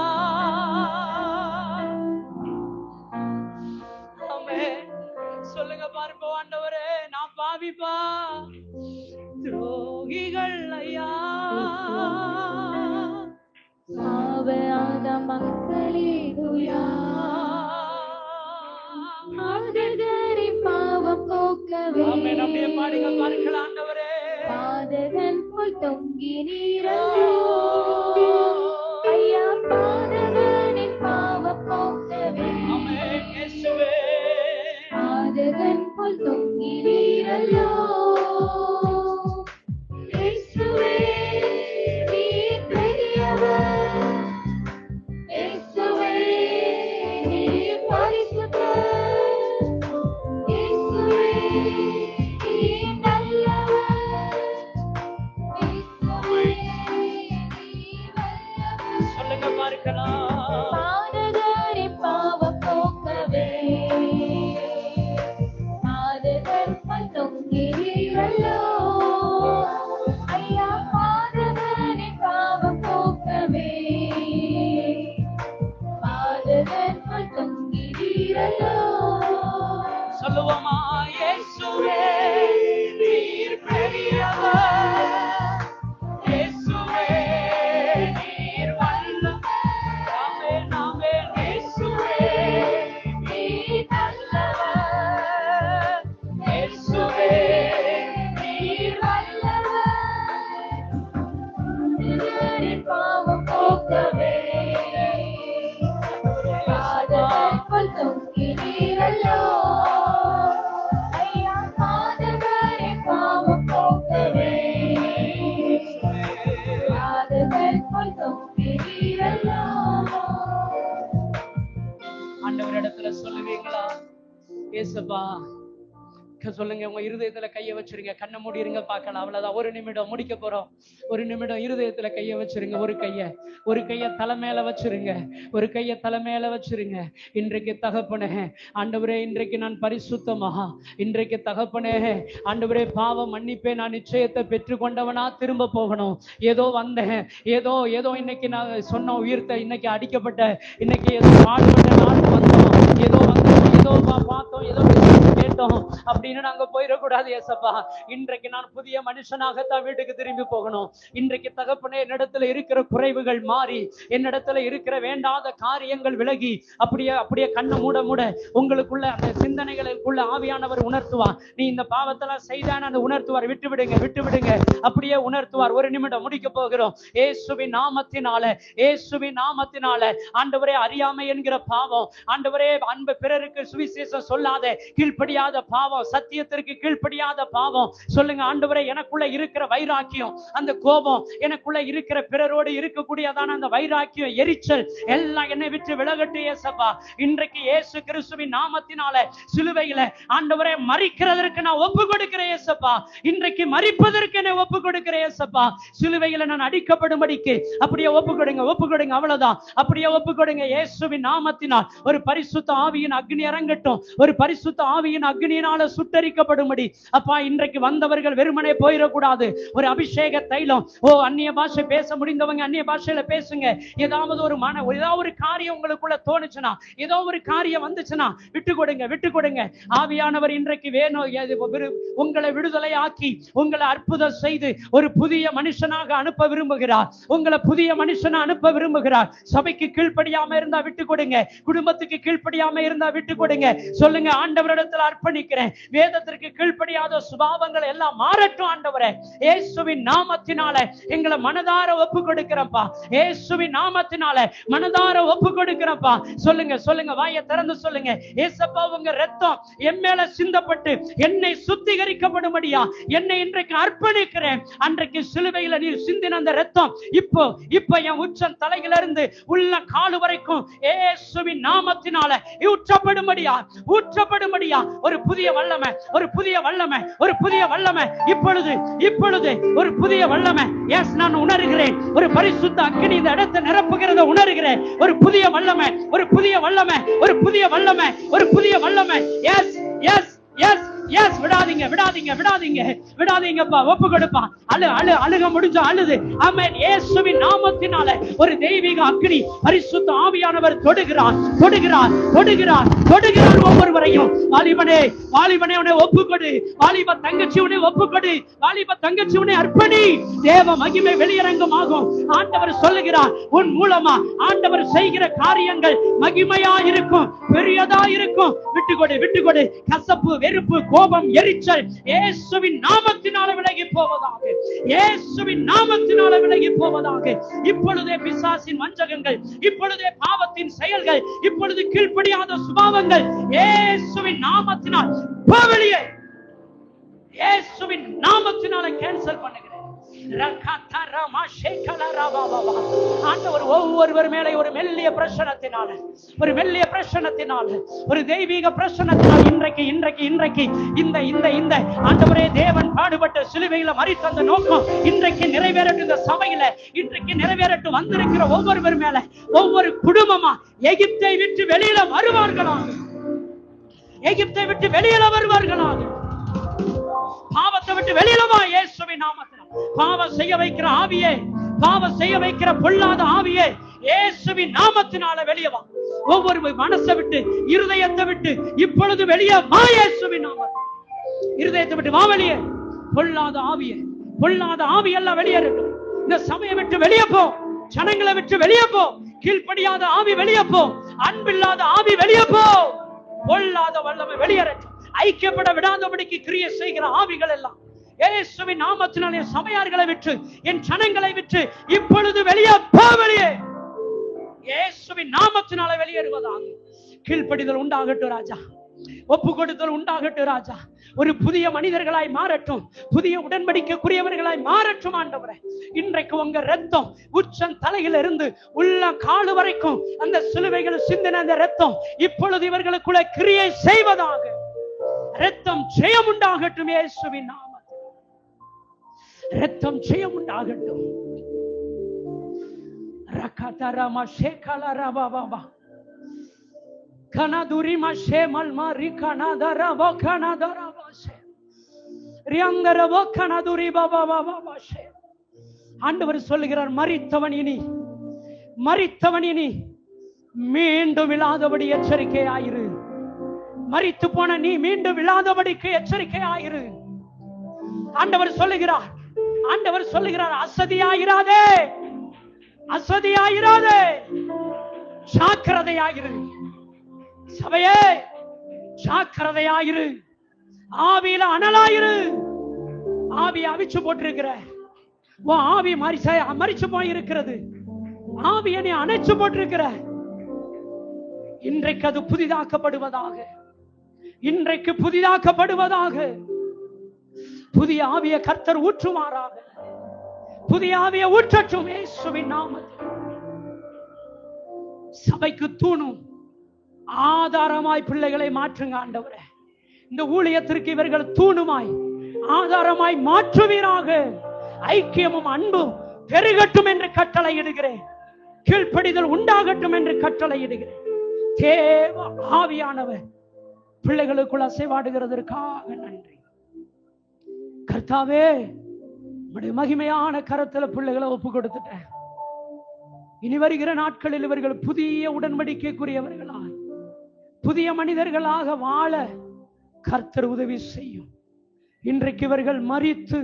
சொல்லுங்க பாருப்போ ஆண்டவரே, நான் பாவிப்பா, துரோகிகள் ஐயா. பாவ மக்களேயா, பாவம் போக்கவே அப்படியே பாடுங்க பார்க்கலாம் ஆண்டவரே. பாதகன் போல் தொங்கி நீரோ ஐயா, பாதகனின் பாவம் போக்கவே பாதகன் போல் தொங்கி நீரோ. பாவம் போக்கவே பாதகன் போல் தொங்கி இயேசுவே நீர் பெரியவர், இயேசுவே நீர் வல்லவர், ஆமென் ஆமென். இயேசுவே நீர் நல்லவர், இயேசுவே நீர் வல்லவர், பாவம் போக்கவே பாதங்கள் தொங்கினீரல்லோ ஐயா, பாதகரை பாவம் போக்கவே பாதங்கள் தொங்கினீரல்லோ. ஆண்டவரிடத்துல சொல்லுவீங்களா? ஏசப்பா சொல்லுங்க, உங்க இருதயத்துல கைய வச்சிருங்க, கண்ணை மூடிருங்க, பார்க்கலாம். அவ்வளவுதான், ஒரு நிமிடம் முடிக்க போறோம். ஒரு நிமிடம் இருதயத்துல கைய வச்சிருங்க. ஒரு கைய தலை மேல வச்சிருங்க, ஒரு கைய தலை மேல வச்சிருங்க. இன்றைக்கு தகப்பனே ஆண்டவரே, இன்றைக்கு நான் பரிசுத்தமா, இன்றைக்கு தகப்பனே ஆண்டவரே பாவ மன்னிப்பே நான் நிச்சயத்தை பெற்றுக்கொண்டவனா திரும்ப போகணும். ஏதோ வந்தேன், ஏதோ இன்னைக்கு நான் சொன்ன உயிர்த்த, இன்னைக்கு அடிக்கப்பட்ட, இன்னைக்கு ஏதோ பாடுபட்ட நாள் வந்தோம், ஏதோ வந்தோம், ஏதோ பார்த்தோம், ஏதோ கேட்டோம் அப்படின்னு நாங்க போயிடக்கூடாது. ஏசப்பா, இன்றைக்கு நான் புதிய மனுஷனாகத்தான் வீட்டுக்கு திரும்பி போகணும். இன்றைக்கு தகப்பனே என்னிடத்துல இருக்கிற குறைவுகள் மாறி, என்னிடத்துல இருக்கிற வேண்டாத காரியங்கள் விலகி, அப்படியே கண்ணை மூட உங்களுக்குள்ள அந்த சிந்தனைகளுக்குள்ள ஆவியானவர் உணர்த்துவார். நீ இந்த பாவத்தெல்லாம் செய்தான அந்த உணர்த்துவார். விட்டு விடுங்க, அப்படியே உணர்த்துவார். ஒரு நிமிடம் முடிக்க போகிறோம். இயேசுவின் நாமத்தினால ஆண்டவரே, அறியாமை என்கிற பாவம், ஆண்டவரே அன்பு பிறருக்கு சுவிசேஷம் சொல்லாத கீழ்ப்படியாத பாவம், சத்தியத்திற்கு கீழ்ப்படியாத பாவம், சொல்லுங்க ஆண்டவரே, எனக்குள்ள இருக்கிற வைராக்கியம், அந்த கோபம், எனக்குள்ள இருக்கிற பிறரோடு இருக்கக்கூடியதான அந்த வைராக்கியம், எரிச்சல் எல்லாம் என்னை விட்டு விலகட்டு இயேசப்பா. இன்றைக்கு இயேசு கிறிஸ்துவின் நாமத்தினால சிலுவையில ஆண்டவரே மரிக்கிறதற்கு நான் ஒப்பு கொடுக்கிறேன் இயேசப்பா. இன்றைக்கு மரிப்பதற்கு என்னை ஒப்பு கொடுக்கிறேன் இயேசப்பா. சிலுவையில நான் அடிக்கப்படும்படிக்கு அப்படியே ஒப்பு கொடுங்க, அவ்வளவுதான். அப்படியே ஒப்பு கொடுங்க. இயேசுவின் நாமத்தினால் ஒரு பரிசுத்த ஆவியின் அக்னி இறங்கட்டும், ஒரு பரிசுத்த ஆவியின் அக்னியினால சுட்டரிக்கப்படும்படி அப்பா. இன்றைக்கு வந்தவர்கள் வெறுமனே போயிடக்கூடாது. ஒரு அபிஷேக தைலம். அந்நிய பாஷை பேச முடிந்தவங்க அந்நிய பாஷையில பேசுங்க. ஏதாவது ஒரு காரியம் உங்களுக்குள்ள தோணுச்சுன்னா, ஏதோ ஒரு காரியம் வந்துச்சுன்னா விட்டு கொடுங்க. ஆவியானவர் இன்றைக்கு வேணும், உங்களை விடுதலை ஆக்கி, உங்களை அற்புதம் செய்து ஒரு புதிய மனுஷனாக அனுப்ப விரும்புகிறார். உங்களை புதிய மனுஷனா அனுப்ப விரும்புகிறார். சபைக்கு கீழ்ப்படியாம இருந்தா விட்டு கொடுங்க, குடும்பத்துக்கு கீழ்ப்படியாம இருந்தா விட்டு கொடுங்க. சொல்லுங்க, ஆண்டவரிடத்தில் அர்ப்பணிக்கிறேன். வேதத்திற்கு கீழ்ப்படியாத சுபாவங்கள் எல்லாம் மாறட்டும் ஆண்டவரே. இயேசுவின் நாமத்தினால எங்களை மனதார ஒப்பு கொடுக்கிறப்பா. இயேசுவின் நாமத்தினால மனதார ஒப்பு கொடுக்கிறப்பா. சொல்லுங்க, வாயை திறந்து சொல்லுங்க. ஏசப்பா, உங்க ரத்தம் என் மேல சிந்தப்பட்டு என்னை சுத்திகரிக்கப்படும்படியா என்னை இன்றைக்கு அர்ப்பணிக்கிறேன். அன்றைக்கு சிலுவையில நீர் சிந்தின அந்த ரத்தம் இப்போ என் உச்சம் தலையிலிருந்து உள்ள காலு வரைக்கும் இயேசுவின் நாமத்தினால ஊற்றப்படும்படியா ஒரு புதிய வல்லமை, இப்பொழுது ஒரு புதிய வல்லமை. எஸ், நான் உணர்கிறேன். ஒரு பரிசுத்த அக்கினி இந்த இடத்தை நிரப்புகிறத உணர்கிறேன். ஒரு புதிய வல்லமை. Yes yes yes yes. விடாதீங்கப்பா. ஒப்பு கொடுப்பா. அழுக முடிஞ்ச அழுது. ஆமென். இயேசுவின் நாமத்தினால ஒரு தெய்வீக அக்கினி பரிசுத்த ஆவியானவர் தொடுகிறார். ஒவ்வொருவரையும். வாலிபனே உன்னை ஒப்புக்கொடு. வாலிப தங்கச்சி உன்னை ஒப்புக்கொடு. வாலிப தங்கச்சி உன்னை அர்ப்பணி. தேவ மகிமை வெளியரங்கமாகும். ஆண்டவர் சொல்லுகிறார், உன் மூலமா ஆண்டவர் செய்கிற காரியங்கள் மகிமையா இருக்கும், பெரியதா இருக்கும். விட்டுக்கொடு. கசப்பு, வெறுப்பு, கோபம், எரிச்சல் இயேசுவின் நாமத்தினால விலகி போவதாக. இப்பொழுதே பிசாசின் வஞ்சகங்கள், இப்பொழுதே பாவத்தின் செயல்கள், இப்பொழுது கீழ்ப்படியாத சுபாவங்கள் இயேசுவின் நாமத்தினால் வெளியே, இயேசுவின் நாமத்தினால கேன்சல் பண்ணுகிறேன். ஒவ்வொருவர் மேலே ஒரு மெல்லிய பிரசனத்தினால, ஒரு தெய்வீக பிரசனத்தினால் இன்றைக்கு இந்த ஆண்டவரே, தேவன் பாடுபட்ட சிலுவையில மரித்த அந்த நோக்கம் இன்றைக்கு நிறைவேறட்டும். இந்த சபையில இன்றைக்கு நிறைவேறட்டும். வந்திருக்கிற ஒவ்வொருவர் மேல, ஒவ்வொரு குடும்பமா எகிப்தை விட்டு வெளியில வருவார்களாக. பாவத்தை விட்டு வெளியிலவா இயேசுவின் நாமத்தில். பாவம் செய்ய வைக்கிற ஆவியே, பாவம் செய்ய வைக்கிற பொல்லாத ஆவியே, இயேசுவின் நாமத்தினால வெளியவா. ஒவ்வொரு மனசை விட்டு, இருதயத்தை விட்டு இப்பொழுது வெளியே வா இயேசுவின் நாமத்தில். இருதயத்தை விட்டு வா வெளியே. பொல்லாத ஆவியே, பொல்லாத ஆவி எல்லாம் வெளியேறட்டும். இந்த சமயம் விட்டு வெளியே போ. ஜனங்களை விட்டு வெளியே போ. கீழ்ப்படியாத ஆவி வெளியே போ. அன்பில்லாத ஆவி வெளியே போ. பொல்லாத வல்லமை வெளியேறட்டும். ஐக்கியப்பட விடாதபடிக்கு கிரியை செய்கிற ஆவிகள் எல்லாம் இயேசுவின் நாமத்தினாலே சபையார்களை விட்டு, என் ஜனங்களை விட்டு இப்பொழுது வெளியே போ. வெளியே இயேசுவின் நாமத்தினாலே வெளியேறுவதாக. கீழ்ப்படிதல் உண்டாகட்டும் ராஜா. ஒப்பு கொடுத்தல் உண்டாகட்டும் ராஜா. ஒரு புதிய மனிதர்களாய் மாறட்டும். புதிய உடன்படிக்கைக்குரியவர்களாய் மாறட்டும் ஆண்டவரே. இன்றைக்கு உங்க ரத்தம் உச்சம் தலையிலிருந்து உள்ள காலு வரைக்கும் அந்த சிலுவைகள் சிந்தின அந்த ரத்தம் இப்பொழுது இவர்களுக்குள்ள கிரியை செய்வதாக. ரத்தம் ஜெயம் உண்டாகட்டும் இயேசுவின் நாமத்தில். ரத்தம் ஜெயம் உண்டாகட்டும். ரகதரமா ஷேகலரபாபா கனதுரிமா ஷேமல்மா ரிகனதரவோ கனதரவாஷே ரியங்கரவோ கனதுரி பாபாபாபாஷே. ஆண்டவர் சொல்லுகிறார், மரித்தவன் இனி மீண்டும் விழாதபடி எச்சரிக்கையாயிரு. மரித்து போன நீ மீண்டும் விழாதபடிக்கு எச்சரிக்கையாயிரு. ஆண்டவர் சொல்லுகிறார், அசதியாயிராதே, ஜாக்கிரதையாயிரு. சபையே ஜாக்கிரதையாயிரு. ஆவியில அனலாயிரு. ஆவி அவிச்சு போட்டிருக்கிற ஆவி மரிச்சு போயிருக்கிறது. ஆவியை நீ அணைச்சு போட்டிருக்கிற. இன்றைக்கு அது புதிதாக்கப்படுவதாக. இன்றைக்கு புதிதாக்கப்படுவதாக. புதிய ஆவியை கர்த்தர் ஊற்றுமாறாக. புதிய ஆவியை ஊற்றட்டும் இயேசுவின் நாமத்தில். சபைக்கு தூணும் ஆதாரமாய் பிள்ளைகளை மாற்றுங்க ஆண்டவரே. இந்த ஊழியத்திற்கு இவர்கள் தூணுமாய் ஆதாரமாய் மாற்றுவீராக. ஐக்கியமும் அன்பும் பெருகட்டும் என்று கட்டளையிடுகிறேன். கீழ்ப்படிதல் உண்டாகட்டும் என்று கட்டளையிடுகிறேன். தேவ ஆவியானவர் பிள்ளைகளுக்குள் அசைவாடுகிறதற்காக நன்றி கர்த்தாவே. உம்முடைய மகிமையான கரத்துல பிள்ளைகளை ஒப்பு கொடுத்துட்டேன். இனி வருகிற நாட்களில் இவர்கள் புதிய உடன்படிக்கைக்குரியவர்களாய் புதிய மனிதர்களாக வாழ கர்த்தர் உதவி செய்யும். இன்றைக்கு இவர்கள் மரித்து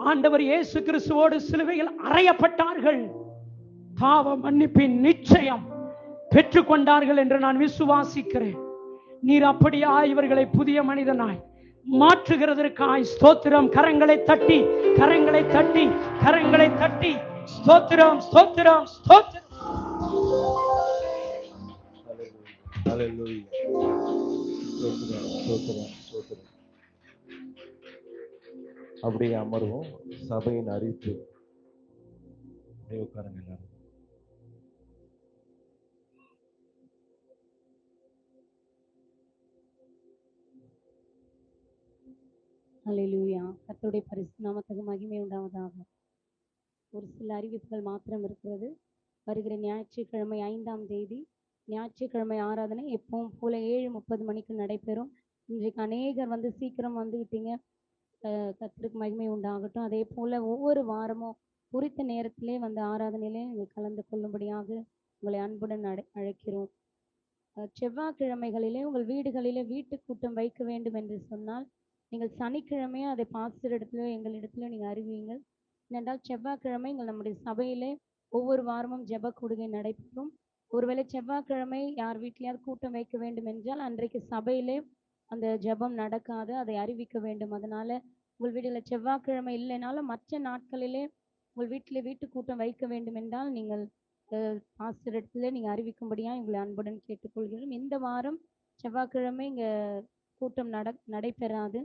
ஆண்டவர் இயேசு கிறிஸ்துவோடு சிலுவையில் அறையப்பட்டார்கள். பாவ மன்னிப்பின் நிச்சயம் பெற்றுக் கொண்டார்கள் என்று நான் விசுவாசிக்கிறேன். நீர் அப்படியா இவர்களை புதிய மனிதனாய் மாற்றுகிறதற்காய் ஸ்தோத்திரம். கரங்களை தட்டி ஸ்தோத்திரம் ஸ்தோத்திரம் ஸ்தோத்திரம். அப்படியே அமர்வோம். சபையின் அறிவிப்பு. உட்காருங்க எல்லாரும். அல்லேலூயா. கர்த்தருடைய பரிசுத்த நாமத்துக்கு மகிமை உண்டாவதாக. ஒரு சில அறிவிப்புகள் மாத்திரம் இருக்கிறது. வருகிற ஞாயிற்றுக்கிழமை 5ஆம் தேதி ஞாயிற்றுக்கிழமை ஆராதனை எப்பவும் போல 7:30 மணிக்கு நடைபெறும். இன்றைக்கு அநேகர் சீக்கிரம் வந்துவிட்டீங்க. கர்த்தருக்கு மகிமை உண்டாகட்டும். அதே போல ஒவ்வொரு வாரமும் குறித்த நேரத்திலே ஆராதனையிலே நீங்கள் கலந்து கொள்ளும்படியாக உங்களை அன்புடன் அழைக்கிறோம். செவ்வாய்க்கிழமைகளிலே உங்கள் வீடுகளிலே வீட்டு கூட்டம் வைக்க வேண்டும் என்று சொன்னால் நீங்கள் சனிக்கிழமையே அதை பாஸ்டர் இடத்துல எங்களிடத்துல நீங்கள் அறிவியுங்கள். ஏனென்றால் செவ்வாய்க்கிழமை நம்முடைய சபையிலே ஒவ்வொரு வாரமும் ஜெப கூடுகை நடைபெறும். ஒருவேளை செவ்வாய்க்கிழமை யார் வீட்டிலையாவது கூட்டம் வைக்க வேண்டும் என்றால் அன்றைக்கு சபையிலே அந்த ஜெபம் நடக்காது. அதை அறிவிக்க வேண்டும். அதனால உங்கள் வீட்டில் செவ்வாய்க்கிழமை இல்லைனாலும் மற்ற நாட்களிலே உங்கள் வீட்டிலே வீட்டு கூட்டம் வைக்க வேண்டும் என்றால் நீங்கள் பாஸ்டர் இடத்துல நீங்கள் அறிவிக்கும்படியா உங்களை அன்புடன் கேட்டுக்கொள்கிறோம். இந்த வாரம் செவ்வாய்க்கிழமை இங்கே கூட்டம் நடைபெறாது.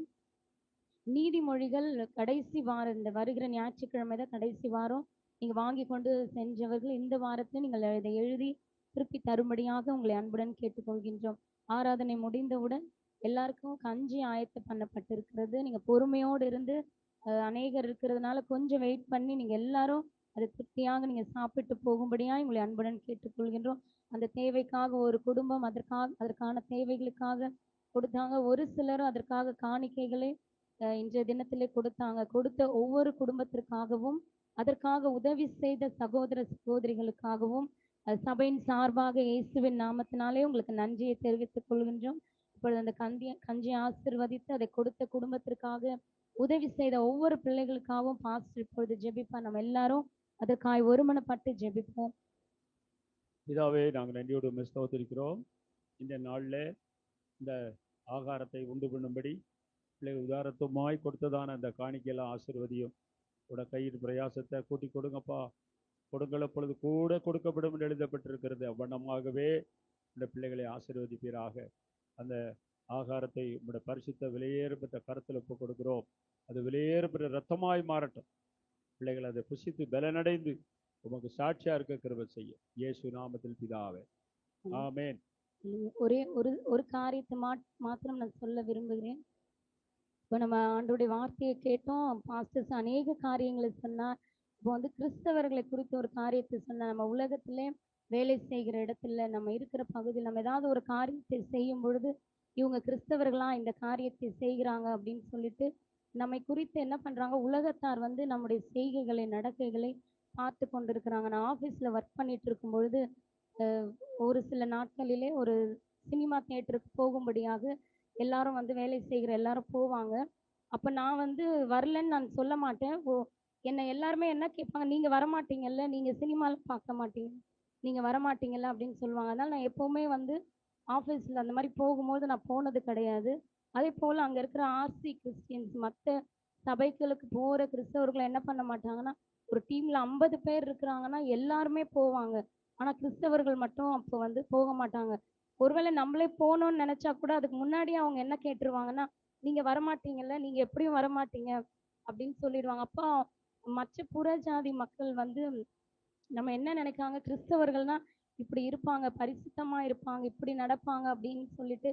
நீதிமொழிகள் கடைசி வாரம், இந்த வருகிற ஞாயிற்றுக்கிழமை தான் கடைசி வாரம். நீங்கள் வாங்கி கொண்டு சென்றவர்கள் இந்த வாரத்தில் நீங்கள் இதை எழுதி திருப்பி தரும்படியாக உங்களை அன்புடன் கேட்டுக்கொள்கின்றோம். ஆராதனை முடிந்தவுடன் எல்லாருக்கும் கஞ்சி ஆயத்தம் பண்ணப்பட்டிருக்கிறது. நீங்கள் பொறுமையோடு இருந்து அநேகர் இருக்கிறதுனால கொஞ்சம் வெயிட் பண்ணி நீங்கள் எல்லாரும் அதை திருப்தியாக நீங்கள் சாப்பிட்டு போகும்படியாக உங்களை அன்புடன் கேட்டுக்கொள்கின்றோம். அந்த தேவைக்காக ஒரு குடும்பம் அதற்கான தேவைகளுக்காக கொடுத்தாங்க. ஒரு சிலரும் அதற்காக காணிக்கைகளை இன்றைய தினத்திலே கொடுத்த ஒவ்வொரு குடும்பத்திற்காகவும் அதற்காக உதவி செய்த சகோதர சகோதரிகளுக்காகவும் சபையின் சார்பாக இயேசுவின் நாமத்தினாலே உங்களுக்கு நன்றியை தெரிவித்துக் கொள்கின்றோம். இப்பொழுது அந்த கஞ்சி ஆசீர்வதித்து அதை கொடுத்த குடும்பத்திற்காக உதவி செய்த ஒவ்வொரு பிள்ளைகளுக்காகவும் பாஸ்டர் இப்பொழுது ஜெபிப்பார். நம்ம எல்லாரும் அதற்காய் ஒருமனப்பட்டு ஜெபிப்போம். பிதாவே, நாங்கள் நன்றியோடு ஸ்தோத்திரிக்கிறோம். இந்த நாளில் இந்த ஆகாரத்தை உண்டு பண்ணும்படி பிள்ளைகள் உதாரத்துமாய் கொடுத்ததான அந்த காணிக்கையெல்லாம் ஆசீர்வதியும். கூட கையின் பிரயாசத்தை கூட்டி கொடுங்கப்பா. கொடுங்கள் பொழுது கூட கொடுக்கப்படும் என்று எழுதப்பட்டிருக்கிறது. அவ்வண்ணமாகவே இந்த பிள்ளைகளை ஆசீர்வதிப்பீராக. அந்த ஆகாரத்தை உங்களுடைய பரிசுத்த விலையேறப்பட்ட கருத்தில் ஒப்பு கொடுக்கிறோம். அது விலையேறப்பட்ட ரத்தமாய் மாறட்டும். பிள்ளைகள் அதை புசித்து பலனடைந்து உமக்கு சாட்சியா இருக்க கிருபை செய்யும். இயேசு நாமத்தில் பிதாவே, ஆமென். ஒரே ஒரு காரியத்தை மாத்திரம் நான் சொல்ல விரும்புகிறேன். இப்போ நம்ம ஆண்டோடைய வார்த்தையை கேட்டோம். பாஸ்டர்ஸ் அநேக காரியங்களை சொன்னார். இப்போ வந்து கிறிஸ்தவர்களை குறித்த ஒரு காரியத்தை சொன்னார். நம்ம உலகத்திலே வேலை செய்கிற இடத்துல, நம்ம இருக்கிற பகுதியில் நம்ம ஏதாவது ஒரு காரியத்தை செய்யும் பொழுது இவங்க கிறிஸ்தவர்களா இந்த காரியத்தை செய்கிறாங்க அப்படின்னு சொல்லிட்டு நம்மை குறித்து என்ன பண்றாங்க, உலகத்தார் வந்து நம்முடைய செய்கைகளை நடக்கைகளை பார்த்து கொண்டிருக்கிறாங்க. நான் ஆஃபீஸில் ஒர்க் பண்ணிட்டு இருக்கும் பொழுது ஒரு சில நாட்களிலே ஒரு சினிமா தியேட்டருக்கு போகும்படியாக எல்லாரும் வந்து வேலை செய்கிற எல்லாரும் போவாங்க. அப்போ நான் வந்து வரலன்னு நான் சொல்ல மாட்டேன். என்னை எல்லாருமே என்ன கேட்பாங்க, நீங்கள் வரமாட்டீங்கல்ல, நீங்கள் சினிமாவில் பார்க்க மாட்டீங்க, நீங்கள் வரமாட்டீங்கல்ல அப்படின்னு சொல்லுவாங்க. அதனால் நான் எப்போவுமே வந்து ஆஃபீஸில் அந்த மாதிரி போகும்போது நான் போனது கிடையாது. அதே போல் அங்கே இருக்கிற ஆர்சி கிறிஸ்டியன்ஸ், மற்ற சபைகளுக்கு போகிற கிறிஸ்தவர்கள் என்ன பண்ண மாட்டாங்கன்னா, ஒரு டீமில் 50 பேர் இருக்கிறாங்கன்னா எல்லாருமே போவாங்க. ஆனால் கிறிஸ்தவர்கள் மட்டும் அப்போ வந்து போக மாட்டாங்க. ஒருவேளை நம்மளே போகணும்னு நினச்சா கூட அதுக்கு முன்னாடியே அவங்க என்ன கேட்டுருவாங்கன்னா, நீங்கள் வரமாட்டீங்கல்ல, நீங்கள் எப்படியும் வரமாட்டீங்க அப்படின்னு சொல்லிடுவாங்க. அப்போ மற்ற புற ஜாதி மக்கள் வந்து நம்ம என்ன நினைக்காங்க, கிறிஸ்தவர்கள்னா இப்படி இருப்பாங்க, பரிசுத்தமா இருப்பாங்க, இப்படி நடப்பாங்க அப்படின்னு சொல்லிட்டு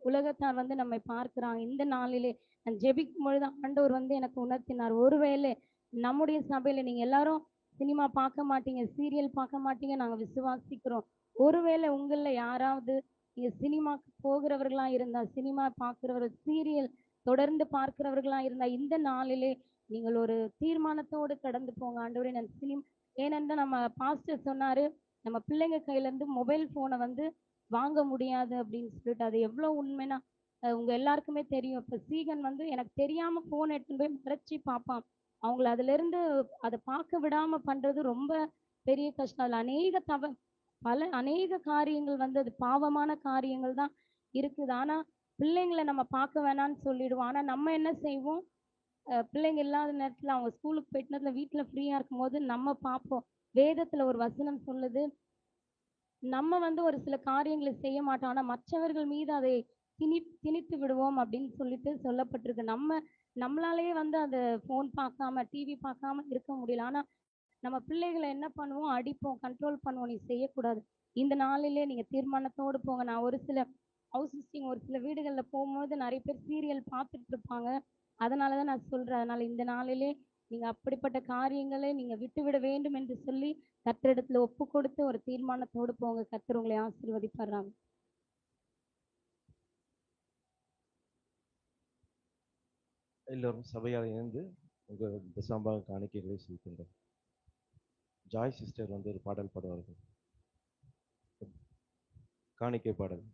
உலகத்தார் வந்து நம்மை பார்க்கிறாங்க. இந்த நாளிலே நான் ஜெபிக்கும் பொழுது ஆண்டவர் வந்து எனக்கு உணர்த்தினார், ஒருவேளை நம்முடைய சபையில நீங்க எல்லாரும் சினிமா பார்க்க மாட்டீங்க, சீரியல் பார்க்க மாட்டீங்க, நாங்க விசுவாசிக்கிறோம். ஒருவேளை உங்கள யாராவது நீங்க சினிமாக்கு போகிறவர்களா இருந்தா, சினிமா பார்க்கிறவர்கள், சீரியல் தொடர்ந்து பார்க்கிறவர்களா இருந்தா, இந்த நாளிலே நீங்கள் ஒரு தீர்மானத்தோடு கடந்து போங்க. ஆண்டவரே நான் ஏனென்றால் நம்ம பாஸ்டர் சொன்னாரு, நம்ம பிள்ளைங்க கையில இருந்து மொபைல் போனை வந்து வாங்க முடியாது அப்படின்னு சொல்லிட்டு. அது எவ்வளவு உண்மைன்னா உங்க எல்லாருக்குமே தெரியும். இப்ப சீகன் வந்து எனக்கு தெரியாம போன் எடுத்துன்னு போய் மறைச்சி பார்ப்பான். அவங்கள அதுல இருந்து அதை பார்க்க விடாம பண்றது ரொம்ப பெரிய கஷ்டம். அதுல அநேக காரியங்கள் வந்து அது பாவமான காரியங்கள் தான் இருக்குது. ஆனா பிள்ளைங்களை நம்ம பார்க்க வேணாம்னு சொல்லிடுவோம். ஆனா நம்ம என்ன செய்வோம், பிள்ளைங்க இல்லாத நேரத்துல அவங்க ஸ்கூலுக்கு போயிட்டு நேரத்துல வீட்டுல ஃப்ரீயா இருக்கும் போது நம்ம பார்ப்போம். வேதத்துல ஒரு வசனம் சொல்லுது, நம்ம வந்து ஒரு சில காரியங்களை செய்ய மாட்டோம், ஆனா மற்றவர்கள் மீது அதை திணித்து விடுவோம் அப்படின்னு சொல்லிட்டு சொல்லப்பட்டிருக்கு. நம்மளாலேயே வந்து அதை ஃபோன் பார்க்காம டிவி பார்க்காம இருக்க முடியல. ஆனா நம்ம பிள்ளைகளை என்ன பண்ணுவோம், அடிப்போம், கண்ட்ரோல் பண்ணுவோம், நீ செய்யக்கூடாது. இந்த நாளிலே நீங்க தீர்மானத்தோடு போங்க. நான் ஒரு சில ஹவுஸ் விசிட்டிங் ஒரு சில வீடுகள்ல போகும்போது நிறைய பேர் சீரியல் பார்த்துட்டு இருப்பாங்க. அதனாலதான் நான் சொல்றேன். அதனால இந்த நாளிலே நீங்க அப்படிப்பட்ட காரியங்களை நீங்க விட்டுவிட வேண்டும் என்று சொல்லி கர்த்தரிடத்துல ஒப்பு கொடுத்து ஒரு தீர்மானத்தோடு போங்க. கர்த்தர் உங்களை ஆசீர்வதிப்பாராங்க. எல்லோரும் சபையால் இணைந்து உங்கள் தசம்பாக காணிக்கைகளை செலுத்துங்கள். ஜாய் சிஸ்டர் வந்து ஒரு பாடல் பாடுவார்கள், காணிக்கை பாடல்.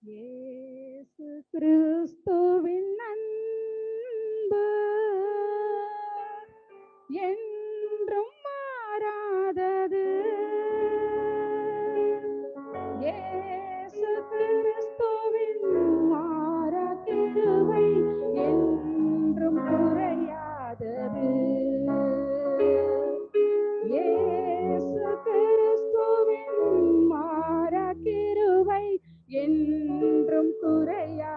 இயேசு கிறிஸ்துவின் அன்பு என்றும் மாறாதது. இயேசு கிறிஸ்துவின் மாறா கிருபை என்றும் குறையாதது. இயேசு கிறிஸ்துவின் மாறா கிருபை என்றும் குறையாதது.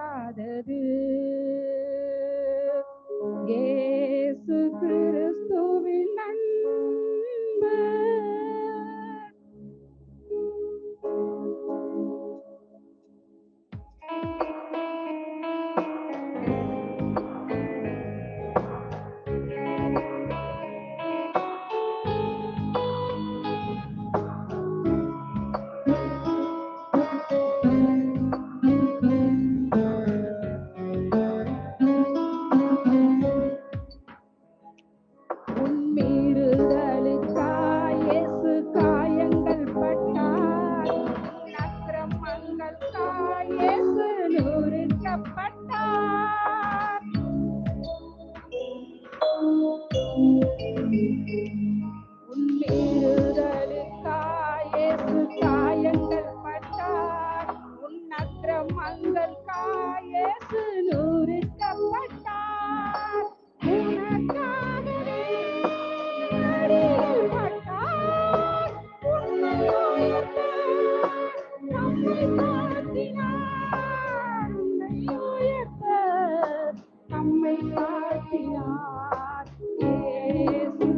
காட்டினார் இயேசு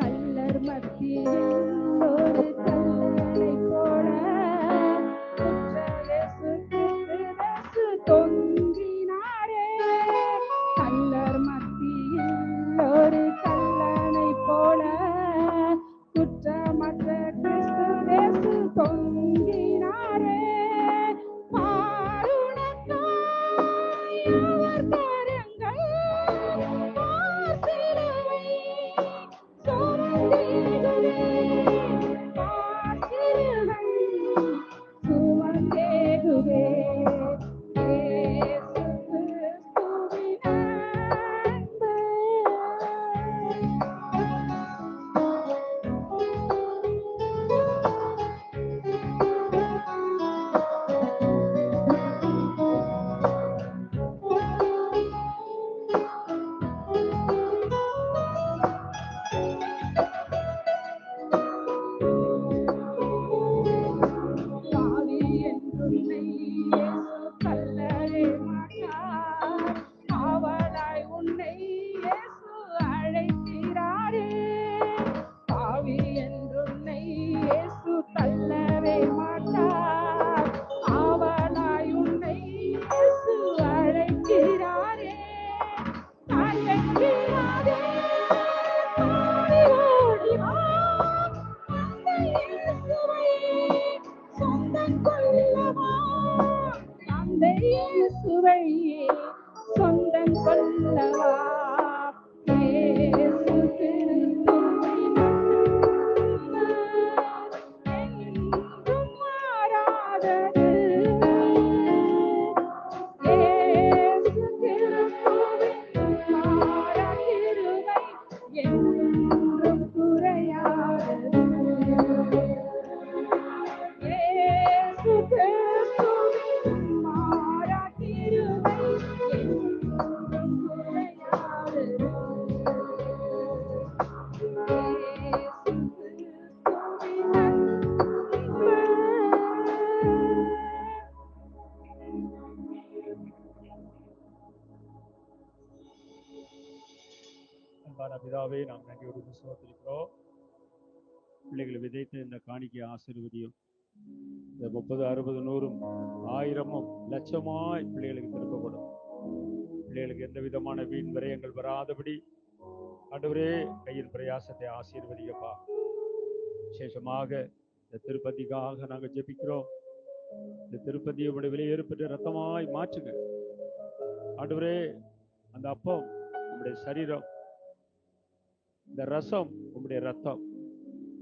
கல்லர் மத்தியில் ஒரு கல்லனை போல குற்றவேசு கிறிஸ்து தொங்கினாரே. கல்லர் மத்தியில் ஒரு கல்லனை போல குற்றமற்ற கிறிஸ்து தொங்கினாரே. பாருணக்காய் அவர் கரங்கள் சிலுவை சுமந்தேகுவே இயேசு கிறிஸ்துவின் அன்பு. பாவி என்றுன்னை இயேசு கல்லறை மாட்டார். ஆவலாய் உன்னை இயேசு அழைக்கிறாரே. பாவி என்றுன்னை இயேசு தள்ளவே மாட்டார். ஆவலாய் உன்னை இயேசு அழைக்கிறாரே. அழைக்கிறாரே. பாவி ஓடி வா. அந்த இயேசுவை சொந்தம் கொள்ளவா. அந்த இயேசுவை சொந்தம் கொள்ளவா. இயேசு கிறிஸ்துவின் அன்பு என்றும் மாறாதது. இயேசு கிறிஸ்துவின் மாறா கிருபை என்றும் குறையாதது. இயேசு கிறிஸ்துவின் மாறா கிருபை என்றும் குறையாதது. இயேசு கிறிஸ்துவின் அன்பு. அன்பான பிதாவே, நாம் நன்றியோடு விசுவாசிக்கிறோம். பிள்ளைகளை விதைத்து இந்த காணிக்கை ஆசீர்வதியும். இந்த 30, 60, 100, 1000 லட்சமாய் பிள்ளைகளுக்கு திருப்பப்படும். பிள்ளைகளுக்கு எந்த விதமான வீண் விரயங்கள் வராதபடி ஆண்டவரே கையின் பிரயாசத்தை ஆசீர்வதிக்கப்பா. விசேஷமாக இந்த திருப்பதிக்காக நாங்கள் ஜெபிக்கிறோம். இந்த திருப்பதியை உடைய விலையேறப்பட்ட ரத்தமாய் மாற்றுங்க ஆண்டவரே. அந்த அப்பம் உங்களுடைய சரீரம், இந்த ரசம் உங்களுடைய ரத்தம்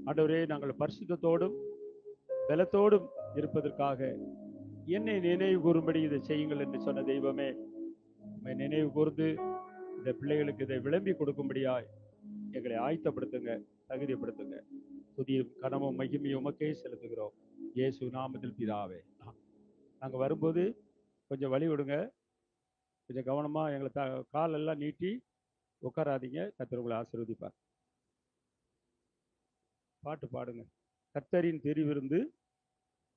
ஆண்டவரே. நாங்கள் பரிசுத்தத்தோடும் பலத்தோடும் இருப்பதற்காக என்னை நினைவு கூறும்படி இதை செய்யுங்கள் என்று சொன்ன தெய்வமே, உம்மை நினைவு கூர்ந்து இந்த பிள்ளைகளுக்கு இதை விளம்பி கொடுக்கும்படியாய் எங்களை ஆயத்தப்படுத்துங்க, தகுதிப்படுத்துங்க. புதிய கனமும் மகிமையும் உமக்கே செலுத்துகிறோம் இயேசு நாமத்தில் பிதாவே. நாங்கள் வரும்போது கொஞ்சம் வழி விடுங்க, கொஞ்சம் கவனமாக எங்களை காலெல்லாம் நீட்டி உட்காராதீங்க. கர்த்தர் உங்களை ஆசீர்வதிப்பார். பாட்டு பாடுங்க. கர்த்தரின் தெரிவிருந்து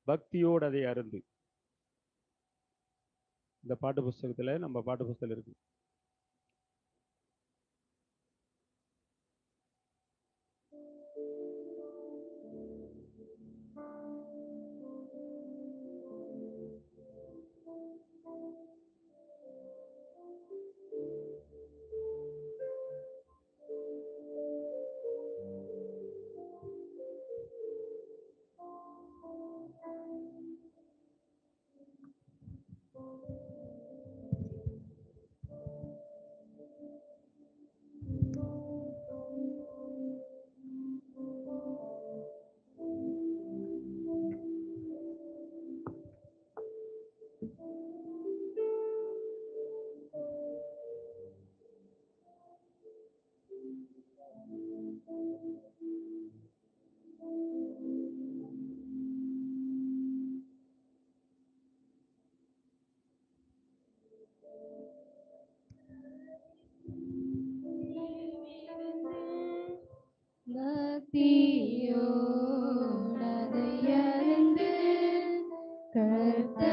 பக்தியோடு அதை அருந்து. இந்த பாட்டு புஸ்தகத்துல நம்ம பாட்டு புஸ்தகம் இருக்கு. அறிந்து கர்த்தரை